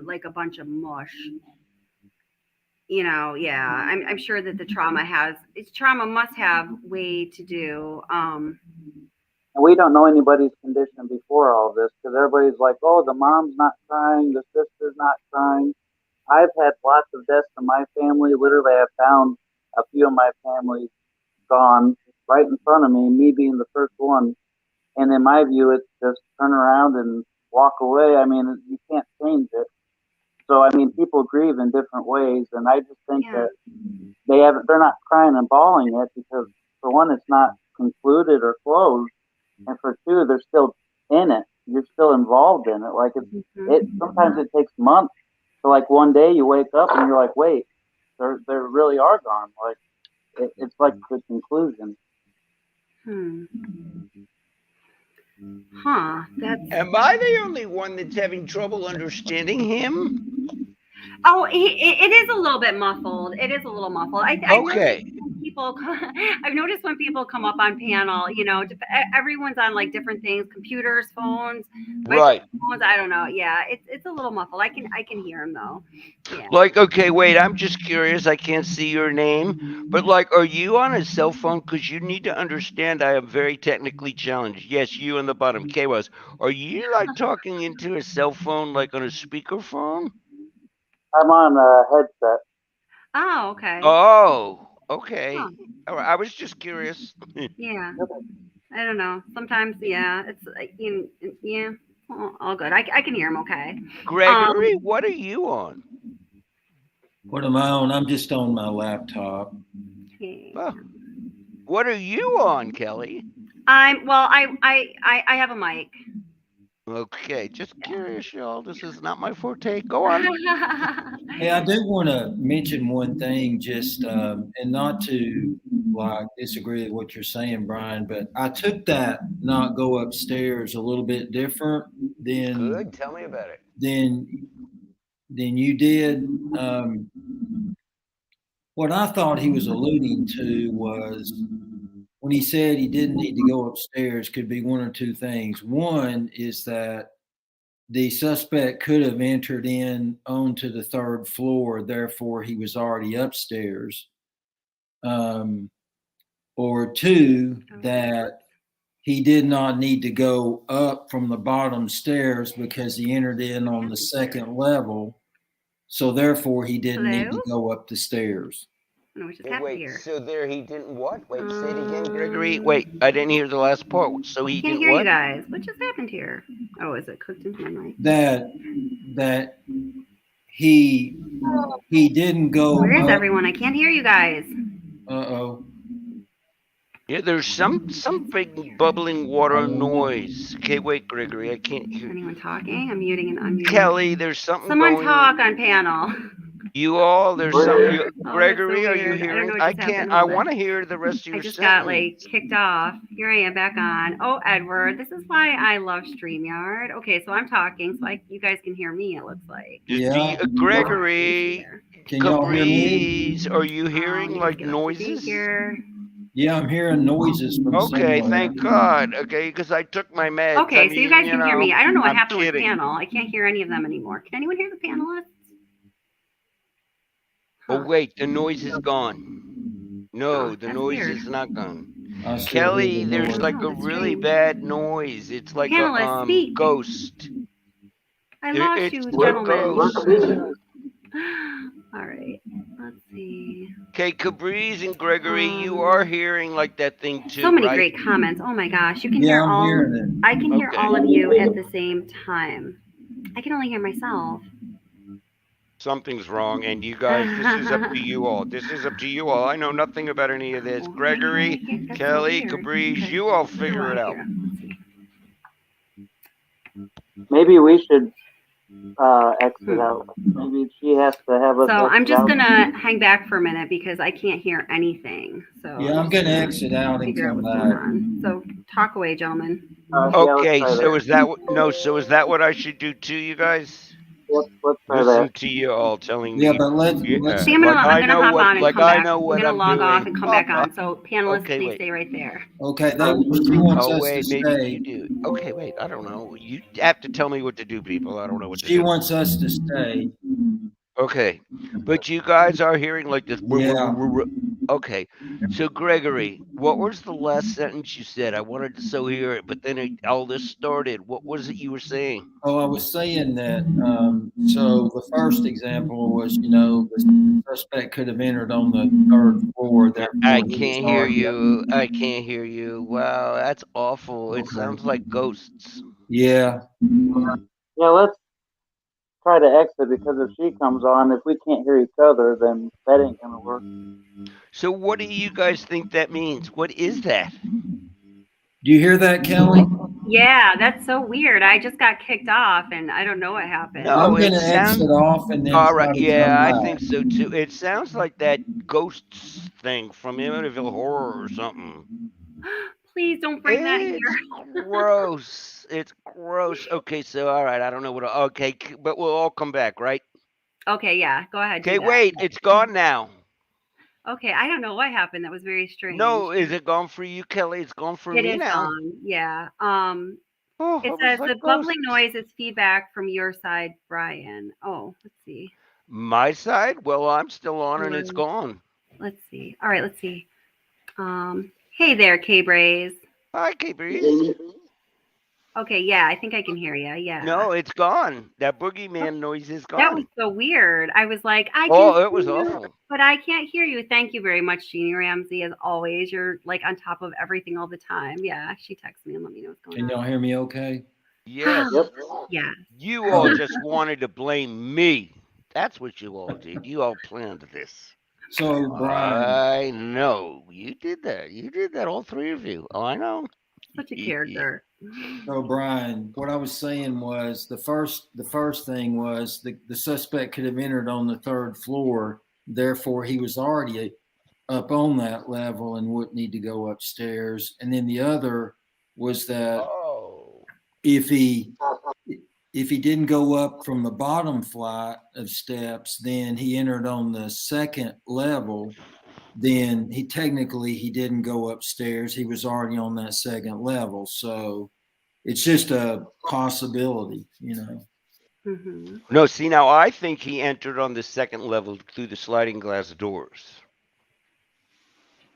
like a bunch of mush. Yeah. I'm sure that the trauma must have way to do. And we don't know anybody's condition before all this because everybody's like, oh, the mom's not crying, the sister's not crying. I've had lots of deaths in my family. Literally, I've found a few of my family gone right in front of me being the first one. And in my view, it's just turn around and walk away. I mean, you can't change it. So, I mean, people grieve in different ways. And I just think that they're not crying and bawling it because, for one, it's not concluded or closed. And for two, they're still in it. You're still involved in it. Like sometimes it takes months. So like one day you wake up and you're like, wait, they really are gone. Like it's like the conclusion. Huh. Am I the only one that's having trouble understanding him? Oh, it is a little bit muffled. It is a little muffled. Okay. I've noticed when people come up on panel, everyone's on like different things, computers, phones, right? Phones, I don't know. Yeah, it's a little muffled. I can hear him though. Yeah. Like, okay, wait. I'm just curious. I can't see your name, but like, are you on a cell phone? Because you need to understand, I am very technically challenged. Yes, you in the bottom. K was. Are you like talking into a cell phone, like on a speakerphone? I'm on a headset. Oh, okay. Oh, okay. Huh. All right. I was just curious. Yeah. I don't know. Sometimes, yeah, it's yeah, all good. I can hear him okay. Gregory, what are you on? What am I on? I'm just on my laptop. Oh. What are you on, Kelly? I have a mic. Okay, just curious, y'all. This is not my forte. Go on. Hey, I do want to mention one thing, just and not to like disagree with what you're saying, Brian, but I took that not go upstairs a little bit different than. Good. Tell me about it. Than you did. What I thought he was alluding to was when he said he didn't need to go upstairs, could be one or two things. One is that the suspect could have entered in onto the third floor, therefore he was already upstairs. Or two, that he did not need to go up from the bottom stairs because he entered in on the second level. So therefore he didn't need to go up the stairs. Wait, so there he didn't what? Wait, say it again, Gregory. Wait, I didn't hear the last part. So he didn't hear what? You guys. What just happened here? Oh, is it cooked into my mic? That he didn't go. Where is everyone? I can't hear you guys. Uh-oh. Yeah, there's some big bubbling water noise. Okay, wait, Gregory, I can't hear. Anyone talking? I'm muting and unmuting. Kelly, there's something Someone going talk on panel. You all, there's something. Gregory, so are you hearing? I can't. I want to hear the rest of your sentence. got like kicked off. Here I am back on. Oh, Edward, this is why I love StreamYard. Okay, so I'm talking, so you guys can hear me. It looks like. Yeah. Gregory, can y'all hear me? Are you hearing like noises? Yeah, I'm hearing noises from Okay, somewhere. Thank God. Okay, because I took my meds. Okay, so you guys can hear me. I don't know what happened kidding. with panel. I can't hear any of them anymore. Can anyone hear the panelists? Oh wait, the noise is gone. No, the noise is not gone. Kelly, there's like a really bad noise. It's like a ghost. I lost you, gentlemen. All right, let's see. Okay, Cabriz and Gregory, you are hearing like that thing too, so many right? great comments. Oh my gosh, you can hear all. I can hear all of you at the same time. I can only hear myself. Something's wrong, and you guys, this is up to you all. This is up to you all. I know nothing about any of this. Gregory, Kelly, Cabriz, you all figure it out. Maybe we should exit out. Maybe she has to have us. So I'm just gonna hang back for a minute because I can't hear anything. So yeah, I'm gonna exit out and come back. So talk away, gentlemen. Okay, so is that what I should do too, you guys? let's try Listen that. to you all telling Yeah, me, but let's See, I'm like gonna I know hop what, on and like come I back. know I'm what gonna I'm log off doing. and come back on. So panelists, Okay, please wait. stay right there. okay. She wants Oh us to wait, maybe stay. you do. Okay, wait. I don't know. You have to tell me what to do, people. I don't know what to She do. wants us to stay. Okay, but you guys are hearing like this. Yeah. Okay, so Gregory, what was the last sentence you said? I wanted to so hear it, but then all this started. What was it you were saying? Oh, I was saying that. So the first example was, the suspect could have entered on the third floor. I Therefore, he was can't hear already up. you. I can't hear you. Wow, that's awful. It Okay. sounds like ghosts. Yeah. Yeah, let's try to exit because if she comes on, if we can't hear each other, then that ain't gonna work. So what do you guys think that means? What is that? Do you hear that, Kelly? Yeah, that's so weird. I just got kicked off, and I don't know what happened. No, I'm it going to sounds exit off and then all right. try to come Yeah, I back. think so too. It sounds like that ghosts thing from Amityville Horror or something. Please don't bring that It's here. gross. It's gross. Okay, so all right, I don't know what. Okay, but we'll all come back, right? Okay, yeah, go ahead, do Okay, that. wait, it's gone now. Okay, I don't know what happened. That was very strange. No, is it gone for you, Kelly? It's gone for It me is now. gone. Yeah. Oh, It it was says like the bubbling ghosts. noise is feedback from your side, Brian. Oh, let's see. My side? Well, I'm still on and it's Um, gone. let's see. All right, let's see. Hey there, K-Braze. Hi, K-Breeze. Okay, yeah, I think I can hear you. Yeah. No, it's gone. That boogeyman noise is That was gone. so weird. I was like, I can Oh, see it was you, awful. but I can't hear you. Thank you very much, Jeannie Ramsey, as always. You're like on top of everything all the time. Yeah, she texts me and let me know what's going Can y'all on. hear me okay? Yes. Yeah. You all just wanted to blame me. That's what you all did. You all planned this. So, Brian. I know. You did that. You did that, all three of you. Oh, I know. Such a character. So, Brian, what I was saying was the first thing was the suspect could have entered on the third floor. Therefore, he was already up on that level and wouldn't need to go upstairs. And then the other was that if he didn't go up from the bottom flight of steps, then he entered on the second level. Then he didn't go upstairs. He was already on that second level. So it's just a possibility, Mm-hmm. No, see, now I think he entered on the second level through the sliding glass doors,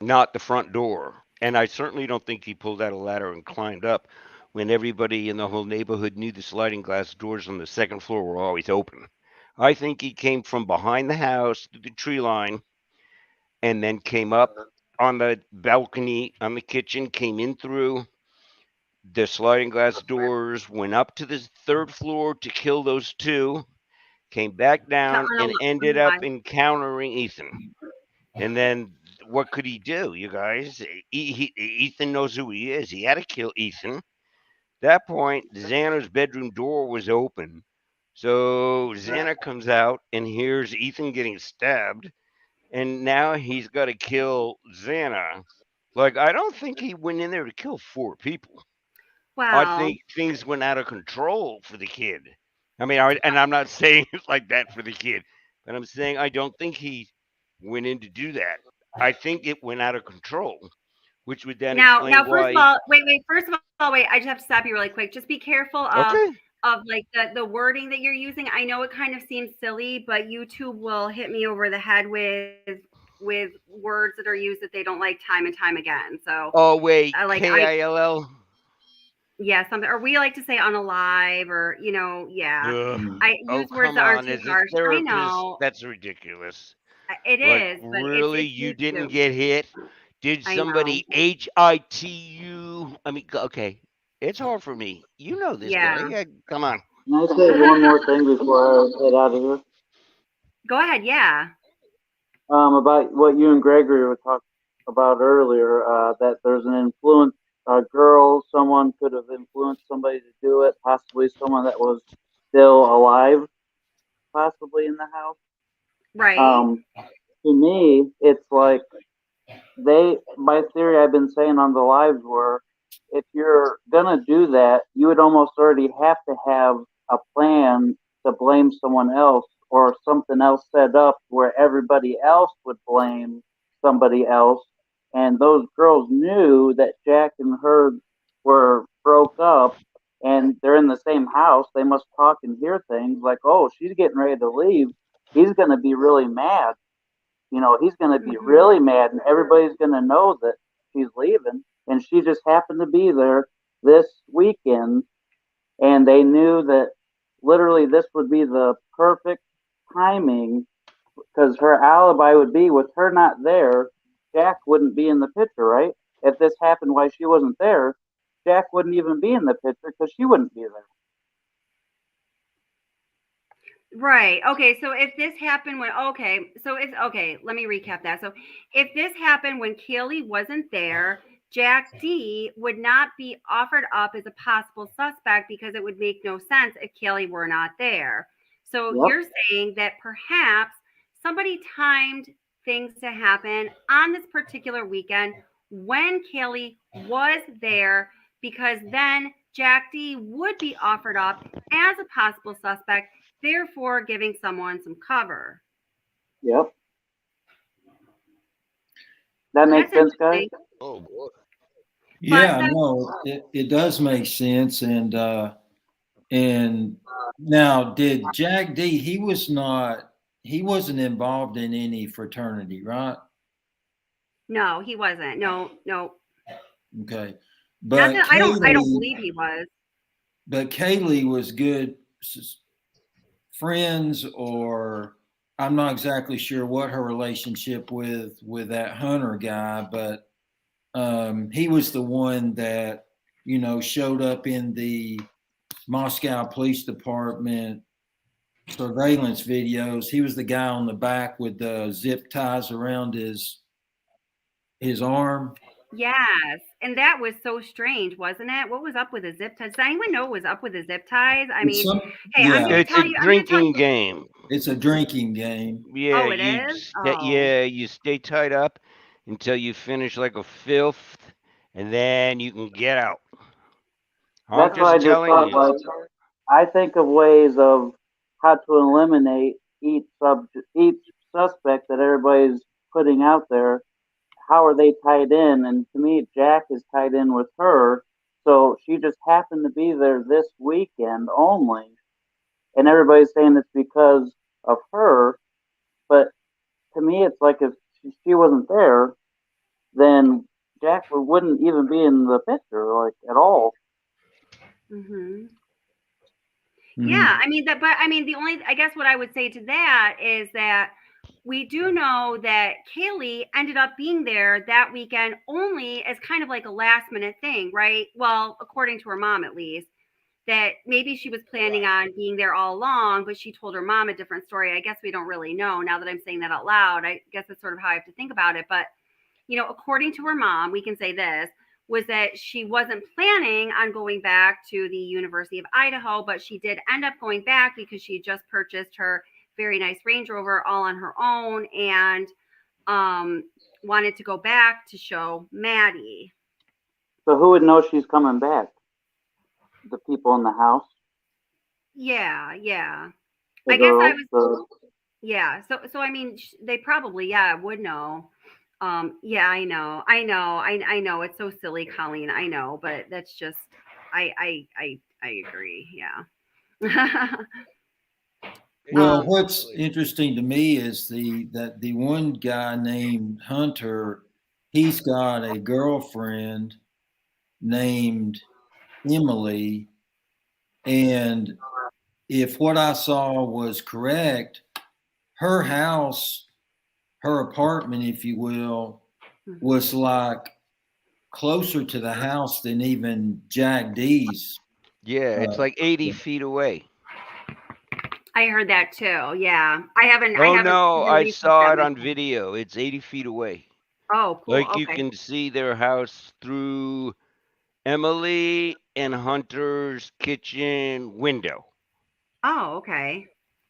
not the front door. And I certainly don't think he pulled out a ladder and climbed up when everybody in the whole neighborhood knew the sliding glass doors on the second floor were always open. I think he came from behind the house through the tree line and then came up on the balcony on the kitchen, came in through the sliding glass doors, went up to the third floor to kill those two, came back down and ended up encountering Ethan. And then what could he do, you guys? Ethan knows who he is. He had to kill Ethan. At that point, Xana's bedroom door was open. So Xana comes out and hears Ethan getting stabbed. And now he's got to kill Xana. Like, I don't think he went in there to kill 4 people. I Wow. think things went out of control for the kid. I mean, and I'm not saying it's like that for the kid, but I'm saying I don't think he went in to do that. I think it went out of control, which would then Now, explain first of why. all, wait. First of all, wait. I just have to stop you really quick. Just be careful Okay. of like the wording that you're using. I know it kind of seems silly, but YouTube will hit me over the head with words that are used that they don't like time and time again. So, Oh wait, like KILL. Yeah, something, or we like to say unalive, or yeah. Ugh. I Oh use words come that are on, too as a harsh. I therapist, know that's ridiculous. it Like is, but really, it's you didn't YouTube. get hit? Did I know. somebody HITU? I mean, okay, it's hard for me. You know this Yeah. guy. Come on. Can I say one more thing before I head out of here? Go ahead. Yeah. About what you and Gregory were talking about earlier, that there's an influence, a girl, someone could have influenced somebody to do it, possibly someone that was still alive, possibly in the house. Right. To me, it's like my theory I've been saying on the lives were, if you're gonna do that, you would almost already have to have a plan to blame someone else or something else set up where everybody else would blame somebody else. And those girls knew that Jack and her were broke up and they're in the same house. They must talk and hear things like, oh, she's getting ready to leave. He's going to be really mad. You know, he's going to be really mad, and everybody's going to know that she's leaving. And she just happened to be there this weekend, and they knew that literally this would be the perfect timing because her alibi would be with her not there, Jack wouldn't be in the picture, right? If this happened while she wasn't there, Jack wouldn't even be in the picture because she wouldn't be there. Right. Okay. So if this happened when, let me recap that. So if this happened when Kaylee wasn't there, Jack D would not be offered up as a possible suspect because it would make no sense if Kaylee were not there. So you're saying that perhaps somebody timed things to happen on this particular weekend when Kaylee was there, because then Jack D would be offered up as a possible suspect, therefore giving someone some cover. Yep. That makes sense, guys? Oh, boy. Yeah, no, it does make sense. And now did Jack D, he wasn't involved in any fraternity, right? No, he wasn't. No. Okay. Not But that I don't Kaylee, believe he was. but Kaylee was good friends, or I'm not exactly sure what her relationship with that Hunter guy, but he was the one that, you know, showed up in the Moscow Police Department surveillance videos. He was the guy on the back with the zip ties around his arm. Yes, and that was so strange, wasn't it? What was up with the zip ties? Does anyone know what was up with the zip ties? I mean, hey, I'm going to It's tell a you. drinking game. It's a drinking game. Yeah, Oh, it is? you stay tied up until you finish like a fifth, and then you can get out. I'm That's what I just just telling thought. you. Like, I think of ways of how to eliminate each suspect that everybody's putting out there. How are they tied in? And to me, Jack is tied in with her. So she just happened to be there this weekend only. And everybody's saying it's because of her. But to me, it's like if she wasn't there, then Jack wouldn't even be in the picture, like, at all. Mm-hmm. Yeah, I mean I guess what I would say to that is that we do know that Kaylee ended up being there that weekend only as kind of like a last minute thing, right? Well, according to her mom, at least, that maybe she was planning on being there all along, but she told her mom a different story. I guess we don't really know now that I'm saying that out loud. I guess that's sort of how I have to think about it. But, you know, according to her mom, we can say this was that she wasn't planning on going back to the University of Idaho, but she did end up going back because she just purchased her very nice Range Rover all on her own and wanted to go back to show Maddie. So who would know she's coming back? The people in the house? Yeah. The I guess I girls? was. Yeah. So I mean, they probably would know. Yeah, I know. I know. It's so silly, Colleen. I know, but that's just. I agree. Yeah. Well, what's interesting to me is that the one guy named Hunter, he's got a girlfriend named Emily, and if what I saw was correct, her house, her apartment, if you will, was like closer to the house than even Jack D's. Yeah, it's like 80 feet away. I heard that too. Yeah, I haven't. Oh no, I released saw that it on myself. video. It's 80 feet away. Oh, cool. Like you Okay. can see their house through Emily and Hunter's kitchen window. Oh, okay.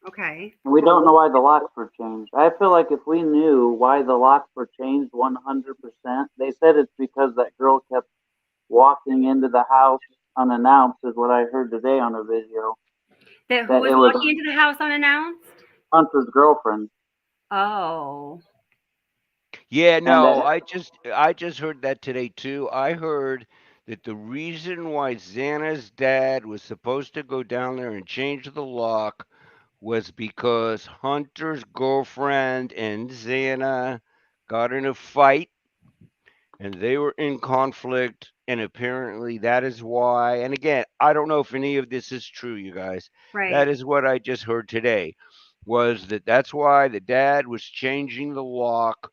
Okay. We don't know why the locks were changed. I feel like if we knew why the locks were changed 100%, they said it's because that girl kept walking into the house unannounced, is what I heard today on a video. Who that was it was walking into the house unannounced? Hunter's girlfriend, Oh. Yeah, and no, that I just heard that today too. I heard that the reason why Xana's dad was supposed to go down there and change the lock was because Hunter's girlfriend and Xana got in a fight and they were in conflict, and apparently that is why. And again, I don't know if any of this is true, you guys. That Right. is what I just heard today, was that that's why the dad was changing the lock,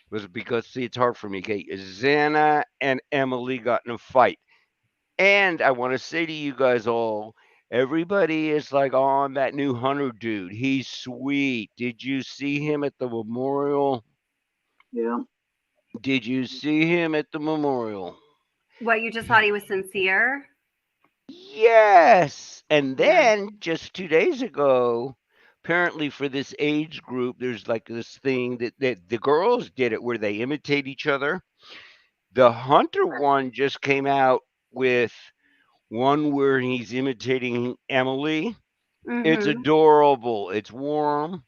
was because, see, it's hard for me. Okay, Xana and Emily got in a fight, and I want to say to you guys all, everybody is like on that new Hunter dude. He's sweet. Did you see him at the memorial? yeah. Did you see him at the memorial? What, you just thought he was sincere? Yes. And Yeah. then just 2 days ago, apparently for this age group, there's like this thing that the girls did it where they imitate each other. The Hunter one just came out with one where he's imitating Emily. It's Mm-hmm. adorable. It's warm.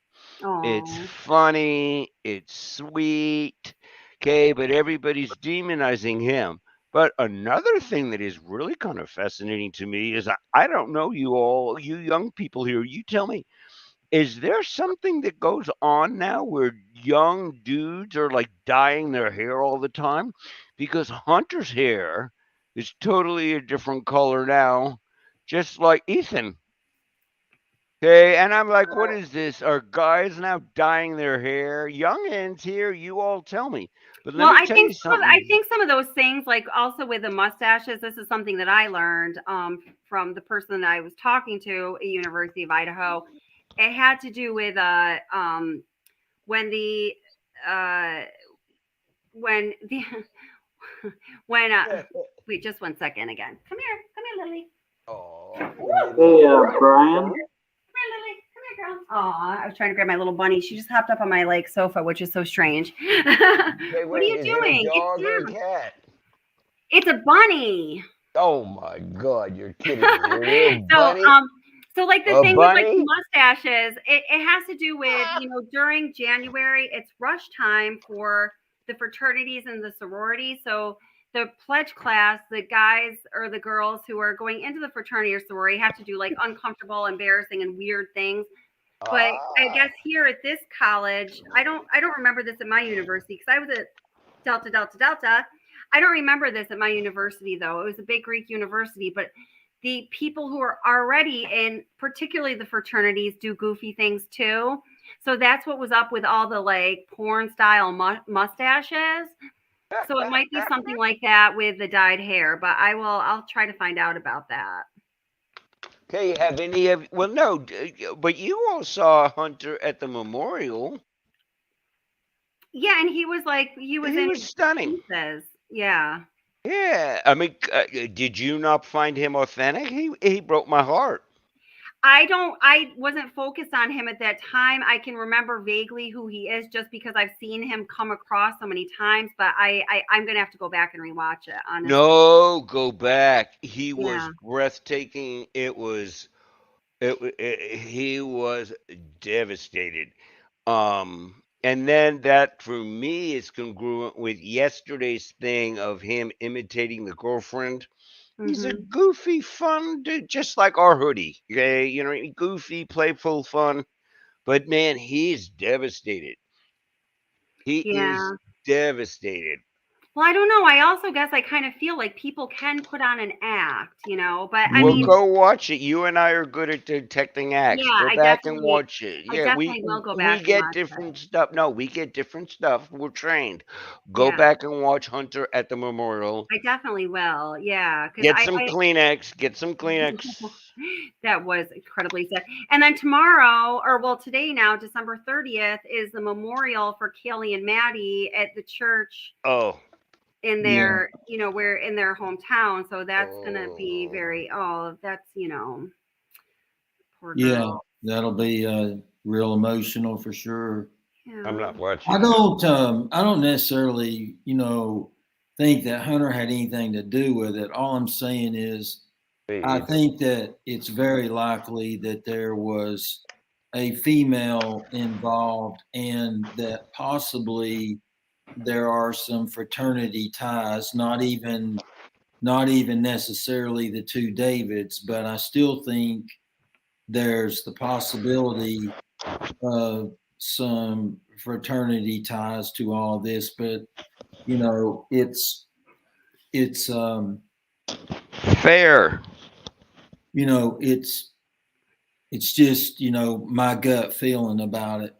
It's Oh. funny. It's sweet. Okay, but everybody's demonizing him. But another thing that is really kind of fascinating to me is I don't know you all, you young people here, you tell me, is there something that goes on now where young dudes are like dyeing their hair all the time? Because Hunter's hair is totally a different color now, just like Ethan. Okay, and I'm like, what is this? Are guys now dyeing their hair? Youngins here, you all tell me. But let Well, me tell you something. I think some of those things, like also with the mustaches, this is something that I learned from the person that I was talking to at University of Idaho. It had to do with when the uh when the when wait just 1 second again. Come here, Lily. Oh, Hey, Brian. Aw, I was trying to grab my little bunny. She just hopped up on my like sofa, which is so strange. Hey, What are wait, you is it a doing? dog or a Get down. cat? It's a bunny. Oh my God, you're kidding me. A little So bunny? so like the A thing with like the bunny? mustaches, it has to do with, during January, it's rush time for the fraternities and the sororities. So the pledge class, the guys or the girls who are going into the fraternity or sorority have to do like uncomfortable, embarrassing, and weird things. But I guess here at this college, I don't remember this at my university because I was at Delta. I don't remember this at my university though. It was a big Greek university, but the people who are already in, particularly the fraternities, do goofy things too. So that's what was up with all the like porn style mustaches. So it might be something like that with the dyed hair, but I'll try to find out about that. Okay, have any of, well, no, but you all saw Hunter at the memorial. Yeah, and he was He in was stunning. pieces. Yeah. Yeah, I mean, did you not find him authentic? He broke my heart. I wasn't focused on him at that time. I can remember vaguely who he is just because I've seen him come across so many times, but I'm gonna have to go back and rewatch it, honestly. No, go back. He was Yeah. breathtaking. He was devastated. And then that for me is congruent with yesterday's thing of him imitating the girlfriend. He's a Mm-hmm. goofy, fun dude, just like our hoodie. Okay, goofy, playful, fun. But man, he's devastated. He is Yeah. devastated. Well, I don't know. I also guess I kind of feel like people can put on an act, but I Well, mean, go watch it. You and I are good at detecting acts. yeah, Go back and watch it. I Yeah, we definitely will go we back and get watch it. different stuff. No, we get different stuff. We're trained. Go Yeah, back and watch Hunter at the memorial. I definitely will. Yeah, because Get some Kleenex. Get some Kleenex. that was incredibly sad. And then tomorrow, or well, today now, December 30th, is the memorial for Kaylee and Maddie at the church Oh, in Yeah. their, where in their hometown. So that's gonna be very, that's, poor Yeah, girl. that'll be real emotional for sure. I'm Yeah. not watching. I don't necessarily, think that Hunter had anything to do with it. All I'm saying is I think that it's very likely that there was a female involved and that possibly there are some fraternity ties, not even necessarily the two Davids, but I still think there's the possibility of some fraternity ties to all this. But you know, it's fair. You know, it's just, you know, my gut feeling about it.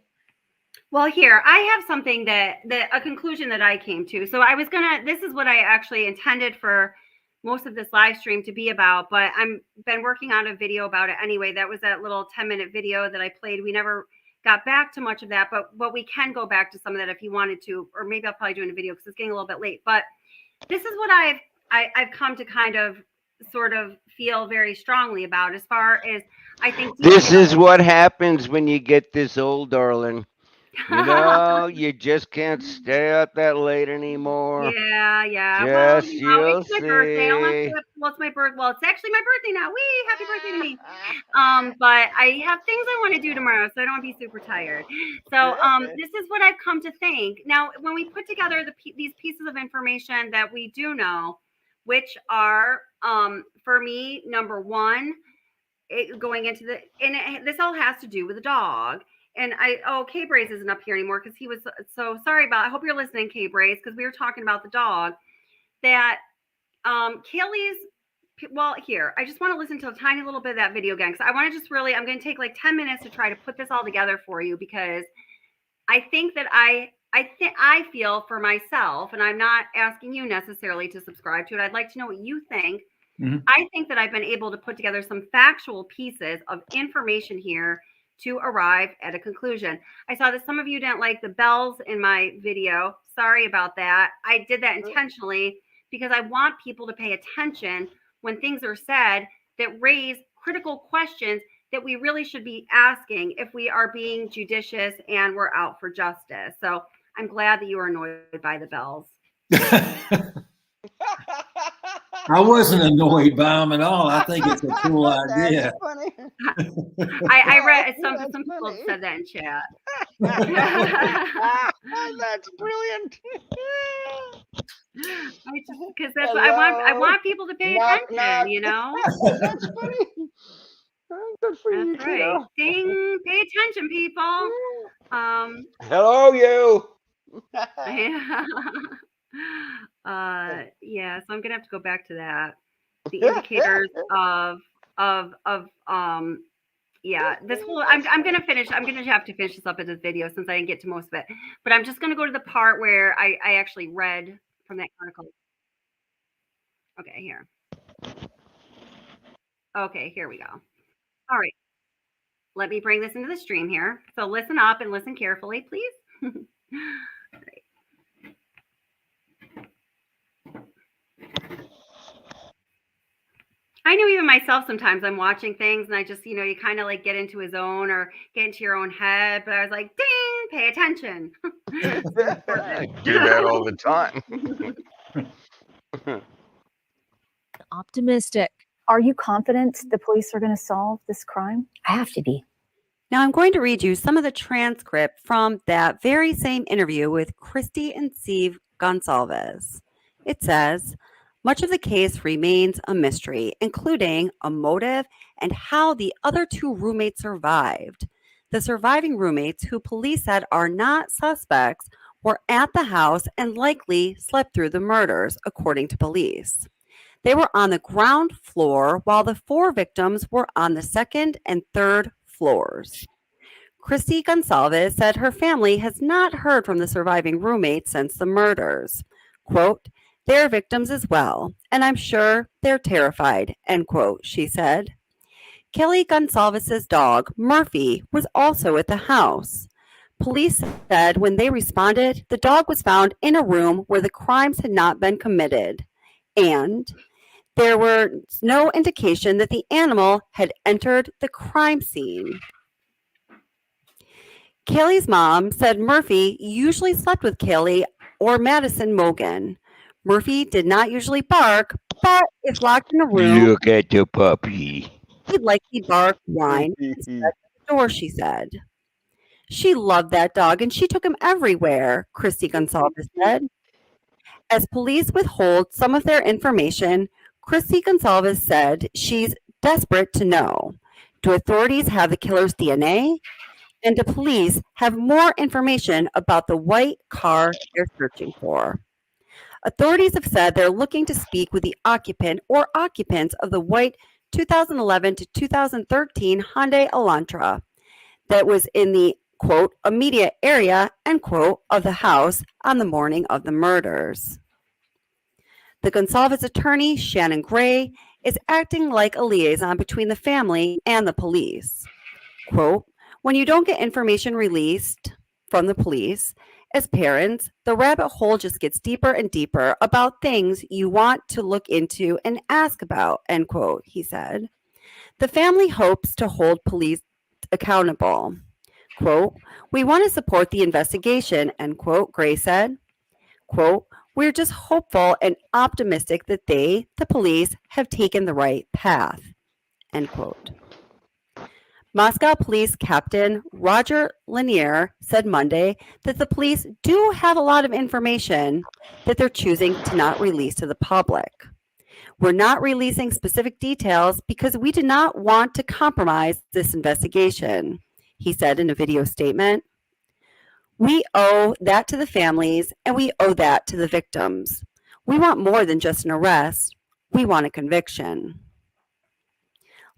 Well, here, I have something that a conclusion that I came to. So I was this is what I actually intended for most of this live stream to be about, but I'm been working on a video about it anyway. That was that little 10-minute video that I played. We never got back to much of that, but we can go back to some of that if you wanted to, or maybe I'll probably do in a video because it's getting a little bit late. But this is what I've come to kind of sort of feel very strongly about, as far as I think this is what happens when you get this old, darling. You know, you just can't stay up that late anymore. Yeah. Well, you know, it's my birthday. see. Well, it's my birthday. Well, it's actually my birthday now. Wee! Happy birthday to me. But I have things I want to do tomorrow, so I don't want to be super tired. So, this is what I've come to think. Now, when we put together these pieces of information that we do know, which are, for me, number one, going into this all has to do with the dog. And K-Brace isn't up here anymore because he was so sorry about. I hope you're listening, K-Brace, because we were talking about the dog. That Kaylee's. Well, here I just want to listen to a tiny little bit of that video again because I want to just really. I'm going to take like 10 minutes to try to put this all together for you because I think that I feel for myself, and I'm not asking you necessarily to subscribe to it. I'd like to know what you think. Mm-hmm. I think that I've been able to put together some factual pieces of information here to arrive at a conclusion. I saw that some of you didn't like the bells in my video. Sorry about that. I did that intentionally because I want people to pay attention when things are said that raise critical questions that we really should be asking if we are being judicious and we're out for justice. So I'm glad that you are annoyed by the bells. I wasn't annoyed by them at all. I think it's a cool idea. Funny. I read some people said that in chat. That's brilliant. Because that's what I want people to pay attention. You know. That's funny. Good for you, that's right. Ding! Pay attention, people. Hello, you. Yeah, so I'm gonna have to go back to that. The indicators yeah, this whole I'm gonna have to finish this up in this video since I didn't get to most of it. But I'm just gonna go to the part where I actually read from that article. Okay, here. Okay, here we go. All right. Let me bring this into the stream here. So listen up and listen carefully, please. Right. I know even myself sometimes I'm watching things and I just, you kind of like get into a zone or get into your own head. But I was like, ding, pay attention. I do that all the time. Optimistic. Are you confident the police are going to solve this crime? I have to be. Now I'm going to read you some of the transcript from that very same interview with Christy and Steve Gonsalves. It says, much of the case remains a mystery, including a motive and how the other two roommates survived. The surviving roommates, who police said are not suspects, were at the house and likely slept through the murders, according to police. They were on the ground floor while the four victims were on the second and third floors. Christy Gonsalves said her family has not heard from the surviving roommates since the murders. Quote, they're victims as well, and I'm sure they're terrified, end quote, she said. Kelly Gonsalves' dog, Murphy, was also at the house. Police said when they responded, the dog was found in a room where the crimes had not been committed, and there was no indication that the animal had entered the crime scene. Kaylee's mom said Murphy usually slept with Kaylee or Madison Mogan. Murphy did not usually bark, but if locked in a room, Look at the puppy. he'd likely bark, whine, and scratch at the door, she said. She loved that dog and she took him everywhere, Christy Gonzalez said. As police withhold some of their information, Christy Gonzalez said she's desperate to know. Do authorities have the killer's DNA? And do police have more information about the white car they're searching for? Authorities have said they're looking to speak with the occupant or occupants of the white 2011 to 2013 Hyundai Elantra that was in the quote immediate area end quote of the house on the morning of the murders. The Gonsalves attorney, Shannon Gray, is acting like a liaison between the family and the police. Quote, when you don't get information released from the police, as parents, the rabbit hole just gets deeper and deeper about things you want to look into and ask about, end quote, he said. The family hopes to hold police accountable. Quote, we want to support the investigation, end quote, Gray said. Quote, we're just hopeful and optimistic that the police, have taken the right path, end quote. Moscow Police Captain Roger Lanier said Monday that the police do have a lot of information that they're choosing to not release to the public. We're not releasing specific details because we do not want to compromise this investigation, he said in a video statement. We owe that to the families and we owe that to the victims. We want more than just an arrest. We want a conviction.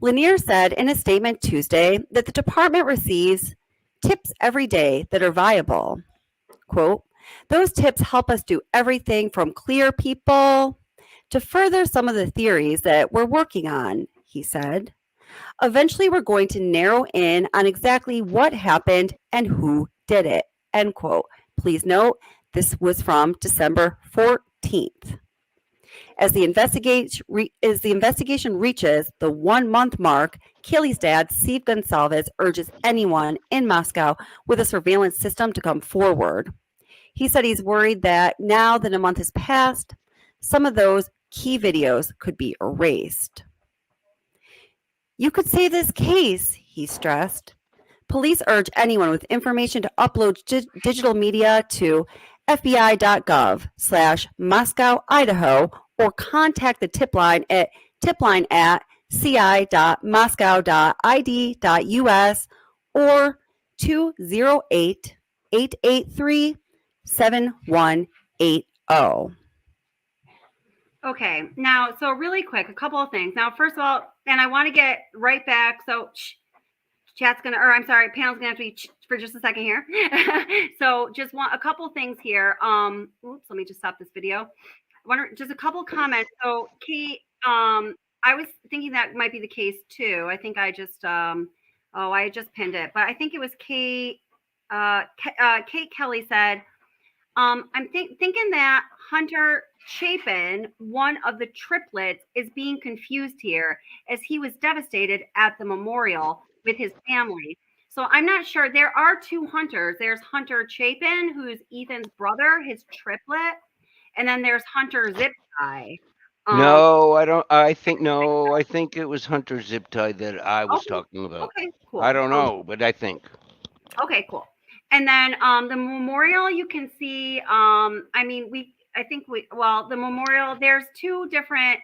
Lanier said in a statement Tuesday that the department receives tips every day that are viable. Quote, those tips help us do everything from clear people to further some of the theories that we're working on, he said. Eventually, we're going to narrow in on exactly what happened and who did it, end quote. Please note, this was from December 14th. As the investigation reaches the 1-month mark, Kaylee's dad, Steve Gonsalves, urges anyone in Moscow with a surveillance system to come forward. He said he's worried that now that a month has passed, some of those key videos could be erased. You could save this case, he stressed. Police urge anyone with information to upload digital media to fbi.gov/Moscow, Idaho, or contact the tip line at ci.moscow.id.us or 208-883-7180. Okay, now, so really quick, a couple of things. Now, first of all, and I want to get right back. So chat's gonna, or I'm sorry, panel's gonna have to be for just a second here. So just a couple things here. Oops, let me just stop this video. Just a couple comments. So Kate, I was thinking that might be the case too. I think I just, I just pinned it, but I think it was Kate. Kate Kelly said, I'm thinking that Hunter Chapin, one of the triplets, is being confused here as he was devastated at the memorial with his family. So I'm not sure. There are two Hunters. There's Hunter Chapin, who's Ethan's brother, his triplet, and then there's Hunter Ziptie. No, I don't. I think it was Hunter Ziptie that I was talking about. Okay, cool. I don't know, but I think. Okay, cool. And then the memorial, you can see. The memorial. There's two different.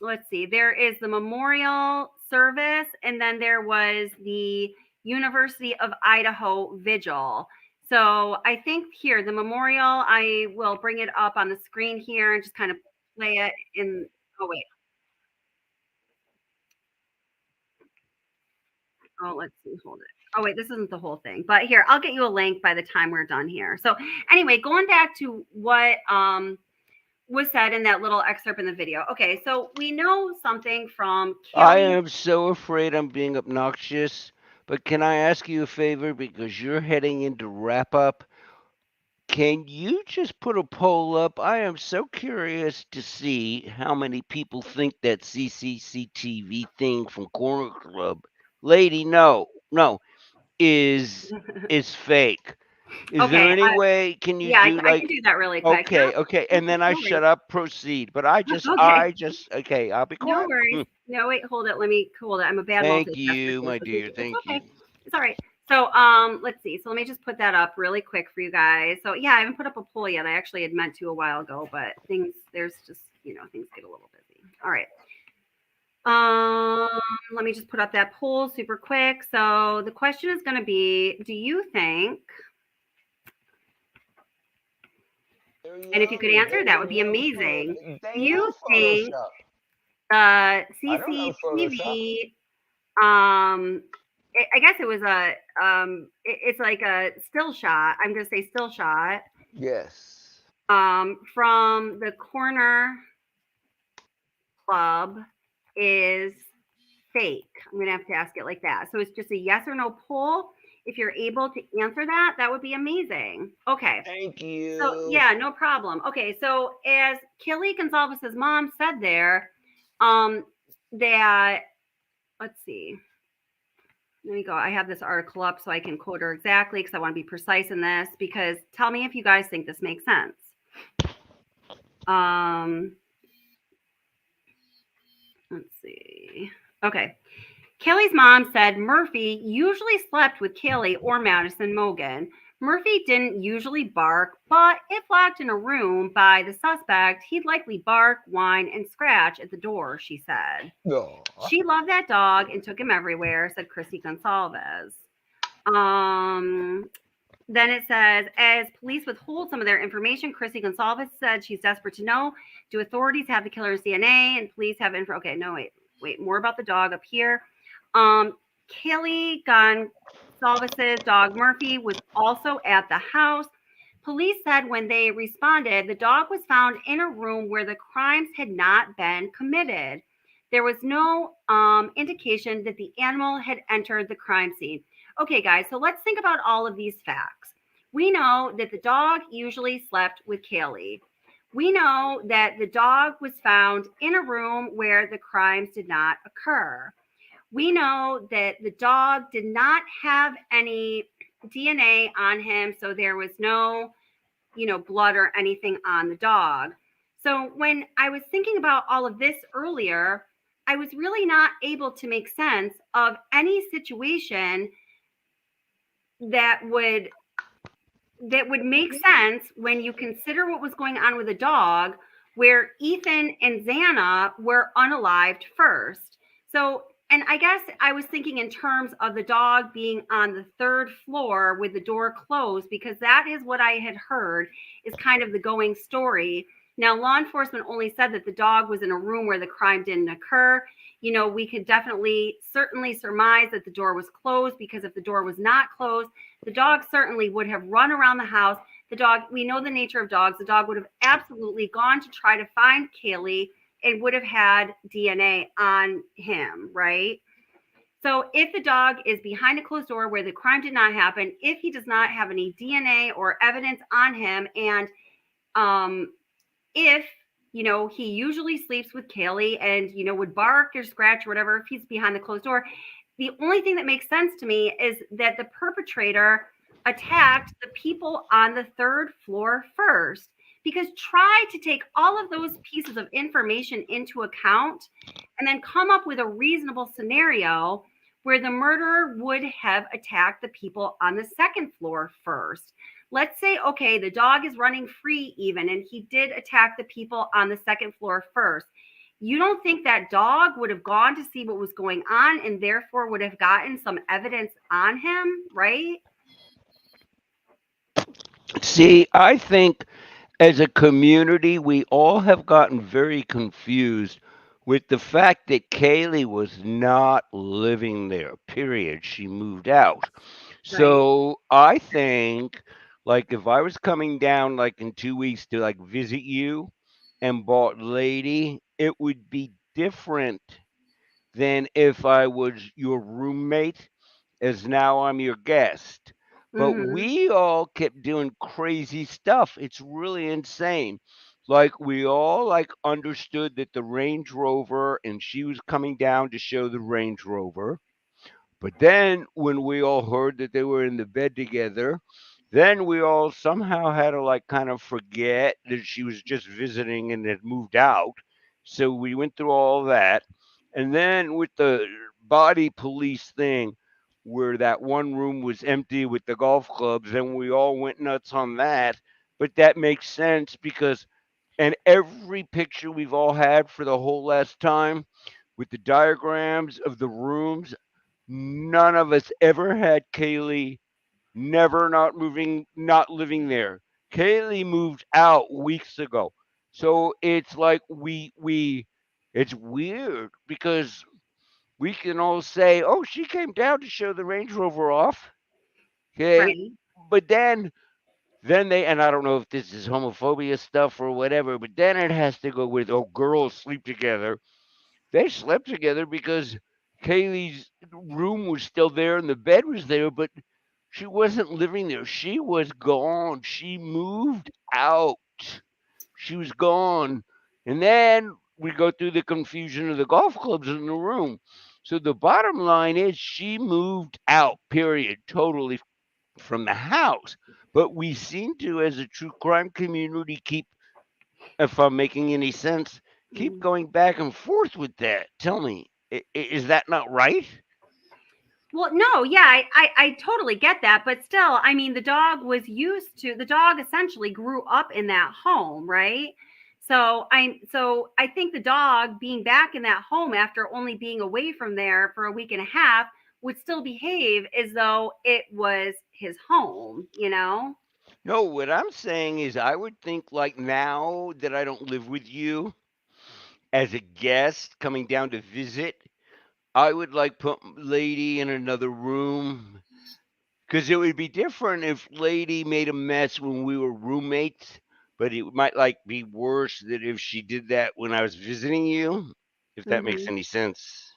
Let's see. There is the memorial service, and then there was the University of Idaho vigil. So I think here, the memorial, I will bring it up on the screen here and just kind of play it in. Oh, wait. Oh, let's see. Hold it. Oh, wait, this isn't the whole thing. But here, I'll get you a link by the time we're done here. So anyway, going back to what was said in that little excerpt in the video. Okay, so we know something from Kelly. I am so afraid I'm being obnoxious, but can I ask you a favor? Because you're heading into wrap up. Can you just put a poll up? I am so curious to see how many people think that CCCTV thing from Corner Club, lady, no, is fake. Is there Okay. any way can you Yeah, do I can like do that really quick. Yep. okay, and then I No worries. shut up, proceed. But I Okay. just okay, I'll be No quiet. worries. No, wait, hold it. Let me hold it. I'm a bad Thank multitasker you, too. my So dear. it's Thank you. okay. It's all right. So let's see. So let me just put that up really quick for you guys. So yeah, I haven't put up a poll yet. I actually had meant to a while ago, but there's just things get a little busy. All right. Let me just put up that poll super quick. So the question is going to be, do you think, and if you could answer, that would be amazing. Do you think CCTV, I guess it was it's like a still shot. I'm going to say still shot Yes. from the corner club is fake? I'm going to have to ask it like that. So it's just a yes or no poll. If you're able to answer that, that would be amazing. Okay. Thank you. So yeah, no problem. Okay, so as Kelly Gonzalez's mom said there, that let's see. There you go. I have this article up so I can quote her exactly because I want to be precise in this. Because tell me if you guys think this makes sense. Let's see. Okay. Kelly's mom said Murphy usually slept with Kelly or Madison Mogan. Murphy didn't usually bark, but if locked in a room by the suspect, he'd likely bark, whine, and scratch at the door, she said. Aw. She loved that dog and took him everywhere, said Chrissy Gonsalves. Then it says, as police withhold some of their information, Chrissy Gonsalves said she's desperate to know, do authorities have the killer's DNA? And police have info. Okay, no, wait, more about the dog up here. Kelly Gonsalves' dog Murphy was also at the house. Police said when they responded, the dog was found in a room where the crimes had not been committed. There was no indication that the animal had entered the crime scene. Okay, guys, so let's think about all of these facts. We know that the dog usually slept with Kaylee. We know that the dog was found in a room where the crimes did not occur. We know that the dog did not have any DNA on him, so there was no, blood or anything on the dog. So when I was thinking about all of this earlier, I was really not able to make sense of any situation that would make sense when you consider what was going on with the dog, where Ethan and Xana were unalived first. So, and I guess I was thinking in terms of the dog being on the third floor with the door closed, because that is what I had heard is kind of the going story. Now, law enforcement only said that the dog was in a room where the crime didn't occur. We could certainly surmise that the door was closed, because if the door was not closed, the dog certainly would have run around the house. The dog, we know the nature of dogs. The dog would have absolutely gone to try to find Kaylee and would have had DNA on him, right? So if the dog is behind a closed door where the crime did not happen, if he does not have any DNA or evidence on him, and if he usually sleeps with Kaylee and would bark or scratch or whatever if he's behind the closed door, the only thing that makes sense to me is that the perpetrator attacked the people on the third floor first. Because try to take all of those pieces of information into account and then come up with a reasonable scenario where the murderer would have attacked the people on the second floor first. Let's say, okay, the dog is running free even, and he did attack the people on the second floor first. You don't think that dog would have gone to see what was going on and therefore would have gotten some evidence on him, right? See, I think as a community, we all have gotten very confused with the fact that Kaylee was not living there, period. She moved out. So I think, like, if I was coming down, like, in 2 weeks to, like, visit you and bought Lady, it would be different than if I was your roommate, as now I'm your guest. But we all kept doing crazy stuff. It's really insane. Like, we all like understood that the Range Rover, and she was coming down to show the Range Rover. But then when we all heard that they were in the bed together, Then we all somehow had to like kind of forget that she was just visiting and had moved out. So we went through all that. And then with the body police thing, where that one room was empty with the golf clubs, and we all went nuts on that. But that makes sense because, and every picture we've all had for the whole last time with the diagrams of the rooms, none of us ever had Kaylee never not living there. Kaylee moved out weeks ago. So it's like it's weird because we can all say, "Oh, she came down to show the Range Rover off." Okay? Right. But then they, and I don't know if this is homophobia stuff or whatever, but then it has to go with, "Oh, girls sleep together." They slept together because Kaylee's room was still there and the bed was there, but she wasn't living there. She was gone. She moved out. She was gone. And then we go through the confusion of the golf clubs in the room. So the bottom line is she moved out, period, totally from the house. But we seem to, as a true crime community, keep, if I'm making any sense, keep Mm. going back and forth with that. Tell me, is that not right? Well, no, yeah, I totally get that, but still, I mean, the dog essentially grew up in that home, right? So I think the dog being back in that home after only being away from there for a week and a half would still behave as though it was his home, you know? No, what I'm saying is I would think like now that I don't live with you as a guest coming down to visit, I would like put Lady in another room because it would be different if Lady made a mess when we were roommates, but it might like be worse than if she did that when I was visiting you, if that makes Mhm. any sense.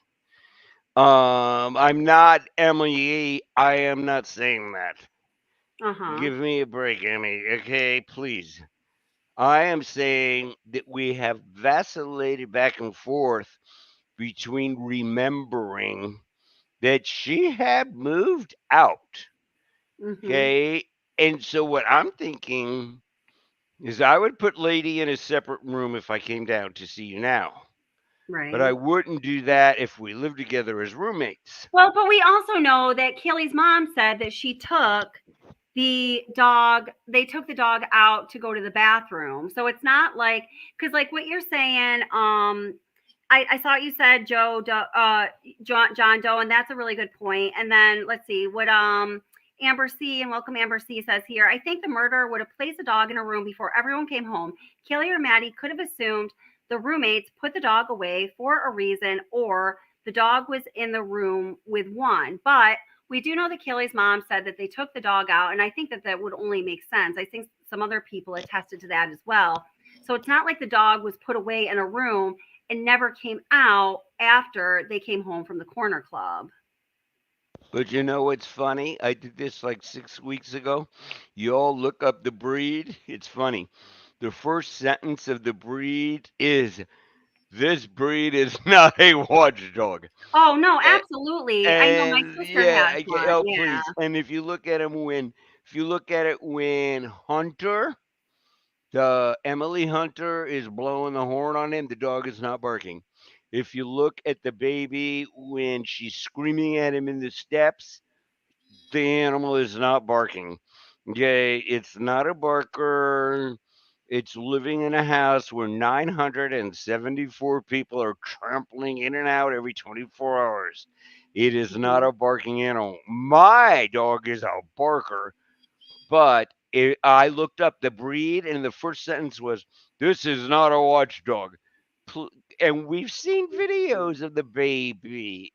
I'm not Emily. I am not saying that. Uh-huh. Give me a break, Emmy. Okay, please. I am saying that we have vacillated back and forth between remembering that she had moved out. Mhm. Okay. And so what I'm thinking is I would put Lady in a separate room if I came down to see you now. But I Right. wouldn't do that if we lived together as roommates. Well, but we also know that Kelly's mom said that they took the dog out to go to the bathroom. So it's not like, because like what you're saying, I saw what you said, John Doe, and that's a really good point. And then let's see what Amber C, and welcome Amber C, says here. I think the murderer would have placed the dog in a room before everyone came home. Kelly or Maddie could have assumed the roommates put the dog away for a reason, or the dog was in the room with one. But we do know that Kelly's mom said that they took the dog out, and I think that that would only make sense. I think some other people attested to that as well. So it's not like the dog was put away in a room and never came out after they came home from the corner club. But you know what's funny? I did this like 6 weeks ago. You all look up the breed. It's funny. The first sentence of the breed is, "This breed is not a watchdog." Oh no, A- absolutely. I know my And sister yeah, has one. oh Yeah. please. And if you look at him when, if you look at it when Hunter, the Emily Hunter is blowing the horn on him, the dog is not barking. If you look at the baby when she's screaming at him in the steps, the animal is not barking. Okay, it's not a barker. It's living in a house where 974 people are trampling in and out every 24 hours. It is not Mhm. a barking animal. My dog is a barker, but I looked up the breed, and the first sentence was, "This is not a watchdog." Pl- And we've seen videos of the baby.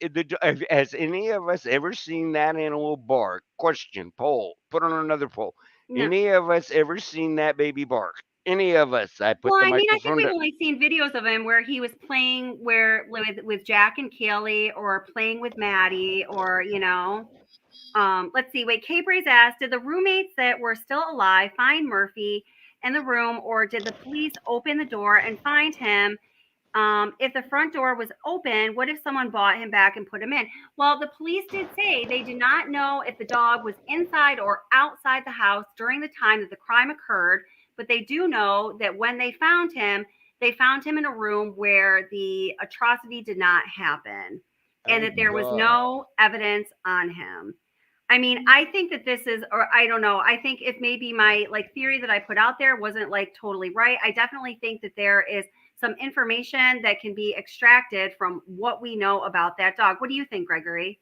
Has any of us ever seen that animal bark? Question, poll. Put on another poll. No. Any of us ever seen that baby bark? Any of us? I put Well, the I mean, I think microphone we've down. only seen videos of him where he was playing where with Jack and Kaylee, or playing with Maddie, or let's see. Wait, Kay Braze asked, did the roommates that were still alive find Murphy in the room, or did the police open the door and find him If the front door was open, what if someone bought him back and put him in? Well, the police did say they did not know if the dog was inside or outside the house during the time that the crime occurred, but they do know that when they found him in a room where the atrocity did not happen and that there was no evidence on him. I mean, I think that this is, or I don't know, I think if maybe my like theory that I put out there wasn't like totally right, I definitely think that there is some information that can be extracted from what we know about that dog. What do you think, Gregory?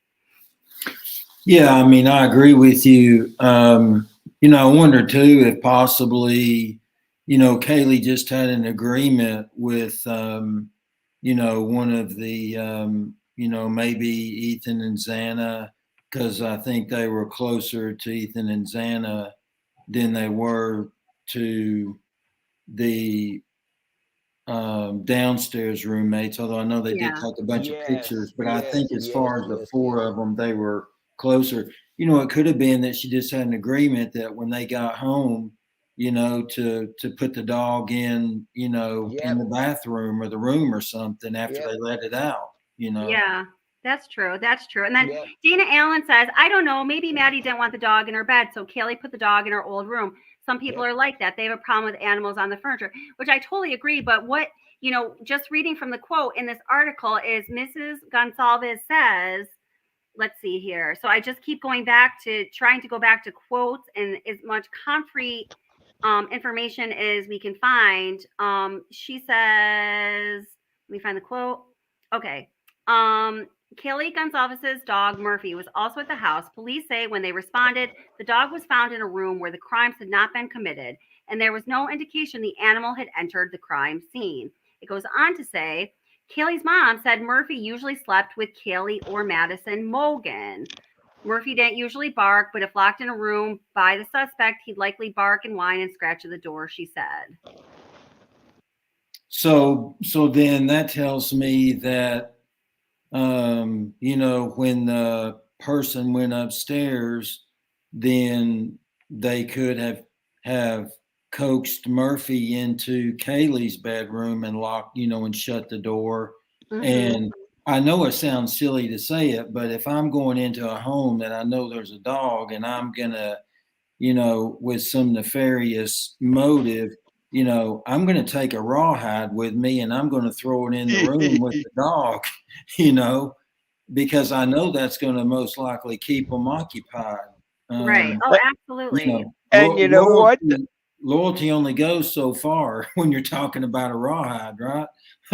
Yeah, I mean, I agree with you. I wonder too if possibly, Kaylee just had an agreement with, one of the, maybe Ethan and Xana, because I think they were closer to Ethan and Xana than they were to the downstairs roommates, although I know they did Yeah. take a bunch of pictures, but I think yes, as yes, far as the yes, four of them, they were closer. It could have been that she just had an agreement that when they got home, to put the dog in, in Yep. the bathroom or the room or something after Yep. they let it out, Yeah, that's true. That's true. And then Yep. Dana Allen says, I don't know, maybe Maddie didn't want the dog in her bed, so Kaylee put the dog in her old room. Some people Yep. are like that. They have a problem with animals on the furniture, which I totally agree. But what, just reading from the quote in this article is Mrs. Gonsalves says, let's see here. So I just keep trying to go back to quotes and as much concrete information as we can find. She says, let me find the quote. Okay. Kelly Gonsalves's dog Murphy was also at the house. Police say when they responded, the dog was found in a room where the crimes had not been committed, and there was no indication the animal had entered the crime scene. It goes on to say, Kaylee's mom said Murphy usually slept with Kaylee or Madison Mogan. Murphy didn't usually bark, but if locked in a room by the suspect, he'd likely bark and whine and scratch at the door, she said. So then that tells me that, when the person went upstairs, then they could have coaxed Murphy into Kaylee's bedroom and locked, and shut the door. Mm-hmm. And I know it sounds silly to say it, but if I'm going into a home that I know there's a dog and I'm gonna, with some nefarious motive, I'm going to take a rawhide with me and I'm going to throw it in the room with the dog, because I know that's going to most likely keep them occupied. Right. Oh, absolutely. And you know what? Loyalty only goes so far when you're talking about a rawhide, right?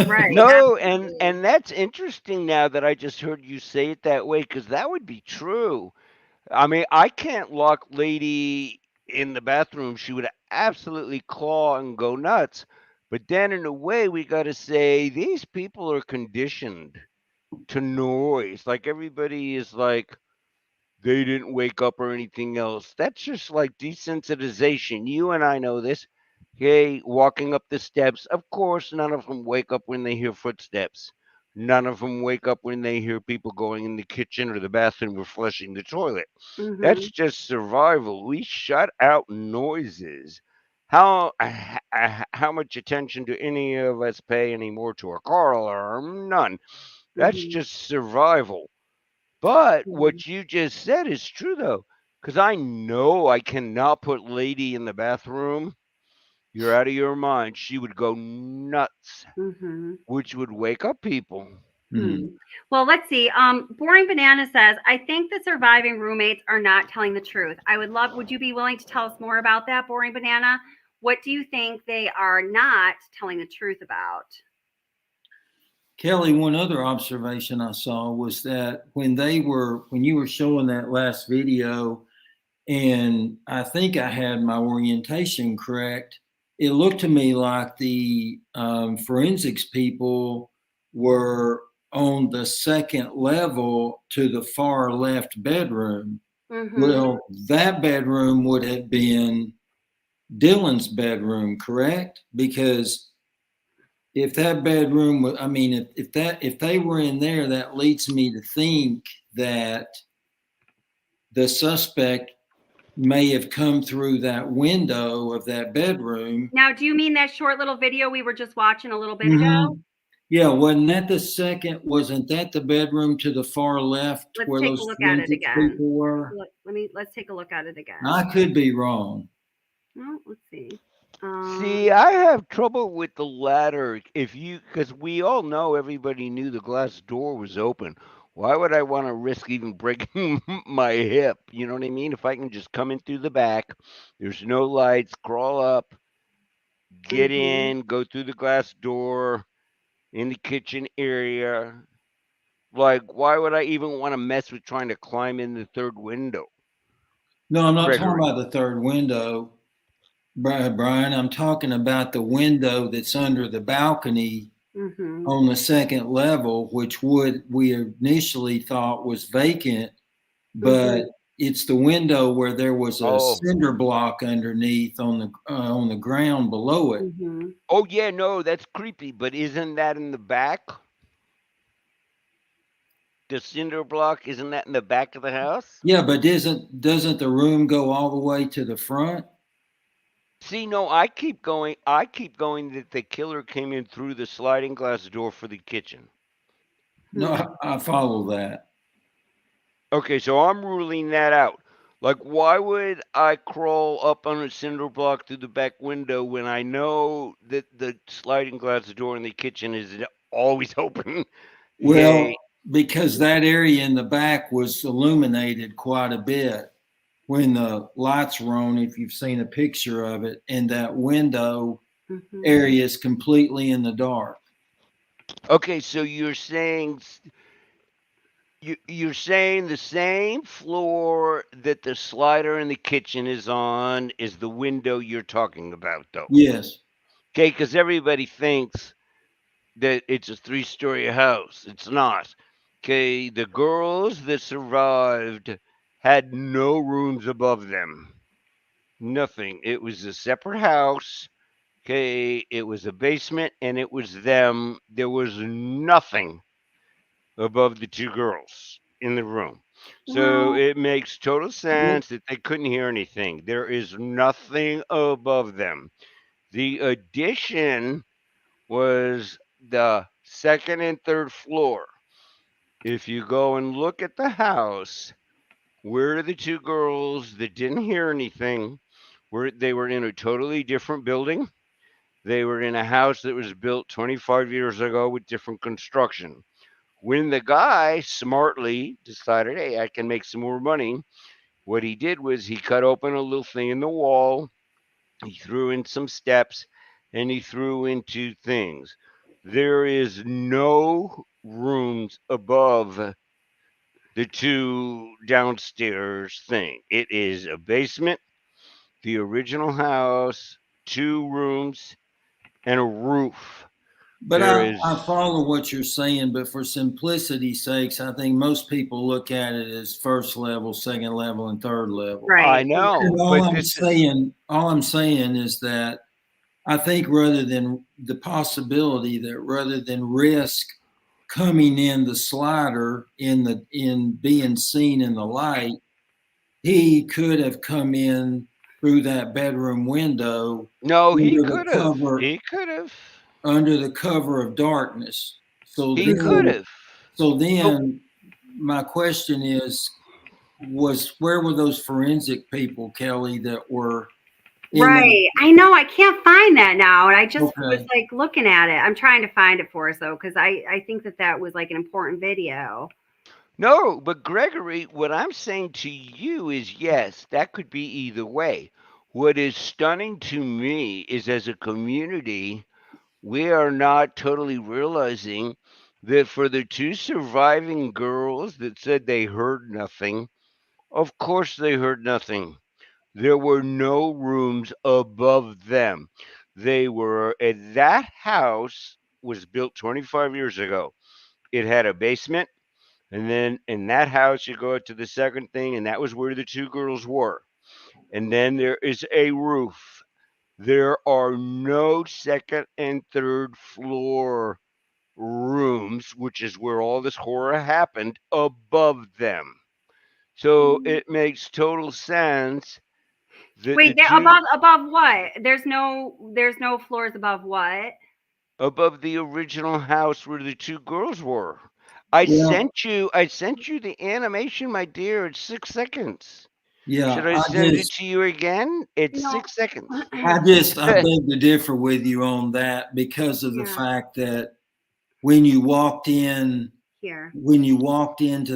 Right. No, and that's interesting now that I just heard you say it that way, because that would be true. I mean, I can't lock Lady in the bathroom. She would absolutely claw and go nuts. But then, in a way, we got to say these people are conditioned to noise. Like everybody is like, they didn't wake up or anything else. That's just like desensitization. You and I know this. Okay, walking up the steps. Of course, none of them wake up when they hear footsteps. None of them wake up when they hear people going in the kitchen or the bathroom or flushing the toilet. Mm-hmm. That's just survival. We shut out noises. How much attention do any of us pay anymore to a car alarm? None. That's Mm-hmm. just survival. But Mm-hmm. what you just said is true, though, because I know I cannot put Lady in the bathroom. You're out of your mind. She would go nuts, Mm-hmm. which would wake up people. Hmm. Well, let's see. Boring Banana says, I think the surviving roommates are not telling the truth. Would you be willing to tell us more about that, Boring Banana? What do you think they are not telling the truth about? Kelly, one other observation I saw was that when you were showing that last video, and I think I had my orientation correct, it looked to me like the forensics people were on the second level to the far left bedroom. Mm-hmm. Well, that bedroom would have been Dylan's bedroom, correct? Because if that bedroom was, I mean, if they were in there, that leads me to think that the suspect may have come through that window of that bedroom. Now, do you mean that short little video we were just watching a little bit ago? Yeah, wasn't that the bedroom to the far left Let's where take a those look at it forensics again. people were? Let's take a look at it again. I could be wrong. Well, let's see. See, I have trouble with the latter. Because we all know everybody knew the glass door was open. Why would I want to risk even breaking my hip? You know what I mean? If I can just come in through the back, there's no lights, crawl up, get in, go through the glass door in the kitchen area. Like, why would I even want to mess with trying to climb in the third window? No, I'm not talking Gregory. about the third window, Brian. I'm talking about the window that's under the balcony Mm-hmm. on the second level, which we initially thought was vacant, but it's the window where there was a Oh. cinder block underneath on the ground below it. Mm-hmm. Oh yeah, no, that's creepy. But isn't that in the back? The cinder block, isn't that in the back of the house? Yeah, but doesn't the room go all the way to the front? See, no, I keep going that the killer came in through the sliding glass door for the kitchen. No, I follow that. Okay, so I'm ruling that out. Like, why would I crawl up on a cinder block through the back window when I know that the sliding glass door in the kitchen is always open? Well, Okay. because that area in the back was illuminated quite a bit when the lights were on, if you've seen a picture of it, and that window area is completely in the dark. Okay, so you're saying you're saying the same floor that the slider in the kitchen is on is the window you're talking about, though. Yes. Okay, because everybody thinks that it's a 3-story house. It's not. Okay, the girls that survived had no rooms above them. Nothing. It was a separate house. Okay, it was a basement and it was them. There was nothing above the two girls in the room. So Well, it makes total sense that they couldn't hear anything. There is nothing above them. The addition was the second and third floor. If you go and look at the house, where the two girls that didn't hear anything they were in a totally different building. They were in a house that was built 25 years ago with different construction. When the guy smartly decided, hey, I can make some more money, what he did was he cut open a little thing in the wall, he threw in some steps, and he threw in two things. There is no rooms above the two downstairs thing. It is a basement, the original house, 2 rooms, and a roof. But There I is follow what you're saying, but for simplicity's sakes, I think most people look at it as first level, second level, and third level. I Right. know, And but this is all I'm saying is that I think rather than the possibility that rather than risk coming in the slider in being seen in the light, he could have come in through that bedroom window no, he under the could have. cover He could have. under the cover of darkness. So He could then, have. so But then my question is, where were those forensic people, Kelly, that were in the, Right. I know. I can't find that now. And I just was okay. like looking at it. I'm trying to find it for us though, because I think that was like an important video. no, but Gregory, what I'm saying to you is yes, that could be either way. What is stunning to me is as a community, we are not totally realizing that for the two surviving girls that said they heard nothing, of course they heard nothing. There were no rooms above them. That house was built 25 years ago. It had a basement, and then in that house, you go to the second thing, and that was where the two girls were. And then there is a roof. There are no second and third floor rooms, which is where all this horror happened, above them. So it makes total sense that the Wait, two above what? There's no floors above what? above the original house where the two girls were. I Yeah, sent you the animation, my dear. It's 6 seconds. yeah. Should I send it to you again? It's No. 6 seconds. I beg to differ with you on that because of the Yeah. fact that when you walked into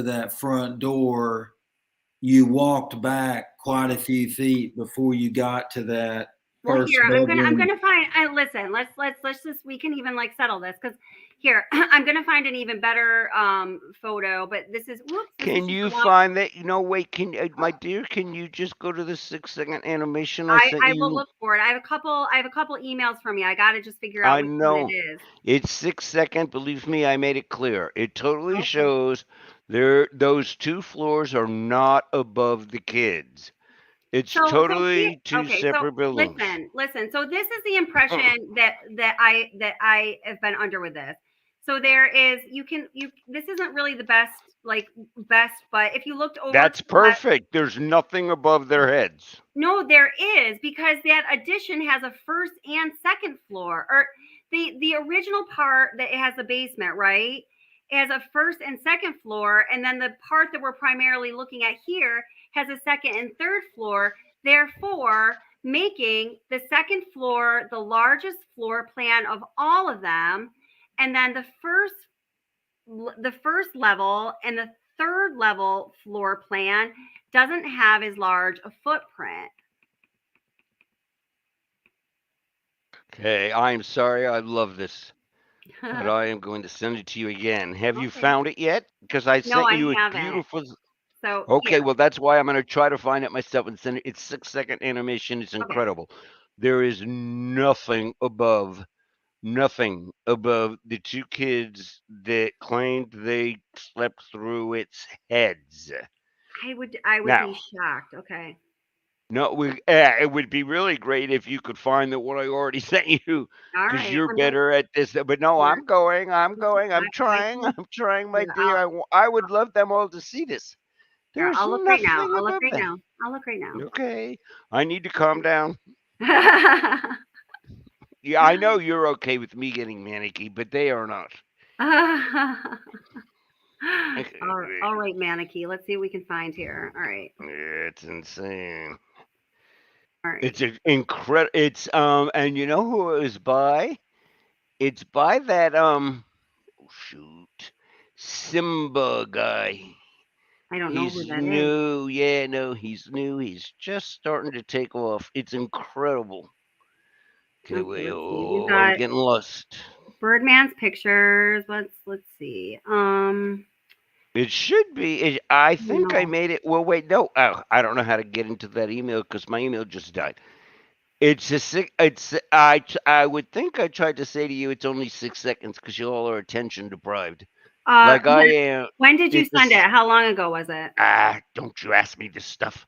that front door, you walked back quite a few feet before you got to that Well, first here I'm bedroom. gonna find. Listen, let's just we can even like settle this because here I'm gonna find an even better photo. But this is whoops. This is Can just you a long, find that? No, wait. My dear, can you just go to the 6 second animation I sent I will you? look for it. I have a couple emails from you. I gotta just figure out I which one it know. is. It's 6 second. Believe me, I made it clear. It totally Okay. shows those two floors are not above the kids. It's totally two separate buildings. Listen. So this is the impression that I have been under with this. So there is this isn't really the best but if you looked over That's to the left, perfect. There's nothing above their heads. no, there is because that addition has a first and second floor, or the original part that it has a basement, right? It has a first and second floor, and then the part that we're primarily looking at here has a second and third floor, therefore making the second floor the largest floor plan of all of them, and then the first level and the third level floor plan doesn't have as large a footprint. Okay, I'm sorry. I love this. But I am going to send it to you again. Have you Okay. found it yet? Because I No, sent I you a haven't. beautiful. So Okay, here. well, that's why I'm going to try to find it myself and send it. It's 6 second animation. It's Okay. incredible. There is nothing above the two kids that claimed they slept through its heads. I would Now, be shocked. Okay. no, it would be really great if you could find the one I already sent you, All because right. you're I'm gonna better at this. But no, here. I'm going. I'm I trying. can I'm trying, my here. dear. I would love them all to see this. There's I'll look right now. nothing I'll look above right them. now. I'll look right now. Okay, I need to calm down. Yeah, I know you're okay with me getting manicky, but they are not. All right, Manicky. Let's see what we can find here. All right. It's insane. All right. It's incredible. It's and you know who it was by? It's by that oh, shoot, Simba guy. I don't know who He's that is. new. Yeah, no, he's new. He's just starting to take off. It's incredible. Okay, Okay, wait. let's see. We've Oh, I'm got getting lost. Birdman's pictures. Let's see. It should be. I think I No. made it. Well, wait, no. Oh, I don't know how to get into that email because my email just died. It's a six. It's I would think I tried to say to you it's only 6 seconds because you all are attention deprived. Like I am. When did you It's send it? How long ago was it? don't you ask me this stuff.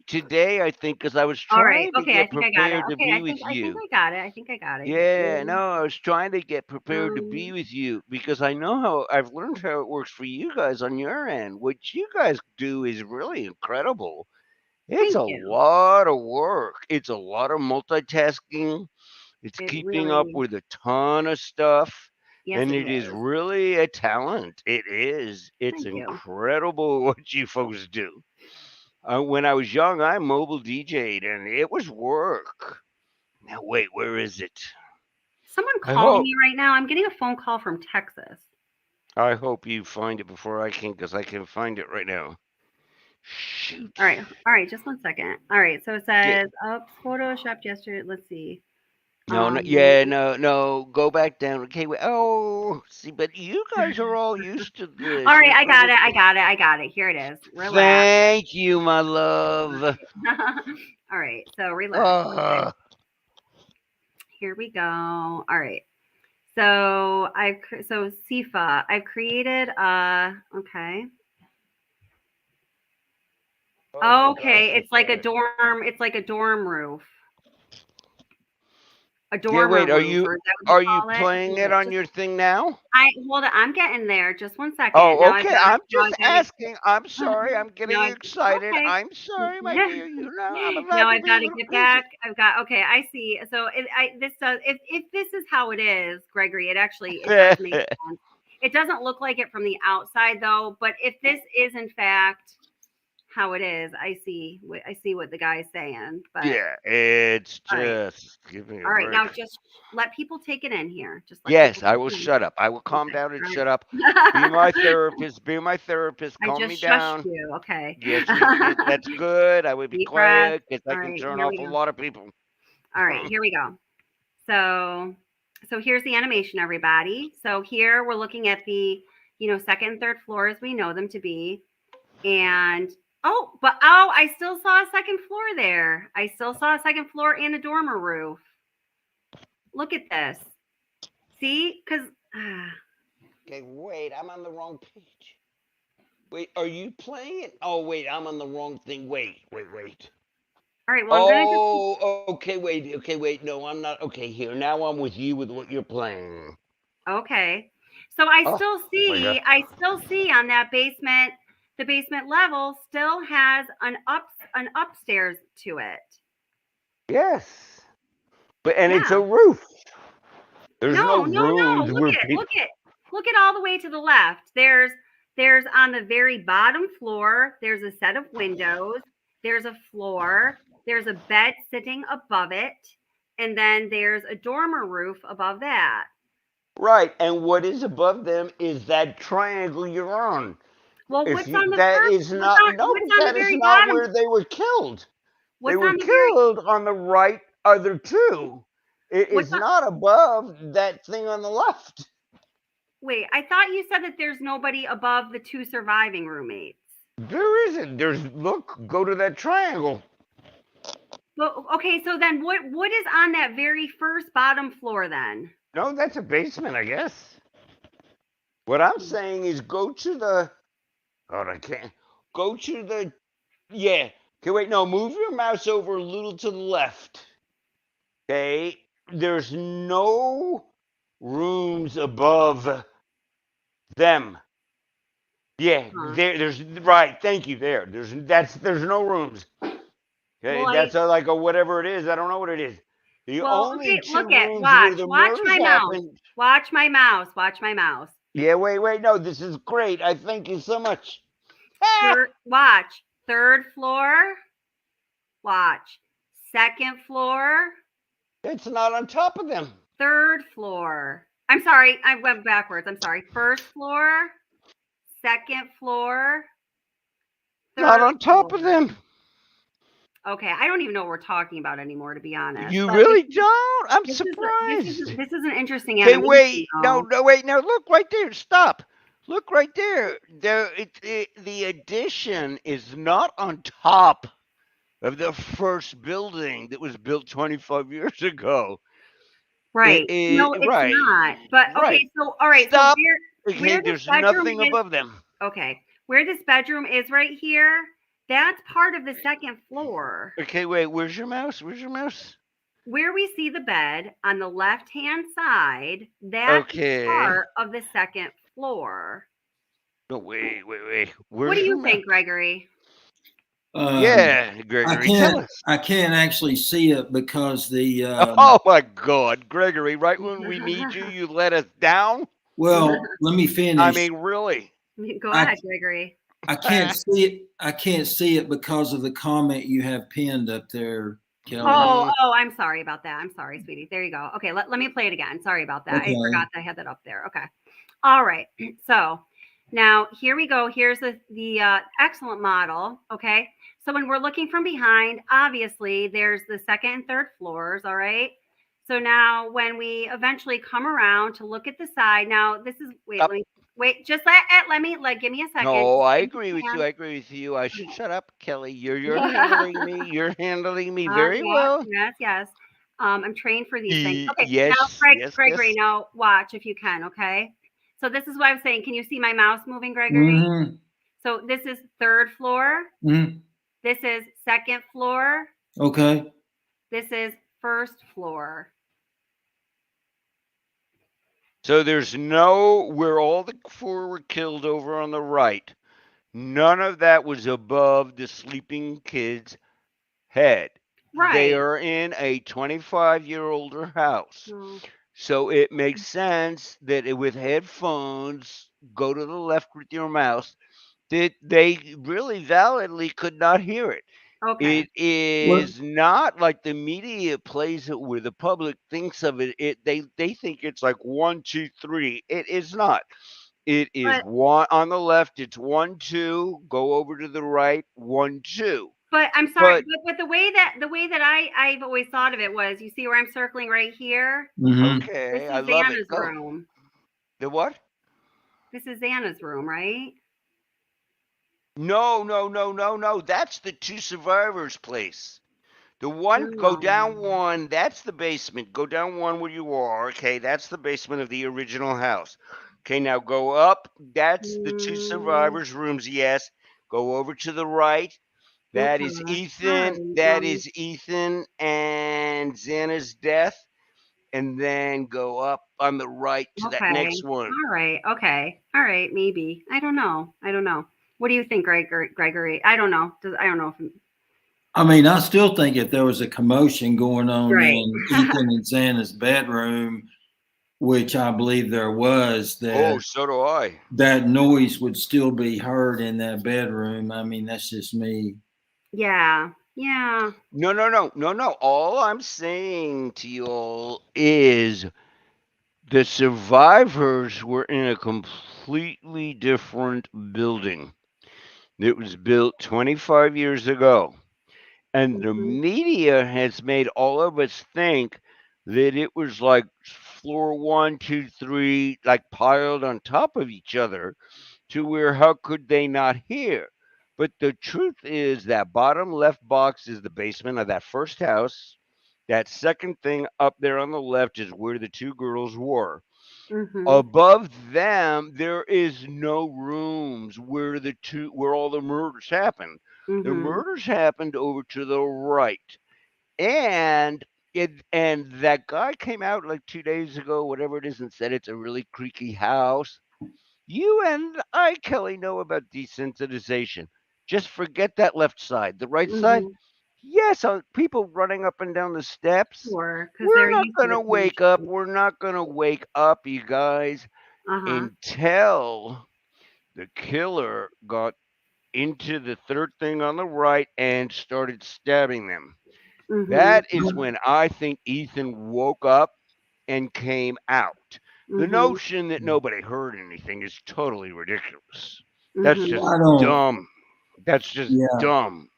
Today I think because I was All right. trying to Okay, I get think I got it. prepared to Okay, be with I think you. I got it. I think I got it here. Yeah, no, I was trying to get prepared to be Um, with you because I know how I've learned how it works for you guys on your end. What you guys do is really incredible. It's Thank a you. lot of work. It's a lot of multitasking. It's It keeping up really, with a ton of stuff. yes, And it it is is. really a talent. It is. It's Thank you. incredible what you folks do. When I was young, I mobile DJ'd and it was work. Now, wait, where is it? Someone I calling hope. me right now. I'm getting a phone call from Texas. I hope you find it before I can, because I can find it right now. Shoot. All right, just 1 second. All right, so it Yeah. says photoshopped yesterday. Let's see. No, no. Go back down. Okay. Wait. Oh, see, but you guys are all used to this. All right, You're I got it. probably- I got it. Here it is. Relax. Thank you, my love. All right, so relax. Okay. Uh, Here we go. All right. So Sifa, I've created okay. oh, Okay, gosh, it's like a okay. dorm roof. A Yeah, dormer wait, roof, or is that what you call it? playing Yeah, it on just your thing now? hold on, I'm getting there. Just one second. Oh, Now I've okay. got I'm now just I've got to asking. I'm sorry. I'm now getting I've excited. okay. I'm sorry, my dear. You know, I'm Now allowed to I've got be to a little get crazy. back. I've got okay. I see. So this does if this is how it is, Gregory, it does make sense. It doesn't look like it from the outside though, but if this is in fact how it is, I see what the guy's saying. But Yeah, it's all right, just give me a all right. break. Now just let people take it in here. Just let people Yes, I take will it in. shut up. I will calm Okay, down and all shut up. Be right. my therapist. Be my therapist. I Calm me just shushed down. you. Okay. Yes, you did. That's good. I would be Deep breath. quiet because I All can right, turn here off we a go. lot of people. All right, here we go. So here's the animation, everybody. So here we're looking at the, second and third floor as we know them to be. And I still saw a second floor there. I still saw a second floor and a dormer roof. Look at this. See? Because Okay, wait. I'm on the wrong page. Wait, are you playing it? Oh, wait. I'm on the wrong thing. Wait. all right, well, I'm gonna just Oh, okay, wait. Okay, wait. No, I'm not. Okay, here. Now I'm with you with what you're playing. okay. So I Oh, still my God. see on that basement, the basement level still has an upstairs to it. Yes. And it's Yeah. a roof. There's no No, no, no. rooms where people. Look at all the way to the left. There's on the very bottom floor, there's a set of windows, there's a floor, there's a bed sitting above it, and then there's a dormer roof above that. Right, and what is above them is that triangle you're on. Well, If what's you, on the that first is not no, what's but on the that is very not bottom? where they were killed. They What's were on the very killed on the right other two. It what's is on not above that thing on the left. Wait, I thought you said that there's nobody above the two surviving roommates. There isn't. Go to that triangle. Well, okay, so then what is on that very first bottom floor then? No, that's a basement, I guess. What I'm saying is go to the. Oh, I can't. Go to the. Yeah. Okay, wait. No, move your mouse over a little to the left. Okay. There's no rooms above them. Yeah, Huh. there's right. Thank you. There's no rooms. Okay, Well, that's like a whatever it is. I don't know what it is. The only okay, two look at rooms where the watch murders my mouse. happened. Watch my mouse. Watch my mouse. Yeah, wait. No, this is great. I thank you so much. Ah! Watch. Third floor. Watch. Second floor. It's not on top of them. Third floor. I'm sorry. I went backwards. I'm sorry. First floor. Second floor. Not on top of them. Okay, I don't even know what we're talking about anymore, to be honest. You But really don't? I'm this surprised. is an interesting Okay, animation. wait. Though. No, wait. Now look right there. Stop. Look right there. The addition is not on top of the first building that was built 25 years ago. Right. No, it's Right. not. But okay, Right. so all right, Stop. so Okay, where this there's bedroom nothing is, above them. okay, where this bedroom is right here, that's part of the second floor. Okay, wait. Where's your mouse? Where's your mouse? Where we see the bed on the left-hand side, that's part of the second floor. No, wait. Where's What do your you think, Gregory? Yeah, Gregory, tell us. I can't actually see it because the. Oh my God, Gregory! Right when we need you, you let us down. Well, let me finish. I mean, really? Go ahead, Gregory. I can't see it. I can't see it because of the comment you have pinned up there, Kelly. Oh, I'm sorry about that. I'm sorry, sweetie. There you go. Okay, let me play it again. Sorry about that. Okay. I forgot that I had that up there. Okay. All right. So now here we go. Here's the excellent model. Okay. So when we're looking from behind, obviously there's the second and third floors. All right. So now when we eventually come around to look at the side, now this is wait, just let me give me a second. No, I agree with you. I agree with you. I should shut up, Kelly. You're handling me. You're handling me very well. Yes. I'm trained for these things. Okay. Yes. Now, Gregory, now watch if you can. Okay. So this is what I'm saying. Can you see my mouse moving, Gregory? Mm-hmm. So this is third floor. Mm-hmm. This is second floor. Okay. This is first floor. So there's no where all the four were killed over on the right. None of that was above the sleeping kid's head. They Right. are in a 25-year-older house. Oh, So it makes sense that with headphones, go to the left with your mouse, that they really validly could not hear it. okay. It is not like the media plays it where the public thinks of it. They think it's like 1, 2, 3. It is not. It is But one on the left. It's 1, 2. Go over to the right. 1, 2. but I'm sorry, But but the way that I've always thought of it was, you see where I'm circling right here? Mm-hmm. This okay, I is love it. Xana's Go. room. The what? This is Xana's room, right? No, no, no, no, no. That's the two survivors' place. The one, go Oh. down one, that's the basement. Go down one where you are. Okay, that's the basement of the original house. Okay, now go up. That's the two Mm, survivors' rooms, yes. Go over to the right. That okay. is All Ethan. right. That is Ethan and Xana's death. And then go up on the right to that Okay. next one. All right. Okay. All right. Maybe. I don't know. I don't know. What do you think, Gregory? I don't know. I don't know if I mean, I still think if there was a commotion going on right. in Ethan and Xana's bedroom, which I believe there was, Oh, that so do I. that noise would still be heard in that bedroom. I mean, that's just me. Yeah. Yeah. No, no, no, no, no. All I'm saying to you all is the survivors were in a completely different building. It was built 25 years ago. And the Mhm. media has made all of us think that it was like floor 1, 2, 3, like piled on top of each other, to where how could they not hear? But the truth is that bottom left box is the basement of that first house. That second thing up there on the left is where the two girls were. Mhm. Above them, there is no rooms where all the murders happened. The Mhm. murders happened over to the right. And and that guy came out like 2 days ago, whatever it is, and said it's a really creaky house. You and I, Kelly, know about desensitization. Just forget that left side. The right side, Mhm. yes, people running up and down the steps. Sure, because We're they're not used to going the to wake up. commotion. We're not going to wake up, you guys, Uh-huh. until the killer got into the third thing on the right and started stabbing them. Mhm. That is when I think Ethan woke up and came out. The Mhm. notion that nobody heard anything is totally ridiculous. That's Mhm. just I don't. dumb. That's just Yeah. dumb.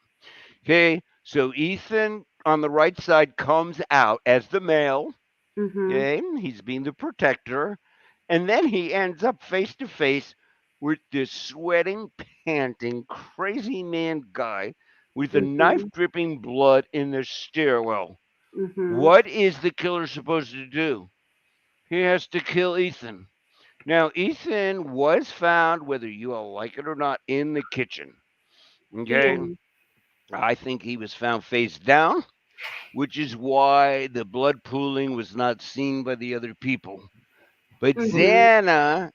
Okay, so Ethan on the right side comes out as the male. Mhm. Okay, he's being the protector. And then he ends up face to face with this sweating, panting, crazy man guy with a knife Mhm. dripping blood in the stairwell. Mhm. What is the killer supposed to do? He has to kill Ethan. Now, Ethan was found, whether you all like it or not, in the kitchen. Okay? Yeah. I think he was found face down, which is why the blood pooling was not seen by the other people. But Mhm. Xana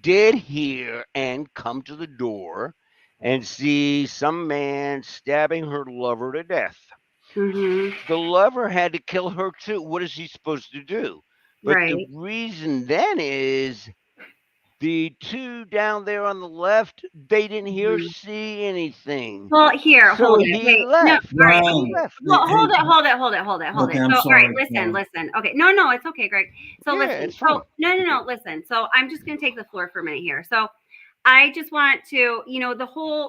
did hear and come to the door and see some man stabbing her lover to death. Mhm. The lover had to kill her too. What is he supposed to do? But the Right. reason then is the two down there on the left, they didn't hear or Mhm. see anything. Well, here, So hold it. he Wait. No, all left. right. He Brian. Okay. left. Well, Hey, hold okay, it. I'm So, all right, sorry. listen, Sorry. listen. Okay. No, no, it's okay, Greg. So Yeah, listen. it's fine. So no, listen. So I'm just gonna take the floor for a minute here. So I just want to,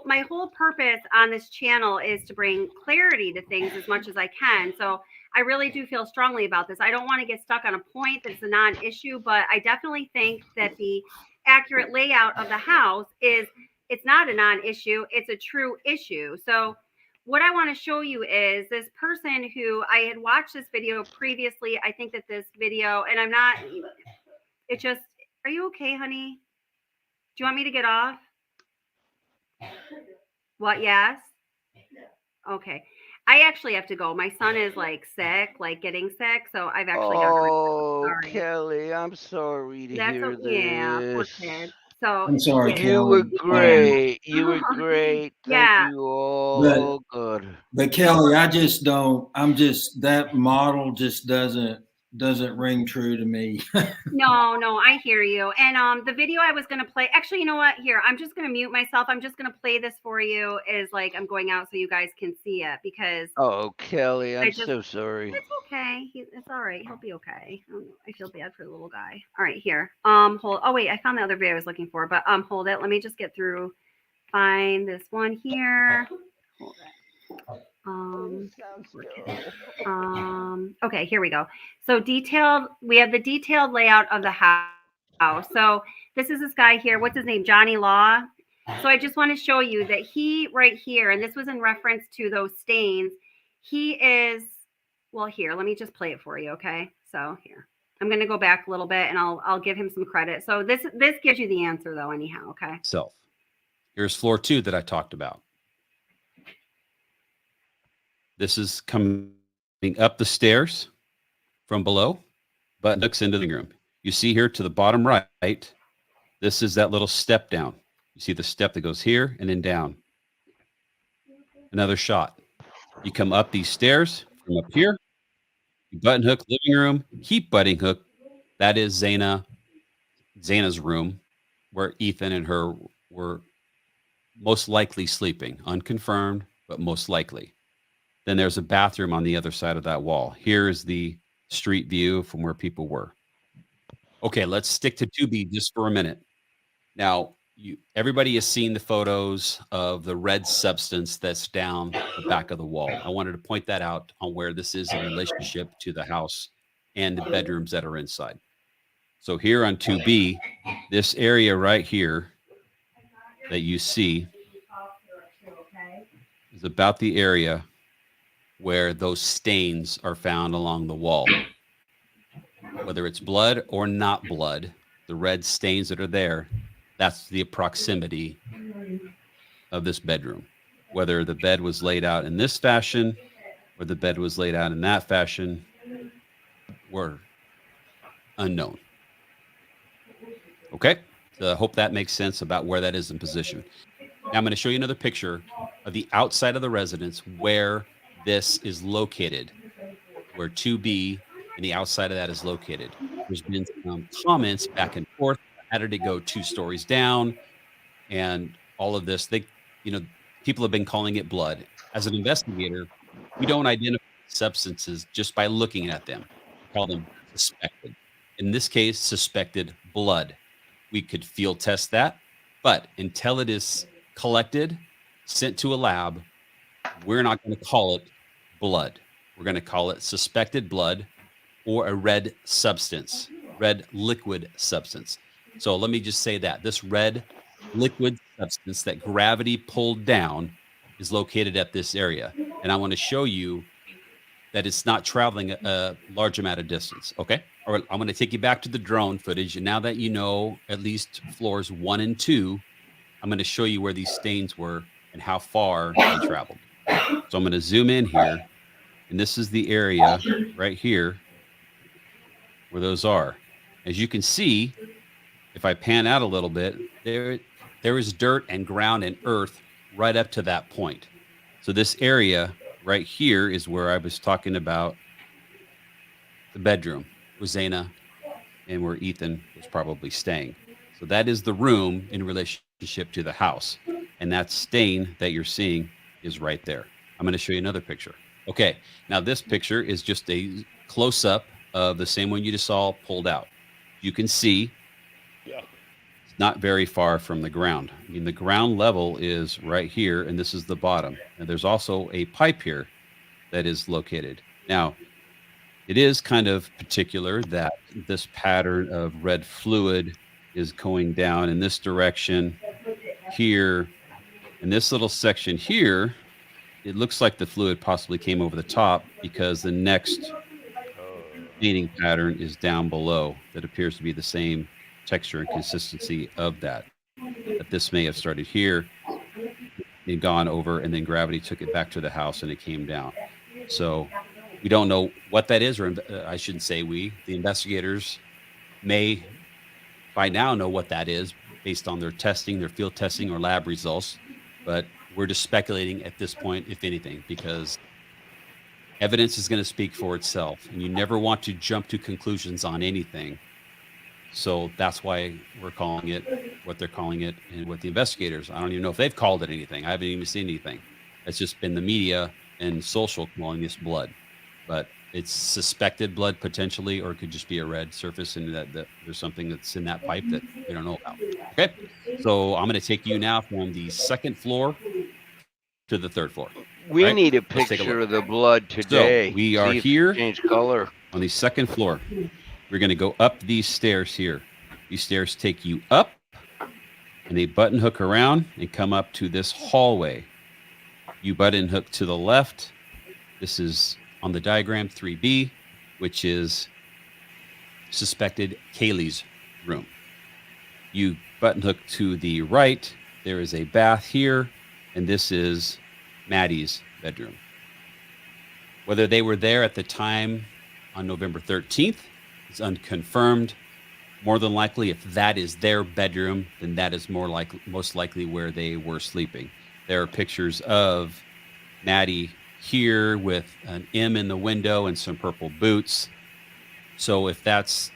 my whole purpose on this channel is to bring clarity to things as much as I can. So I really do feel strongly about this. I don't want to get stuck on a point that's a non-issue, but I definitely think that the accurate layout of the house it's not a non-issue, it's a true issue. So what I want to show you is this person who I had watched this video previously. I think that this video, and I'm not, it just, are you okay, honey? Do you want me to get off? What? Yes. Okay. I actually have to go. My son is like sick, like getting sick, so I've actually got to go. Oh, Sorry. Kelly, I'm sorry to That's hear yeah, poor this. kid. So I'm sorry, yeah, You were Kelly. great. You were yeah, great. Thank yeah. you all. But Oh, good. but Kelly, I just don't. I'm just that model just doesn't ring true to me. No, I hear you. And the video I was gonna play, actually, you know what? Here, I'm just gonna mute myself. I'm just gonna play this for you. Is like I'm going out so you guys can see it because Oh, Kelly, I I'm just. so sorry. It's okay. It's all right. He'll be okay. I feel bad for the little guy. All right, here. Hold. Oh wait, I found the other video I was looking for, but hold it. Let me just get through. Find this one here. Hold it. Okay, here we go. So we have the detailed layout of the house. So this is this guy here. What's his name? Johnny Law. So I just want to show you that he right here, and this was in reference to those stains. He is, well, here, let me just play it for you. Okay. So here, I'm going to go back a little bit and I'll give him some credit. So this gives you the answer though, anyhow. Okay. Self. Here's floor 2 that I talked about. This is coming up the stairs from below, but looks into the living room. You see here to the bottom right, this is that little step down. You see the step that goes here and then down. Another shot. You come up these stairs from up here, you button hook living room, keep butting hook. That is Zana's room where Ethan and her were most likely sleeping, unconfirmed, but most likely. Then there's a bathroom on the other side of that wall. Here is the street view from where people were. Okay, let's stick to 2B just for a minute. Now, everybody has seen the photos of the red substance that's down the back of the wall. I wanted to point that out on where this is in relationship to the house and the bedrooms that are inside. So here on 2B, this area right here that you see is about the area where those stains are found along the wall. Whether it's blood or not blood, the red stains that are there, that's the proximity of this bedroom. Whether the bed was laid out in this fashion or the bed was laid out in that fashion were unknown. Okay, so I hope that makes sense about where that is in position. Now I'm going to show you another picture of the outside of the residence where this is located, where 2B and the outside of that is located. There's been some comments back and forth. How did it go 2 stories down? And all of this, people have been calling it blood. As an investigator, we don't identify substances just by looking at them. We call them suspected. In this case, suspected blood. We could field test that, but until it is collected, sent to a lab, we're not going to call it blood. We're going to call it suspected blood or a red substance, red liquid substance. So let me just say that this red liquid substance that gravity pulled down is located at this area. And I want to show you that it's not traveling a large amount of distance. Okay. All right. I'm going to take you back to the drone footage. And now that you know at least floors 1 and 2, I'm going to show you where these stains were and how far they traveled. So I'm going to zoom in here. And this is the area right here where those are. As you can see, if I pan out a little bit, there is dirt and ground and earth right up to that point. So this area right here is where I was talking about the bedroom with Zana and where Ethan was probably staying. So that is the room in relationship to the house. And that stain that you're seeing is right there. I'm going to show you another picture. Okay, now this picture is just a close-up of the same one you just saw pulled out. You can see it's not very far from the ground. I mean, the ground level is right here, and this is the bottom. And there's also a pipe here that is located. Now, it is kind of particular that this pattern of red fluid is going down in this direction here. In this little section here, it looks like the fluid possibly came over the top because the next painting pattern is down below that appears to be the same texture and consistency of that. That this may have started here, and gone over, and then gravity took it back to the house and it came down. So we don't know what that is, or I shouldn't say we, the investigators may by now know what that is based on their testing, their field testing or lab results. But we're just speculating at this point, if anything, because evidence is going to speak for itself, and you never want to jump to conclusions on anything. So that's why we're calling it what they're calling it, and what the investigators, I don't even know if they've called it anything. I haven't even seen anything. It's just been the media and social calling this blood, but it's suspected blood potentially, or it could just be a red surface, and that there's something that's in that pipe that we don't know about. Okay, so I'm going to take you now from the second floor to the third floor. We right? need a Let's take picture look. of the blood today. So we are See if it here changed color. on the second floor. We're going to go up these stairs here. These stairs take you up, and they button hook around and come up to this hallway. You button hook to the left. This is on the diagram 3B, which is suspected Kaylee's room. You button hook to the right. There is a bath here, and this is Maddie's bedroom. Whether they were there at the time on November 13th is unconfirmed. More than likely, if that is their bedroom, then that is most likely where they were sleeping. There are pictures of Maddie here with an M in the window and some purple boots. So if that's,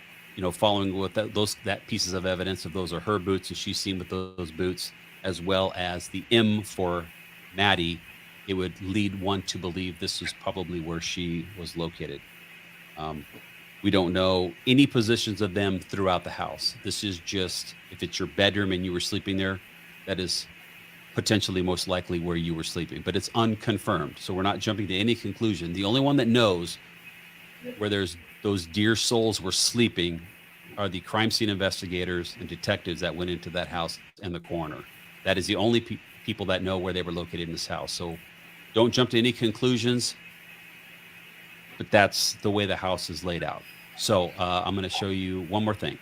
following with that pieces of evidence, if those are her boots and she's seen with those boots, as well as the M for Maddie, it would lead one to believe this is probably where she was located. We don't know any positions of them throughout the house. This is just, if it's your bedroom and you were sleeping there, that is potentially most likely where you were sleeping, but it's unconfirmed. So we're not jumping to any conclusion. The only one that knows where those dear souls were sleeping are the crime scene investigators and detectives that went into that house and the coroner. That is the only people that know where they were located in this house. So don't jump to any conclusions, but that's the way the house is laid out. So I'm going to show you one more thing.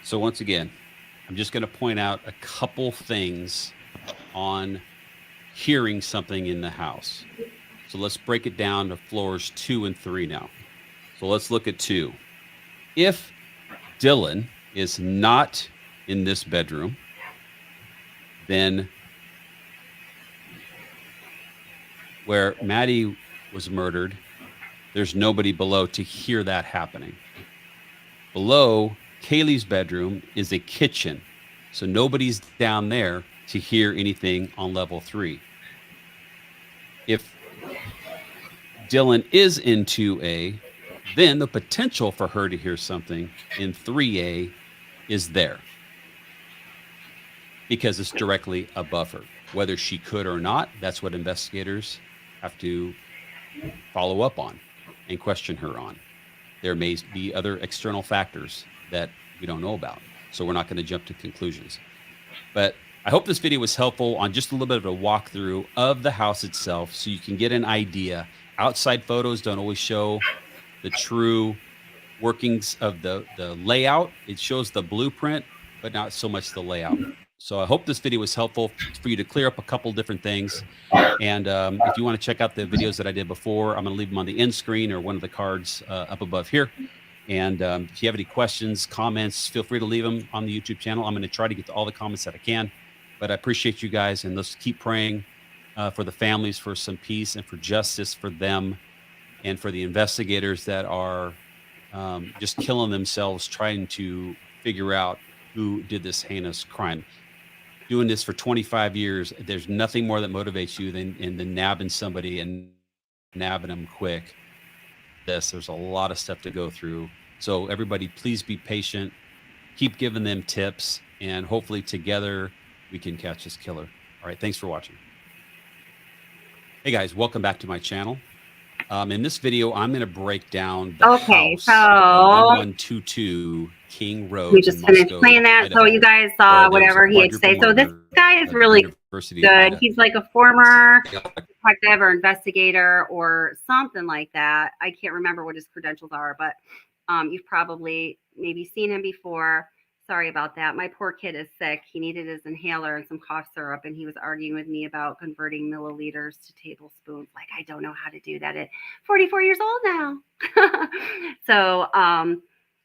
So once again, I'm just going to point out a couple things on hearing something in the house. So let's break it down to floors 2 and 3 now. So let's look at 2. If Dylan is not in this bedroom, then where Maddie was murdered, there's nobody below to hear that happening. Below Kaylee's bedroom is a kitchen, so nobody's down there to hear anything on level 3. If Dylan is in 2A, then the potential for her to hear something in 3A is there because it's directly above her. Whether she could or not, that's what investigators have to follow up on and question her on. There may be other external factors that we don't know about, so we're not going to jump to conclusions. But I hope this video was helpful on just a little bit of a walkthrough of the house itself so you can get an idea. Outside photos don't always show the true workings of the layout. It shows the blueprint, but not so much the layout. So I hope this video was helpful for you to clear up a couple different things. And if you want to check out the videos that I did before, I'm going to leave them on the end screen or one of the cards up above here. And if you have any questions, comments, feel free to leave them on the YouTube channel. I'm going to try to get to all the comments that I can. But I appreciate you guys, and let's keep praying for the families, for some peace and for justice for them, and for the investigators that are just killing themselves trying to figure out who did this heinous crime. Doing this for 25 years, there's nothing more that motivates you than nabbing somebody and nabbing them quick. There's a lot of stuff to go through. So everybody, please be patient. Keep giving them tips, and hopefully together we can catch this killer. All right, thanks for watching. Hey guys, welcome back to my channel. In this video, I'm going to break down the house, 1122 King Road. We just finished playing that, Idaho, so you guys saw whatever he had to say. So this guy is really good. He's like a former detective or investigator or something like that. I can't remember what his credentials are, but you've probably maybe seen him before. Sorry about that. My poor kid is sick. He needed his inhaler and some cough syrup, and he was arguing with me about converting milliliters to tablespoons. Like, I don't know how to do that at 44 years old now. So,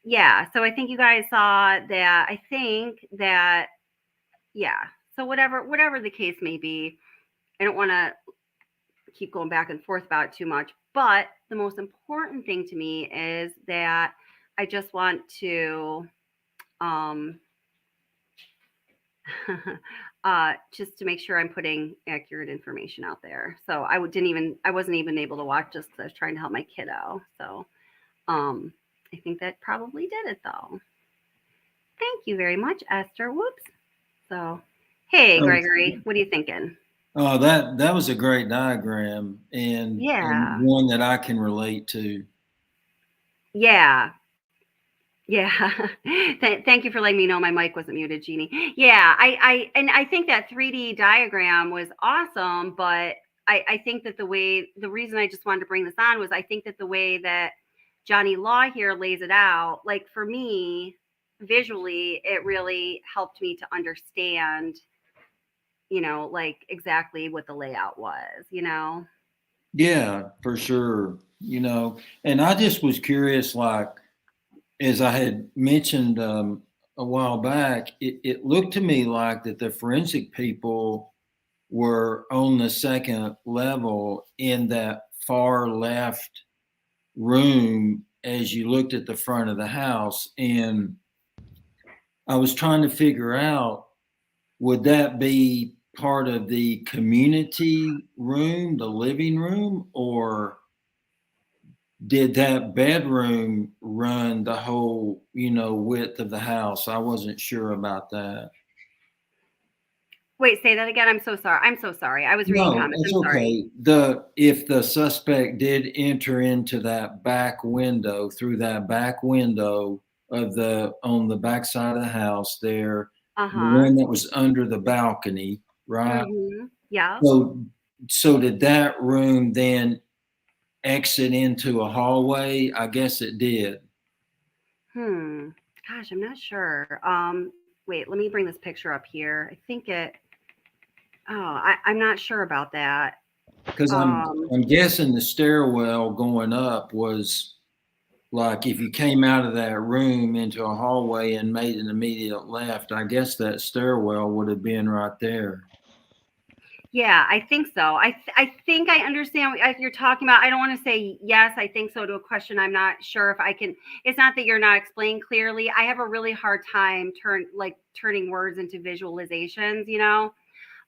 yeah. So I think you guys saw that. I think that, yeah. So whatever the case may be, I don't want to keep going back and forth about it too much. But the most important thing to me is that I just want to just to make sure I'm putting accurate information out there. So I wasn't even able to watch this because I was trying to help my kiddo. So I think that probably did it though. Thank you very much, Esther. Whoops. So, hey, Gregory, what are you thinking? Oh, that was a great diagram and Yeah. one that I can relate to. Yeah. Yeah. Thank you for letting me know my mic wasn't muted, Jeannie. Yeah, I think that 3D diagram was awesome, but I think that the reason I just wanted to bring this on was I think that the way that Johnny Law here lays it out, like for me, visually, it really helped me to understand, like exactly what the layout was, Yeah, for sure. And I just was curious, like, as I had mentioned a while back, it looked to me like that the forensic people were on the second level in that far left room as you looked at the front of the house. And I was trying to figure out, would that be part of the community room, the living room, or did that bedroom run the whole, width of the house? I wasn't sure about that. Wait, say that again. I'm so sorry. I was reading No, comments. it's I'm sorry. okay. If the suspect did enter into that back window, through that back window on the back side of the house there, the Uh-huh. one that was under the balcony, right? Mm-hmm. Yeah. So did that room then exit into a hallway? I guess it did. Gosh, I'm not sure. Wait, let me bring this picture up here. I think I'm not sure about that. Because I'm guessing the stairwell going up was like if you came out of that room into a hallway and made an immediate left, I guess that stairwell would have been right there. Yeah, I think so. I think I understand what you're talking about. I don't want to say yes, I think so to a question. I'm not sure if I can. It's not that you're not explaining clearly. I have a really hard time turning words into visualizations,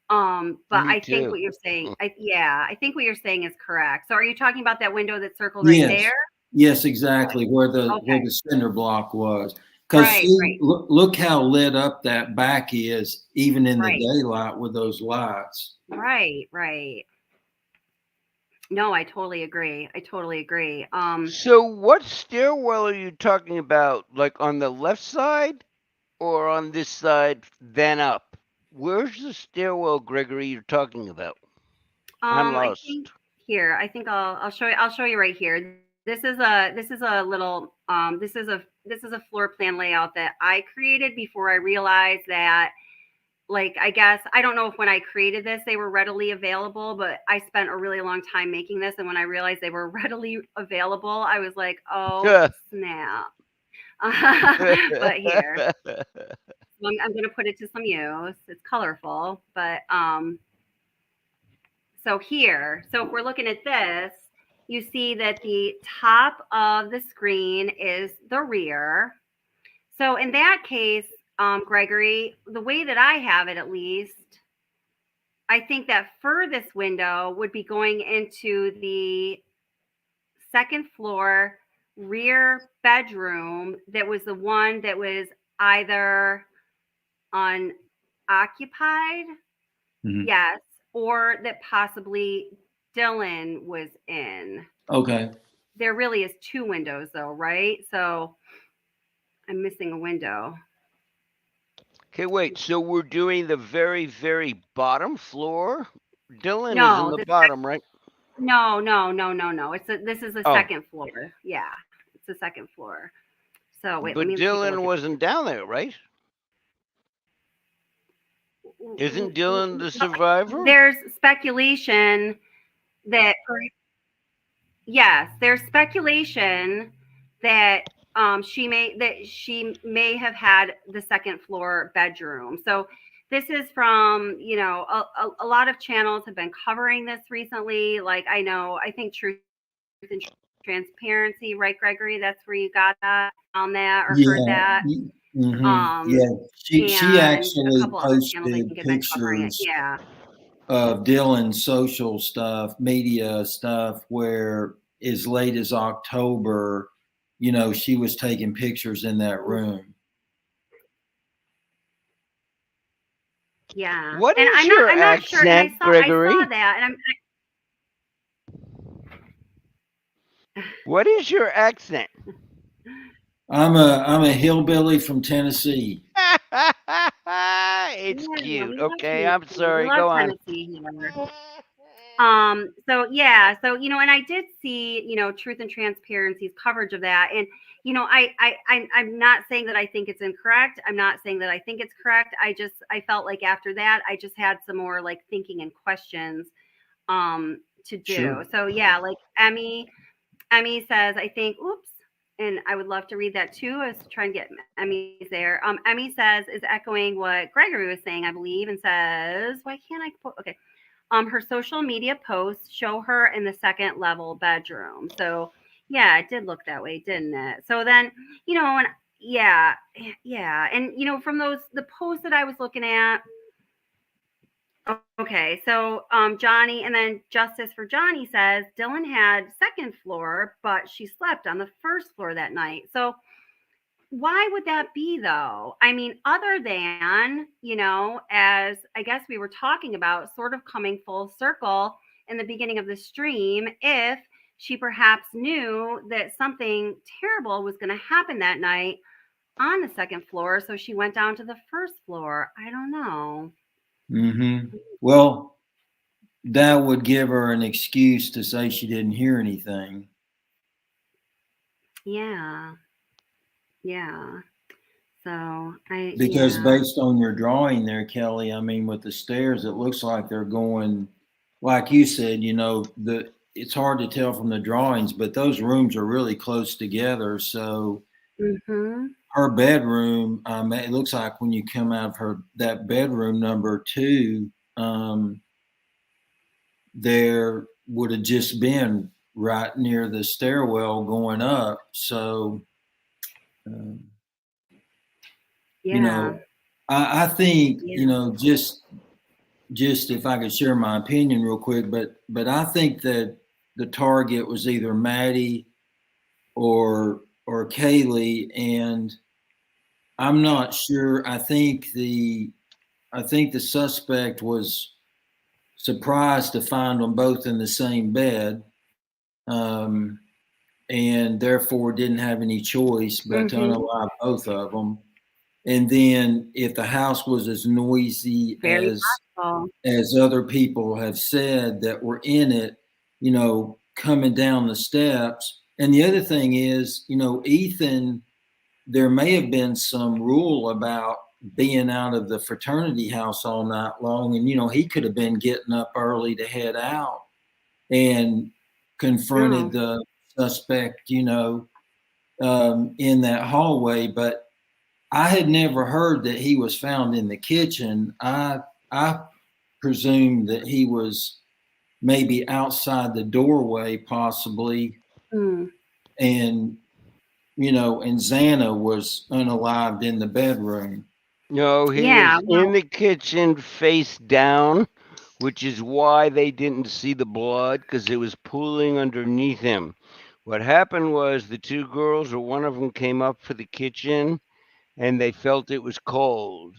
But Me I think too. what you're saying, I think what you're saying is correct. So are you talking about that window that's circled right Yes. there? Yes, exactly. Where Okay. the cinder block was. Because Right. look how lit up that back is, even in the Right. daylight with those lights. Right. No, I totally agree. So what stairwell are you talking about? Like on the left side or on this side, then up? Where's the stairwell, Gregory, you're talking about? I'm I lost. think here. I think I'll show you. I'll show you right here. This is a little this is a floor plan layout that I created before I realized that, like, I guess I don't know if when I created this they were readily available, but I spent a really long time making this, and when I realized they were readily available, I was like, oh snap. But here, I'm going to put it to some use. It's colorful, but so if we're looking at this, you see that the top of the screen is the rear. So in that case, Gregory, the way that I have it, at least, I think that furthest window would be going into the second floor rear bedroom. That was the one that was either unoccupied, yes, or that possibly Dylan was in. Okay. There really is two windows though, right? So I'm missing a window. Okay, wait. So we're doing the very, very bottom floor? Dylan is in No, the bottom, right? No. This is the second floor. Yeah, it's the second floor. So wait, let But me take a look Dylan at. wasn't down there, right? Isn't Dylan the survivor? There's speculation that, yes, there's speculation that she may have had the second floor bedroom. So this is from, a lot of channels have been covering this recently. Like I think Truth and Transparency, right, Gregory? That's where you got that on that or heard that. Yeah, she And a actually couple other channels I posted think have been covering it. pictures Yeah. of Dylan's social stuff, media stuff, where as late as October, she was taking pictures in that room. Yeah. What And is your I'm not sure. And accent, I Gregory? saw that, and What is your accent? I'm a hillbilly from Tennessee. It's Yeah, cute. we love Okay, I'm Tennessee. We sorry. love Go on. Tennessee here. So yeah, so and I did see, Truth and Transparency's coverage of that. And I'm not saying that I think it's incorrect. I'm not saying that I think it's correct. I felt like after that, I just had some more like thinking and questions to do. Sure. So yeah, like Emmy says, I think, oops, and I would love to read that too. I was trying to get Emmy's there. Emmy says is echoing what Gregory was saying, I believe, and says, why can't I quote? Okay. Her social media posts show her in the second level bedroom. So yeah, it did look that way, didn't it? So then, and yeah. And from the posts that I was looking at, okay, so Johnny, and then Justice for Johnny says Dylan had second floor, but she slept on the first floor that night. So why would that be though? I mean, other than, as I guess we were talking about, sort of coming full circle in the beginning of the stream, if she perhaps knew that something terrible was going to happen that night on the second floor, so she went down to the first floor. I don't know. Well, that would give her an excuse to say she didn't hear anything. Yeah. So because based on your drawing there, Kelly, I mean, with the stairs, it looks like they're going, like you said, it's hard to tell from the drawings, but those rooms are really close together. So her bedroom, it looks like when you come out of that bedroom number 2, there would have just been right near the stairwell going up. So, I think, just if I could share my opinion real quick, but I think that the target was either Maddie or Kaylee, and I'm not sure. I think the suspect was surprised to find them both in the same bed, and therefore didn't have any choice but to unalive both of them. And then if the house was as noisy as other people have said that were in it, coming down the steps. And the other thing is, Ethan, there may have been some rule about being out of the fraternity house all night long. And, he could have been getting up early to head out and confronted the suspect, in that hallway. But I had never heard that he was found in the kitchen. I presumed that he was maybe outside the doorway, possibly. And, and Xana was unalived in the bedroom. No, he was in the kitchen face down, which is why they didn't see the blood, because it was pooling underneath him. What happened was the two girls, or one of them, came up for the kitchen, and they felt it was cold.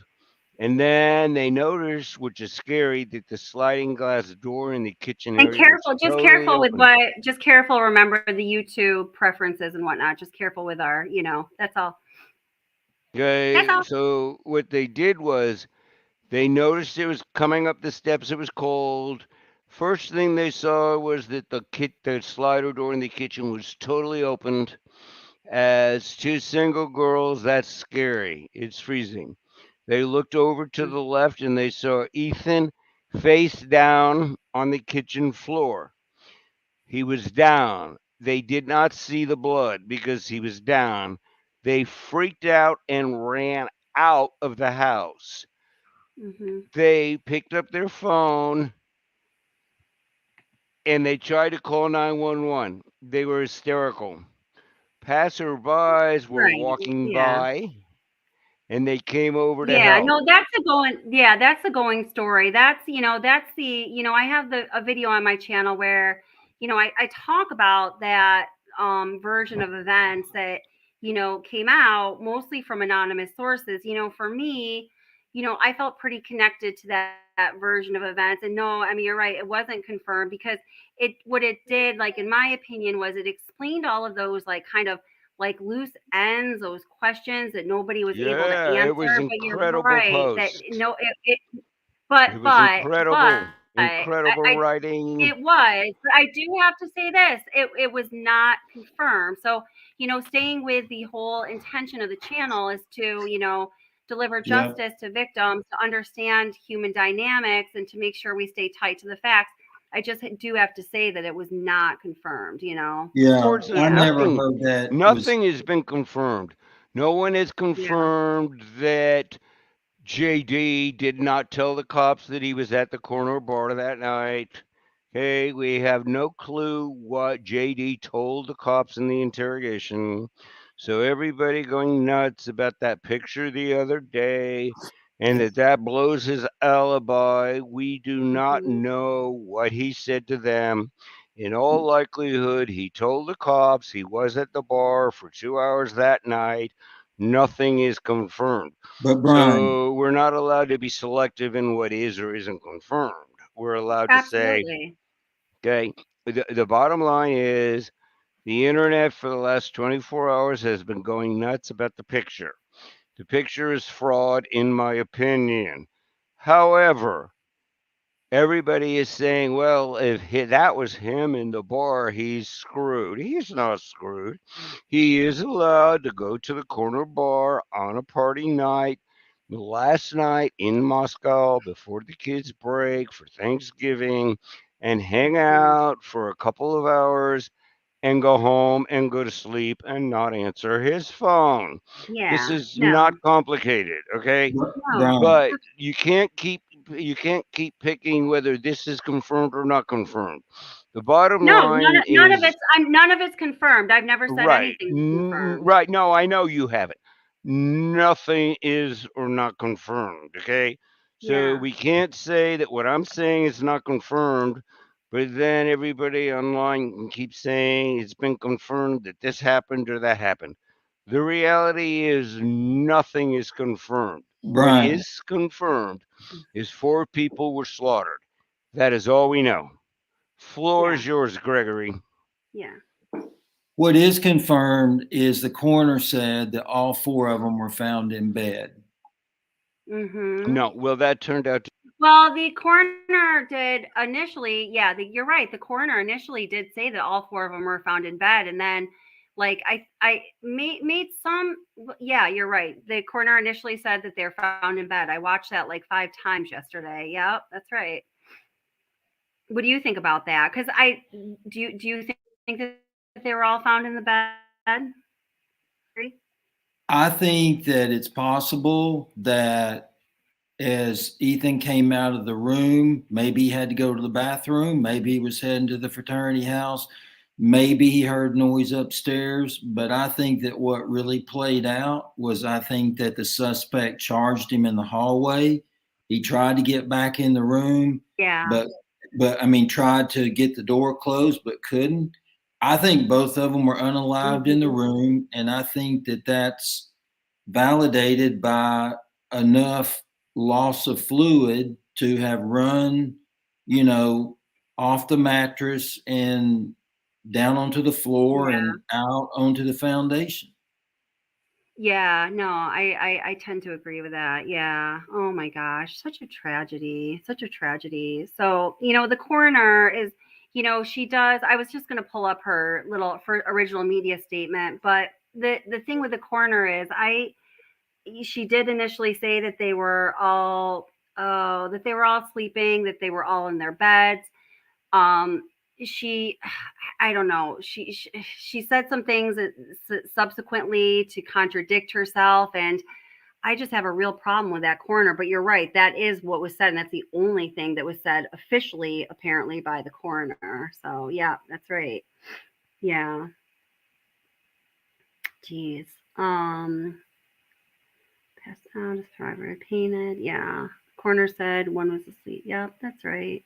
And then they noticed, which is scary, that the sliding glass door in the kitchen area just careful. Remember the YouTube preferences and whatnot. Just careful with our, that's all. Okay, so what they did was they noticed it was coming up the steps. It was cold. First thing they saw was that the slider door in the kitchen was totally opened. As two single girls, that's scary. It's freezing. They looked over to the left and they saw Ethan face down on the kitchen floor. He was down. They did not see the blood because he was down. They freaked out and ran out of the house. They picked up their phone and they tried to call 911. They were hysterical. Passerbys were Right. walking Yeah. by and they came over to Yeah, help. no, that's a going story. That's, that's the, I have a video on my channel where, I talk about that version of events that, came out mostly from anonymous sources. For me, I felt pretty connected to that version of events. And no, I mean, you're right, it wasn't confirmed because what it did, like, in my opinion, was it explained all of those, like, kind of like loose ends, those questions that nobody was able to Yeah, it was answer. But you're incredible right that post. no, but It was incredible, I, incredible I writing. it was, but I do have to say this: it was not confirmed. So staying with the whole intention of the channel is to deliver Yep. justice to victims, to understand human dynamics, and to make sure we stay tight to the facts. I just do have to say that it was not confirmed. Of Yeah, course, I never nothing, heard that was. nothing has been confirmed. No one has Yeah. confirmed that JD did not tell the cops that he was at the corner bar that night. Okay, we have no clue what JD told the cops in the interrogation. So everybody going nuts about that picture the other day and that blows his alibi. We do not know what he said to them. In all likelihood, he told the cops he was at the bar for 2 hours that night. Nothing is confirmed. But Brian, So we're not allowed to be selective in what is or isn't confirmed. We're allowed to say, Absolutely. okay, the bottom line is the internet for the last 24 hours has been going nuts about the picture. The picture is fraud, in my opinion. However, everybody is saying, well, if that was him in the bar, he's screwed. He's not screwed. He is allowed to go to the corner bar on a party night. Last night in Moscow, before the kids break for Thanksgiving, and hang out for a couple of hours and go home and go to sleep and not answer his phone. This Yeah. is No. not complicated, okay? No. Brian, But you can't keep picking whether this is confirmed or not confirmed. The bottom No, line none of is it's confirmed. I've never said right. anything's confirmed. Right. No, I know you haven't. Nothing is or not confirmed, okay? So Yeah. we can't say that what I'm saying is not confirmed, but then everybody online can keep saying it's been confirmed that this happened or that happened. The reality is nothing is confirmed. What Brian, is confirmed is 4 people were slaughtered. That is all we know. Floor Yeah. is yours, Gregory. Yeah. what is confirmed is the coroner said that all 4 of them were found in bed. No, well, that turned out to Well, the coroner did initially, yeah, you're right. The coroner initially did say that all 4 of them were found in bed, and then, like, I made some. Yeah, you're right. The coroner initially said that they're found in bed. I watched that like 5 times yesterday. Yep, that's right. What do you think about that? Because do you think that they were all found in the bed? I think that it's possible that as Ethan came out of the room, maybe he had to go to the bathroom, maybe he was heading to the fraternity house, maybe he heard noise upstairs. But I think that what really played out was I think that the suspect charged him in the hallway. He tried to get back in the room, Yeah. but I mean, tried to get the door closed, but couldn't. I think both of them were unalived in the room, and I think that that's validated by enough loss of fluid to have run, off the mattress and down onto the floor and out onto the foundation. Yeah, no, I tend to agree with that. Yeah. Oh my gosh, such a tragedy. Such a tragedy. So, the coroner is, she does, I was just going to pull up her original media statement, but the thing with the coroner is she did initially say that they were all sleeping, that they were all in their beds. She, I don't know. She said some things subsequently to contradict herself, and I just have a real problem with that coroner. But you're right, that is what was said, and that's the only thing that was said officially, apparently, by the coroner. So yeah, that's right. Yeah. Jeez. Passed out, his driver painted. Yeah. Coroner said one was asleep. Yep, that's right.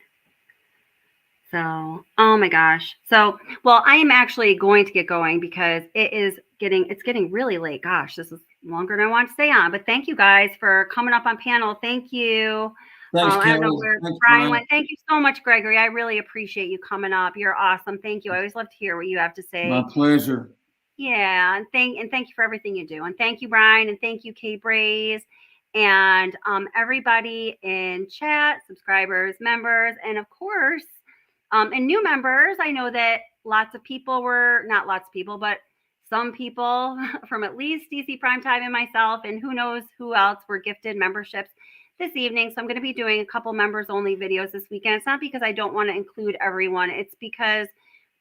So, oh my gosh. So, well, I am actually going to get going because it's getting really late. Gosh, this is longer than I want to stay on. But thank you guys for coming up on panel. Thank you. Thanks, I don't know Kelly. where Thanks, Brian Brian. went. Thank you so much, Gregory. I really appreciate you coming up. You're awesome. Thank you. I always love to hear what you have to say. My pleasure. Yeah, and thank you for everything you do. And thank you, Brian, and thank you, Kay Braze, and everybody in chat, subscribers, members, and of course, and new members. I know that lots of people not lots of people, but some people from at least DC Primetime and myself, and who knows who else were gifted memberships this evening. So I'm going to be doing a couple members only videos this weekend. It's not because I don't want to include everyone. It's because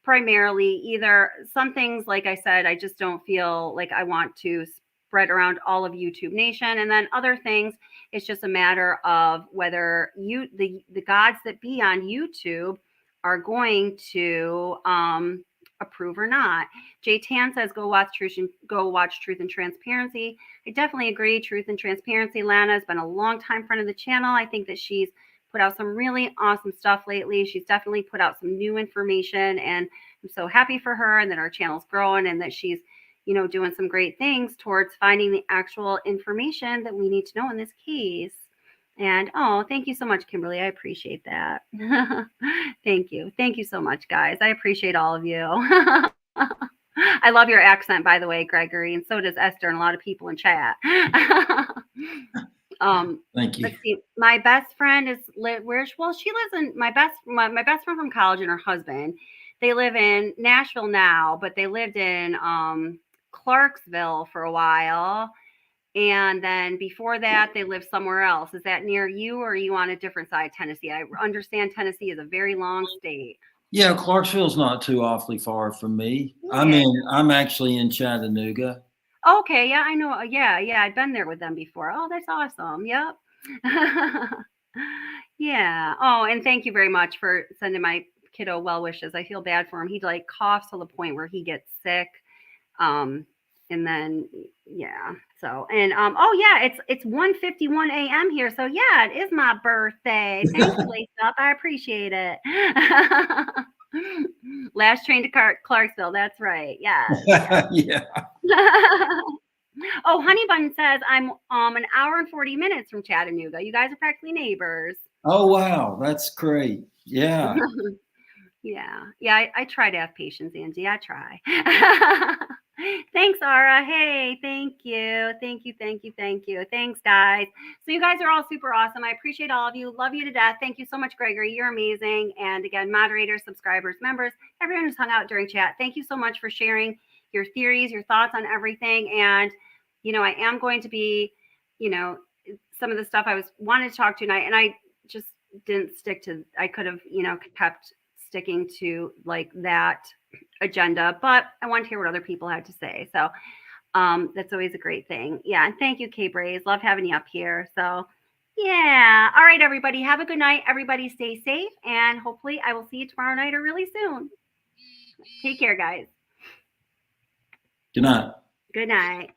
primarily either some things, like I said, I just don't feel like I want to spread around all of YouTube Nation. And then other things, it's just a matter of whether the gods that be on YouTube are going to approve or not. Jay Tan says, go watch Truth and Transparency. I definitely agree. Truth and Transparency. Lana has been a long time friend of the channel. I think that she's put out some really awesome stuff lately. She's definitely put out some new information, and I'm so happy for her, and that our channel's growing, and that she's, doing some great things towards finding the actual information that we need to know in this case. And thank you so much, Kimberly. I appreciate that. Thank you. Thank you so much, guys. I appreciate all of you. I love your accent, by the way, Gregory, and so does Esther and a lot of people in chat. Thank you. Let's see. My best friend she lives in my best friend from college and her husband. They live in Nashville now, but they lived in Clarksville for a while. And then before that, they lived somewhere else. Is that near you, or are you on a different side of Tennessee? I understand Tennessee is a very long state. Yeah, Clarksville's not too awfully far from me. Yeah. I'm actually in Chattanooga. Okay, yeah, I know. Yeah, I've been there with them before. Oh, that's awesome. Yep. Yeah. Oh, and thank you very much for sending my kiddo well wishes. I feel bad for him. He like coughs to the point where he gets sick. And then yeah. So and it's 1:51 a.m. here. So yeah, it is my birthday. Thanks, Lisa. I appreciate it. Last train to Clarksville. That's right. Yeah. Yeah. Oh, Honey Bun says I'm an hour and 40 minutes from Chattanooga. You guys are practically neighbors. Oh wow, that's great. Yeah. Yeah. I try to have patience, Angie. I try. Thanks, Ara. Hey, thank you. Thanks, guys. So you guys are all super awesome. I appreciate all of you. Love you to death. Thank you so much, Gregory. You're amazing. And again, moderators, subscribers, members, everyone who's hung out during chat. Thank you so much for sharing your theories, your thoughts on everything. And, I am going to be, some of the stuff I wanted to talk to tonight, and I just didn't stick to, I could have, kept sticking to like that agenda, but I want to hear what other people had to say. So that's always a great thing. Yeah. And thank you, Kay Braze. Love having you up here. So yeah. All right, everybody. Have a good night. Everybody stay safe. And hopefully I will see you tomorrow night or really soon. Take care, guys. Good night. Good night.